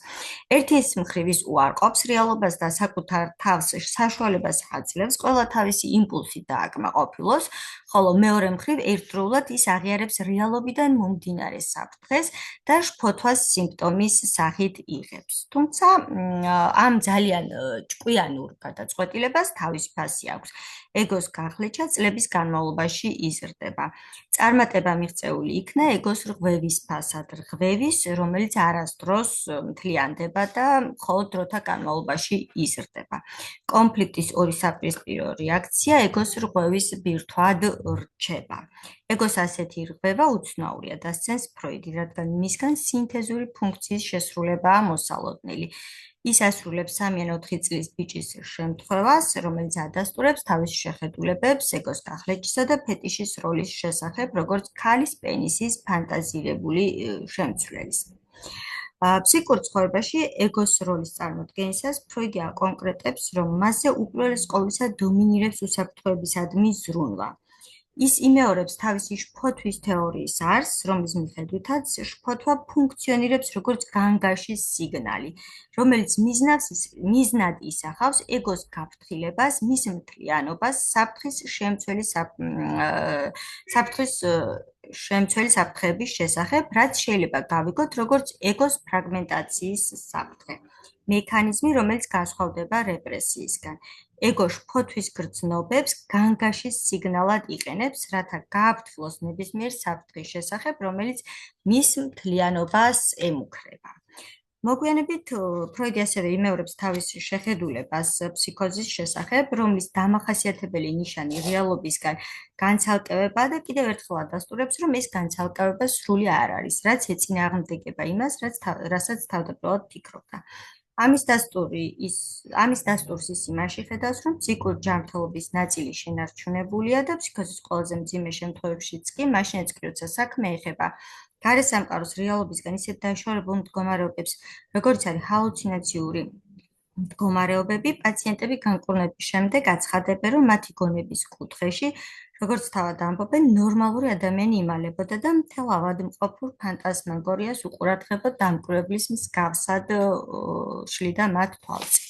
ერთი ის მხრივ ის უარყოფს რეალობას და საკუთარ თავს საშუალებას აძლევს ყველა თავისი იმპულსით დააკმაყოფილოს, ხოლო მეორე მხრივ ერთდროულად ის აღიარებს რეალობიდან მომდინარე საფრთხეს და შფოთვას სიმპტომის სახით იღებს. თუმცა ამ ძალიან ჭკვიანურ გადაწყვეტილებას თავისი ფასი აქვს. ეგოს გახლეჩა წლების განმავლობაში იზრდება. წარმატება მიღწეული იქნა ეგოს რღვევის ფასად, რღვევის, რომელიც არასდროს მთლიანდება და მხოლოდ დროთა განმავლობაში იზრდება. კონფლიქტის ორი საპირისპირო რეაქცია ეგოს რღვევის ბირთვად რჩება. ეგოს ასეთი რღვევა უცნაურია და სცენს ფროიდი, რადგან მისგან სინთეზური ფუნქციის შესრულებაა მოსალოდნელი. ის ასრულებს 3 ან 4 წლის ბიჭის შემთხვევას, რომელიც ადასტურებს თავის შეხედულებებს ეგოს გახლეჩისა და ფეტიშის როლის შესახებ, როგორც ქალის პენისის ფანტაზირებული შემცვლელის. ფსიქიკურ ცხოვრებაში ეგოს როლის წარმოდგენისას ფროიდი აკონკრეტებს, რომ მასზე უპირველეს ყოვლისა დომინირებს უსაფრთხოებისადმი ზრუნვა. ის იმეორებს თავისი შფოთვის თეორიის არსს, რომლის მიხედვითაც შფოთვა ფუნქციონირებს როგორც განგაშის სიგნალი, რომელიც მიზნად ისახავს ეგოს გაფრთხილებას, მის მთლიანობას, საფრთხის შემცველი საფრთხეების შესახებ, რაც შეიძლება გავიგოთ როგორც ეგოს ფრაგმენტაციის საფრთხე. მექანიზმი, რომელიც განსხვავდება რეპრესიისგან. ეგო შფოთვის გრძნობებს განგაშის სიგნალად იყენებს, რათა გააფრთხილოს ნებისმიერ საფრთხის შესახებ, რომელიც მის მთლიანობას ემუქრება. მოგვიანებით ფროიდი ასევე იმეორებს თავის შეხედულებას ფსიქოზის შესახებ, რომლის დამახასიათებელი ნიშანი რეალობისგან განცალკევებაა და კიდევ ერთხელ ადასტურებს, რომ ეს განცალკევება სრული არ არის, რაც ეწინააღმდეგება იმას, რასაც თავდაპირველად ფიქრობდა. ამის დასტურს ის იმაში ხედავს, რომ ფსიქიკური ჯანმრთელობის ნაწილი შენარჩუნებულია და ფსიქოზის ყველაზე მძიმე შემთხვევებშიც კი, მაშინაც კი, როცა საქმე ეხება გარესამყაროს რეალობისგან ისეთ დაშორებულ მდგომარეობებს, როგორც არის ჰალუცინაციური მდგომარეობები, პაციენტები განკურნების შემდეგ აცხადებენ, რომ მათი გონების კუთხეში, როგორც თავად ამბობენ, ნორმალური ადამიანი იმალებოდა და მთელ ავადმყოფურ ფანტასმაგორიას უყურადღებოდ დამკვირვებლის მსგავსად შლიდა მათ თვალწინ.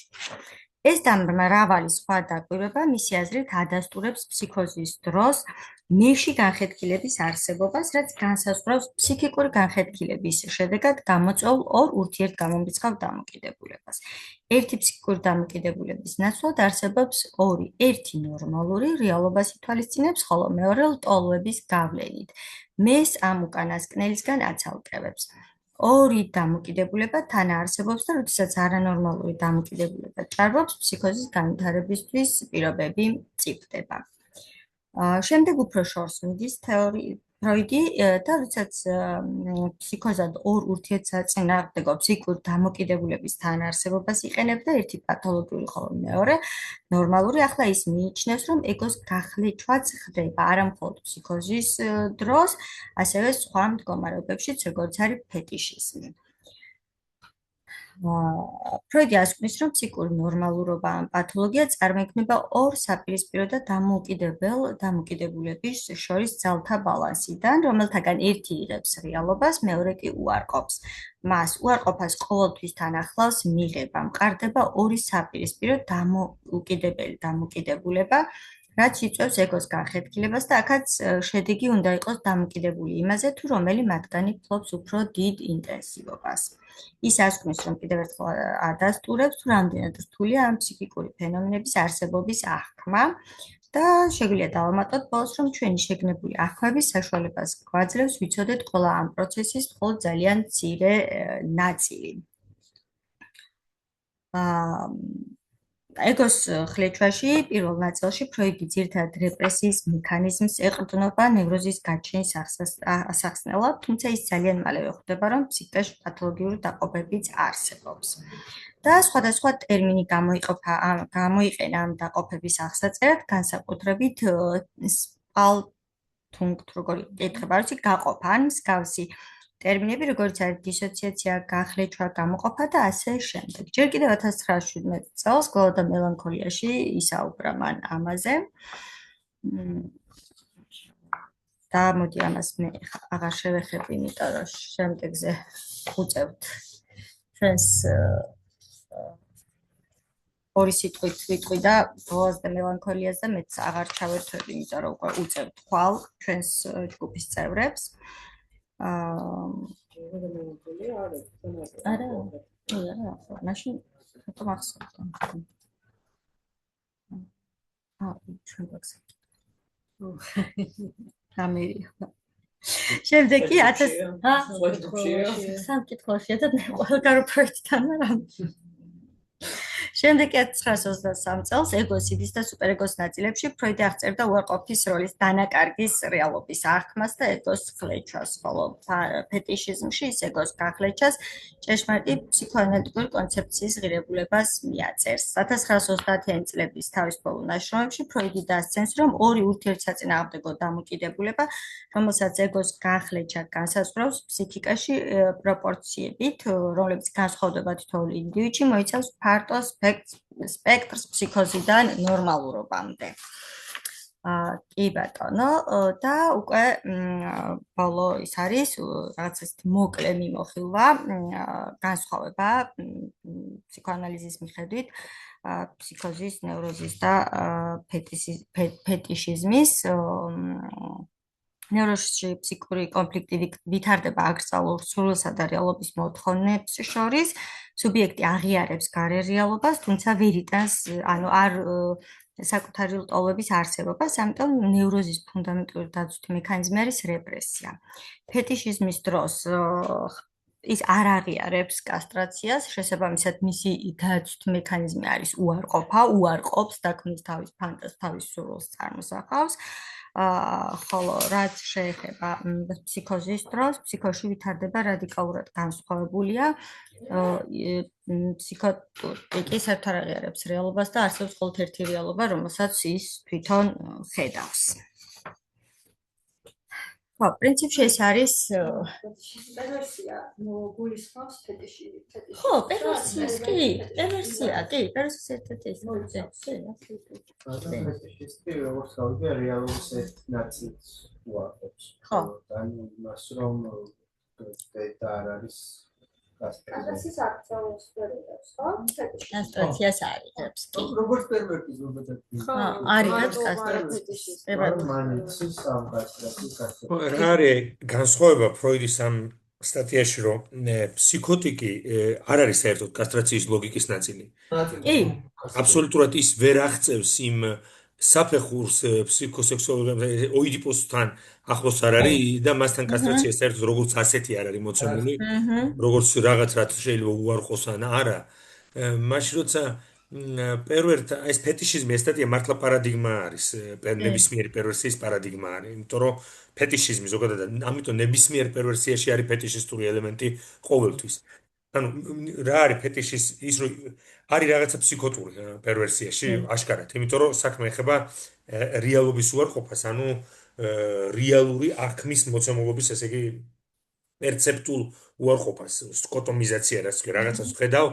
ეს და მრავალი სხვა დაკვირვება მისი აზრით ადასტურებს ფსიქოზის დროს მეში განხეთქილების არსებობას, რაც განსაზღვრავს ფსიქიკური განხეთქილების შედეგად გამოწვეულ ორ ურთიერთგამომრიცხავ დამოკიდებულებას. ერთი ფსიქიკური დამოკიდებულების ნაცვლად არსებობს ორი, ერთი ნორმალური რეალობას ითვალისწინებს, ხოლო მეორე ლტოლვების გავლენით. მეს ამ უკანასკნელისგან აცალკევებს. ორი დამოკიდებულება თან არსებობს და როდესაც არანორმალური დამოკიდებულება ჭარბობს, ფსიქოზის განვითარებისთვის პირობები მწიფდება. შემდეგ უფრო შორს მიდის ფროიდი და როდესაც ფსიქოზად ორ ურთიერთსაწინააღმდეგო ფსიქიკური დამოკიდებულების თანაარსებობას იყენებდა, ერთი პათოლოგიური, ხოლო მეორე ნორმალური, ახლა ის მიიჩნევს, რომ ეგოს გახლეჩვაც ხდება, არა მხოლოდ ფსიქოზის დროს, ასევე სხვა მდგომარეობებშიც, როგორც არის ფეტიშიზმი. ფროიდი ასკვნის, რომ ფსიქიკური ნორმალურობა ან პათოლოგია წარმოიქმნება ორ საპირისპირო და დამოკიდებულების შორის ძალთა ბალანსიდან, რომელთაგან ერთი იღებს რეალობას, მეორე კი უარყოფს. მას უარყოფას ყოველთვის თან ახლავს მიღება, მყარდება ორი საპირისპირო დამოკიდებულება, რაც იწვევს ეგოს განხეთქილებას და აქაც შედეგი უნდა იყოს დამოკიდებული იმაზე, თუ რომელი მათგანი ფლობს უფრო დიდ ინტენსივობას. ის ასკვნის, რომ კიდევ ერთხელ ადასტურებს, თუ რამდენად რთულია ამ ფსიქიკური ფენომენების არსებობის აღქმა და შეგვიძლია დავამატოთ ბოლოს, რომ ჩვენი შეგნებული აღქმების საშუალებას გვაძლევს ვიცოდეთ ყველა ამ პროცესის მხოლოდ ძალიან მცირე ნაწილი. ეგოს ხლეჩვაში პირველ ნაწილში ფროიდი ძირითადად რეპრესიის მექანიზმს ეყრდნობა ნევროზის გაჩენის ასახსნელად, თუმცა ის ძალიან მალევე ხვდება, რომ ფსიქიკაში პათოლოგიური დაყოფებიც არსებობს. და სხვადასხვა ტერმინი გამოიყენა ამ დაყოფების აღსაწერად, განსაკუთრებით სპალტუნქტ, როგორ იკითხება, არ ვიცი, გაყოფა ან მსგავსი ტერმინები, როგორც არის დისოციაცია, გახლეჩვა, გამოყოფა და ასე შემდეგ. ჯერ კიდევ 1917 წელს გლოვა და მელანქოლიაში ისაუბრა მან ამაზე. და მოდი ამას მე აღარ შევეხებ, იმიტომ რომ შემდეგზე უწევთ ჩვენს ორი სიტყვით ვიტყვი და გლოვას და მელანქოლიას და მეც აღარ ჩავერთვებ, იმიტომ რომ უკვე უწევთ ხვალ ჩვენს ჯგუფის წევრებს. არა, მაშინ ხომ ახსოვდა. ჩვენ გვაქვს. ამერია. შემდეგ კი 1923 და მე ყველგან პროექტთან არა. შემდეგ 1923 წელს ეგოსიდის და სუპერეგოს ნაწილებში ფროიდი აღწერდა უარყოფის როლის დანაკარგის რეალობის აღქმას და ეგოს ხლეჩვას, ხოლო ფეტიშიზმში ის ეგოს გახლეჩას ჭეშმარიტი ფსიქოანალიტიკური კონცეფციის ღირებულებას მიაწერს. 1930-იანი წლების თავის ბოლო ნაშრომებში ფროიდი დასცემს, რომ ორი ურთიერთსაწინააღმდეგო დამოკიდებულება, რომელსაც ეგოს გახლეჩა განსაზღვრავს ფსიქიკაში პროპორციებით, რომლებიც განსხვავდება თითოეულ ინდივიდში, მოიცავს ფართო სპექტრს ფსიქოზიდან ნორმალურობამდე. კი ბატონო, და უკვე ბოლო ის არის რაღაც ისეთი მოკლე მიმოხილვა, განსხვავება ფსიქოანალიზის მიხედვით ფსიქოზის, ნევროზის და ფეტიშიზმის. ნევროზში ფსიქიკური კონფლიქტი ვითარდება აკრძალულ სურვილსა და რეალობის მოთხოვნებს შორის. სუბიექტი აღიარებს გარე რეალობას, თუმცა ვერ იტანს, ანუ არ საკუთარი ლტოლვების არსებობას, ამიტომ ნევროზის ფუნდამენტური დაცვითი მექანიზმი არის რეპრესია. ფეტიშიზმის დროს ის არ აღიარებს კასტრაციას, შესაბამისად მისი დაცვითი მექანიზმი არის უარყოფა, უარყოფს და ქმნის თავის ფანტაზს, თავის სურვილს წარმოსახავს. ხოლო რაც შეეხება ფსიქოზის დროს, ფსიქოში ვითარდება რადიკალურად განსხვავებულია. ფსიქოტიკი საერთოდ არ აღიარებს რეალობას და არსებობს მხოლოდ ერთი რეალობა, რომელსაც ის თვითონ ხედავს. ხო, პრინციპში ეს არის პერვერსია გულისხმობს ფეტიშიზმს. ხო, პერვერსიას კი, პერვერსიის ერთ-ერთი ეს ფეტიშისტი როგორც გავიგე რეალობის ერთ ნაწილს უარყოფს. ხო. ანუ იმას რომ და არ არის კასტრაციის აქციონს ვერიდებს, ხო? კასტრაციას არიღებს, კი. როგორც პერვერტიზმი ზოგადად. ხო, არიღებს კასტრაციას. მანიცის ამ კასტრაციის რა არის განსხვავება ფროიდის ამ სტატიაში, რომ ფსიქოტიკი არ არის საერთოდ კასტრაციის ლოგიკის ნაწილი. კი. აბსოლუტურად ის ვერ აღწევს იმ საფეხურს ფსიქოსექსუალურ ოიდიპოსთან ახლოს არ არის და მასთან კასტრაცია საერთოდ როგორც ასეთი არ არის მოცემული, როგორც რაღაც რაც შეიძლება უარყოს ან არა. მაშინ როცა პერვერტ ეს ფეტიშიზმი ეს სტატია მართლა პარადიგმა არის, ნებისმიერი პერვერსიის პარადიგმა არის, იმიტომ რომ ფეტიშიზმი ზოგადად ამიტომ ნებისმიერ პერვერსიაში არის ფეტიშისტური ელემენტი ყოველთვის. ანუ რა არის ფეტიშის ის რომ არის რაღაცა ფსიქოტური პერვერსიაში აშკარად, იმიტომ რომ საქმე ეხება რეალობის უარყოფას, ანუ რეალური აღქმის მოცემულობის, ესე იგი პერცეპტულ უარყოფას, სკოტომიზაცია რაც კი რაღაცას ხედავ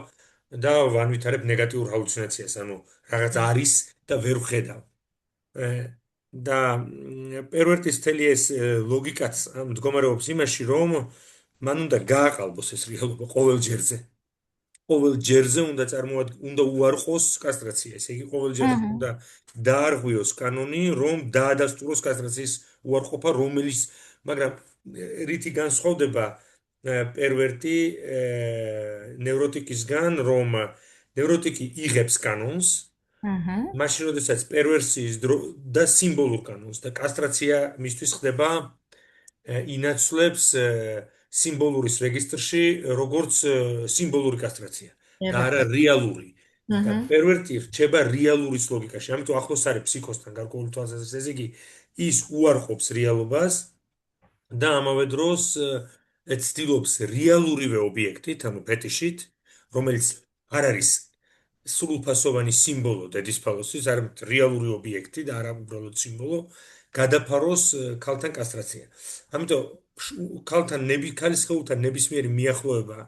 და ვანვითარებ ნეგატიურ ჰალუცინაციას, ანუ რაღაც არის და ვერ ვხედავ. და პერვერტის მთელი ეს ლოგიკაც მდგომარეობს იმაში, რომ მან უნდა გააყალბოს ეს რეალობა ყოველ ჯერზე. ყოველ ჯერზე უნდა უარყოს კასტრაცია. ესე იგი, ყოველ ჯერზე უნდა დაარღვიოს კანონი, რომ დაადასტუროს კასტრაციის უარყოფა, მაგრამ რითი განსხვავდება პერვერტი ნევროტიკისგან, რომ ნევროტიკი იღებს კანონს, მაშინ როდესაც პერვერსიის და სიმბოლურ კანონს და კასტრაცია მისთვის ხდება ინაცვლებს სიმბოლურის რეგისტრში როგორც სიმბოლური კასტრაცია და არა რეალური. და პერვერტი რჩება რეალურის ლოგიკაში. ამიტომ ახლოს არის ფსიქოსთან გარკვეული თვალსაზრისით. ესე იგი, ის უარყოფს რეალობას და ამავე დროს ცდილობს რეალურივე ობიექტით, ანუ ფეტიშით, რომელიც არ არის სრულფასოვანი სიმბოლო დედისფალოსთვის, არამედ რეალური ობიექტი და არა უბრალოდ სიმბოლო, გადაფაროს ქალთან კასტრაცია. ამიტომ ქალის სხეულთან ნებისმიერი მიახლოება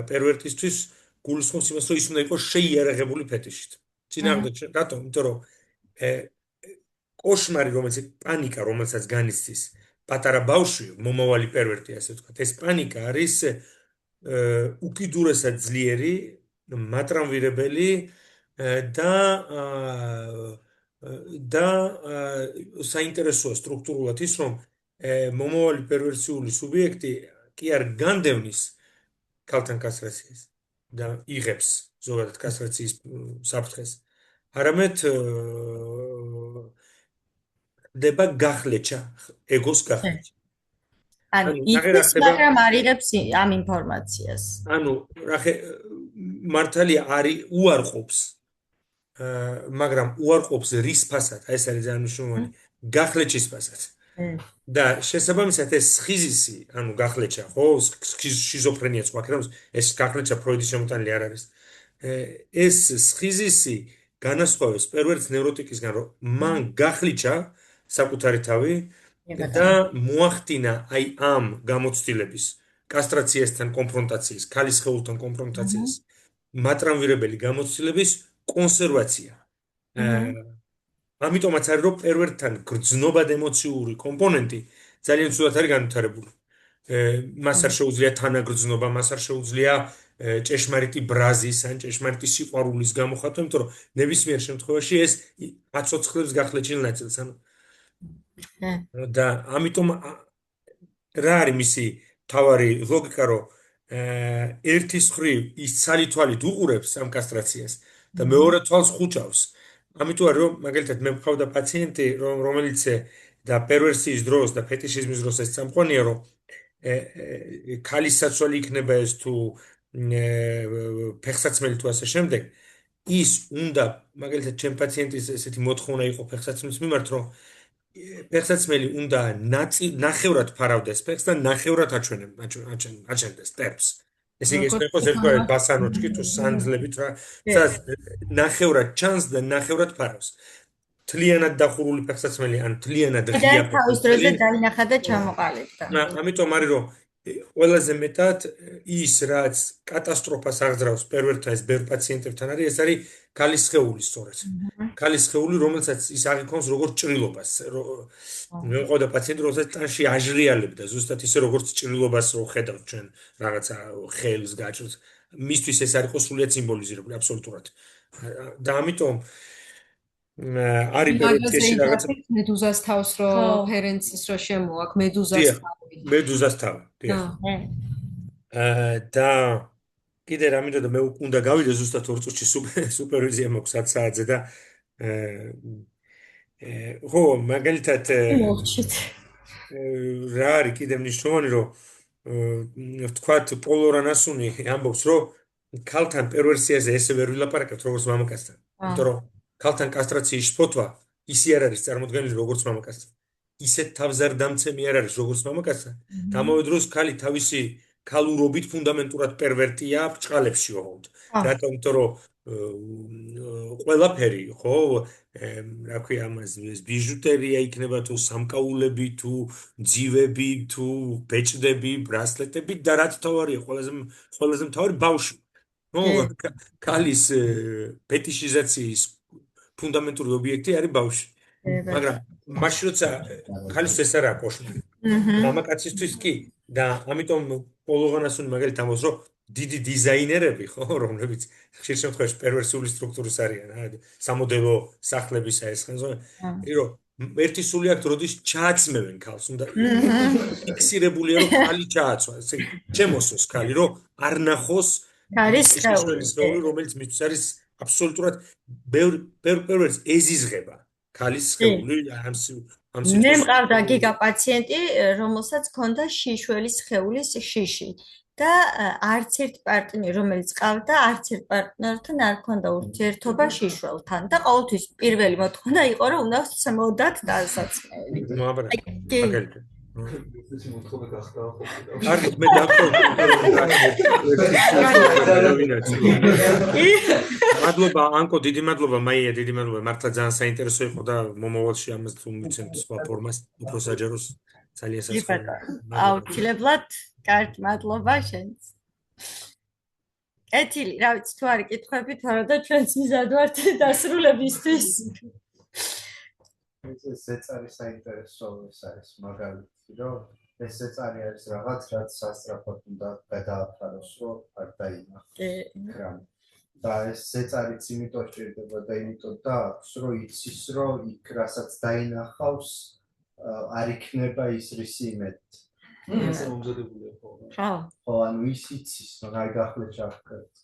პერვერტისთვის გულისხმობს იმას, რომ ის უნდა იყოს შეიარაღებული ფეტიშით. წინააღმდეგ, რატომ? იმიტომ რომ კოშმარი, პანიკა, რომელსაც განიცდის პატარა ბავშვი, მომავალი პერვერტი, ასე ვთქვათ, ეს პანიკა არის უკიდურესად ძლიერი, მატრამვირებელი და საინტერესოა სტრუქტურულად ის, რომ მომავალი პერვერსიული სუბიექტი კი არ განდევნის ქალთან კასტრაციას და იღებს ზოგადად კასტრაციის საფრთხეს, არამედ ხდება გახლეჩა, ეგოს გახლეჩა. ანუ ის მაგრამ არ იღებს ამ ინფორმაციას. ანუ მართალია არის უარყოფს, მაგრამ უარყოფს რის ფასად, ეს არის ძალიან მნიშვნელოვანი, გახლეჩის ფასად. და შესაბამისად ეს სქიზისი, ანუ გახლეჩა, ხო, სქიზოფრენიაც ვაკეთებს, ეს გახლეჩა ფროიდის შემოტანილი არ არის. ეს სქიზისი განასხვავებს პერვერტს ნევროტიკისგან, რომ მან გახლეჩა საკუთარი თავი და მოახდინა აი ამ გამოცდილების კასტრაციასთან კონფრონტაციის, ქალის სხეულთან კონფრონტაციის მატრამვირებელი გამოცდილების კონსერვაცია. ამიტომაც არის რომ პერვერტთან გრძნობად ემოციური კომპონენტი ძალიან ცუდად არის განვითარებული. მას არ შეუძლია თანაგრძნობა, მას არ შეუძლია ჭეშმარიტი ბრაზის ან ჭეშმარიტი სიყვარულის გამოხატვა, იმიტომ რომ ნებისმიერ შემთხვევაში ეს აცოცხლებს გახლეჩილ ნაწილს. და ამიტომ რა არის მისი თავარი ლოგიკა, რომ ერთის მხრივ ის ცალი თვალით უყურებს ამ კასტრაციას და მეორე თვალს ხუჭავს. ამიტომ რომ მაგალითად მე მყავდა პაციენტი, რომელიც და პერვერსიის დროს და ფეტიშიზმის დროს ეს წამყვანია, რომ ქალის საცვალი იქნება ეს თუ ფეხსაცმელი თუ ასე შემდეგ, ის უნდა მაგალითად ჩემ პაციენტის ესეთი მოთხოვნა იყო ფეხსაცმლის მიმართ, რომ ფეხსაცმელი უნდა ნახევრად ფარავდეს ფეხს და ნახევრად აჩენდეს ტერფს. ესე იგი, ეს იყოს ერთგვარად ბასანოჩკი თუ სანდლებით რა, სადაც ნახევრად ჩანს და ნახევრად ფარავს. თლიანად დახურული ფეხსაცმელი ან თლიანად ღია და თავის დროზე დაინახა და ჩამოყალიბდა. ამიტომ არის რომ ყველაზე მეტად ის რაც კატასტროფას აღძრავს პერვერტთან ეს ბევრ პაციენტებთან არის, ეს არის ქალის სხეული სწორედ. ქალის სხეული, რომელსაც ის აღიქონს როგორც ჭრილობას. მე მყავდა პაციენტი, რომელსაც ტანში აჟრიალებდა, ზუსტად ისე როგორც ჭრილობას რო ხედავთ ჩვენ რაღაცა ხელს გაჭრილს. მისთვის ეს არ იყო სრულიად სიმბოლიზირებული, აბსოლუტურად. და ამიტომ არის პერვერტიაში რაღაცა მედუზას თავს რო ფერენცის რო შემოაქ მედუზას თავი. მედუზას თავი. და კიდე რამე და მე უნდა გავიდე ზუსტად 2 წუთში სუპერვიზია მაქვს 10 საათზე და ხო მაგალითად რა არის კიდე მნიშვნელოვანი რომ ვთქვათ პოლორანასუნი ამბობს რომ ქალთან პერვერსიაზე ესე ვერ ვილაპარაკებთ როგორც მამაკაცთან. იმიტომ რომ ქალთან კასტრაციის შფოთვა ისე არ არის წარმოდგენილი როგორც მამაკაცთან. ისეთ თავზარდამცემი არ არის როგორც მამაკაცთან. და ამავე დროს ქალი თავისი ქალურობით ფუნდამენტურად პერვერტია ბრჭყალებში ოღონდ. რატომ? იმიტომ რომ ყველაფერი, ხო? რა ქვია ამას, ბიჟუტერია იქნება თუ სამკაულები, თუ ძივები, თუ ბეჭდები, ბრასლეტები და რაც თავარია, ყველაზე მთავარი ბავშვი. ხო, ქალის ფეტიშიზაციის ფუნდამენტური ობიექტი არის ბავშვი. მაგრამ მაშინ როცა ქალის ეს არა კოშმარი. მამაკაცისთვის კი და ამიტომ პოლოღანას უნდა მაგალითად ამბობს, რომ დიდი დიზაინერები, ხო, რომლებიც ხშირ შემთხვევაში პერვერსიული სტრუქტურის არიან, სამოდელო სახლებისა ეს ხანძო, რომ ერთი სული აქვს, როდის ჩააცმევენ ქალს, უნდა ფიქსირებულია, რომ ქალი ჩააცვა, ესე ჩემოსოს ქალი, რომ არ ნახოს ქალის სხეული, რომელიც მისთვის არის აბსოლუტურად პერვერსს ეზიზღება ქალის სხეული ამ მე მყავდა გიგა პაციენტი, რომელსაც ჰქონდა შიშველის სხეულის შიში და არც ერთ პარტნიორი, რომელიც ყავდა, არც ერთ პარტნიორთან არ ჰქონდა ურთიერთობა შიშველთან და ყოველთვის პირველი მოთხოვნა იყო, რომ უნდა მოდათ ტანსაცმელი. მაგალითად კარგით, მე მადლობა ანკო, დიდი მადლობა მაია, დიდი მადლობა. მართლა ძალიან საინტერესო იყო და მომავალში ამას თუ მიცემთ სხვა ფორმას, უფრო საჯაროს ძალიან სასწაულია. აუცილებლად, კარგი, მადლობა შენც. ეთილი, რა ვიცი, თუ არის კითხვები, თორე და ჩვენც მიზად ვართ დასრულებისთვის. ესეც არის საინტერესო, ეს არის მაგალითი, რომ ესეც არის რაღაც, რაც სასწრაფოდ უნდა გადააფაროს, რომ არ დაინახოს. და ესეც არის იმიტომ სჭირდება და იმიტომ დააქვს, რომ იცის, რომ იქ რასაც დაინახავს, არ იქნება ის რისი იმედი. ესე მომზადებულია ხო? ხო, ანუ ის იცის, რომ აი გახლე ჩახკერს.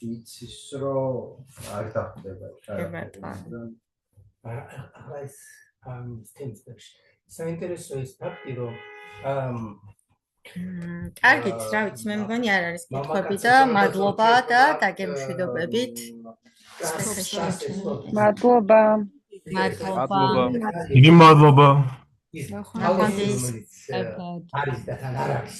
იცის, რომ არ დახდება. არის სტენდებში. საინტერესო ის ფაქტი, რომ კარგით, რა ვიცი, მე მგონი არ არის კითხვები და მადლობა და დაგემშვიდობებით. მადლობა. დიდი მადლობა. ის არის და თან არ არის.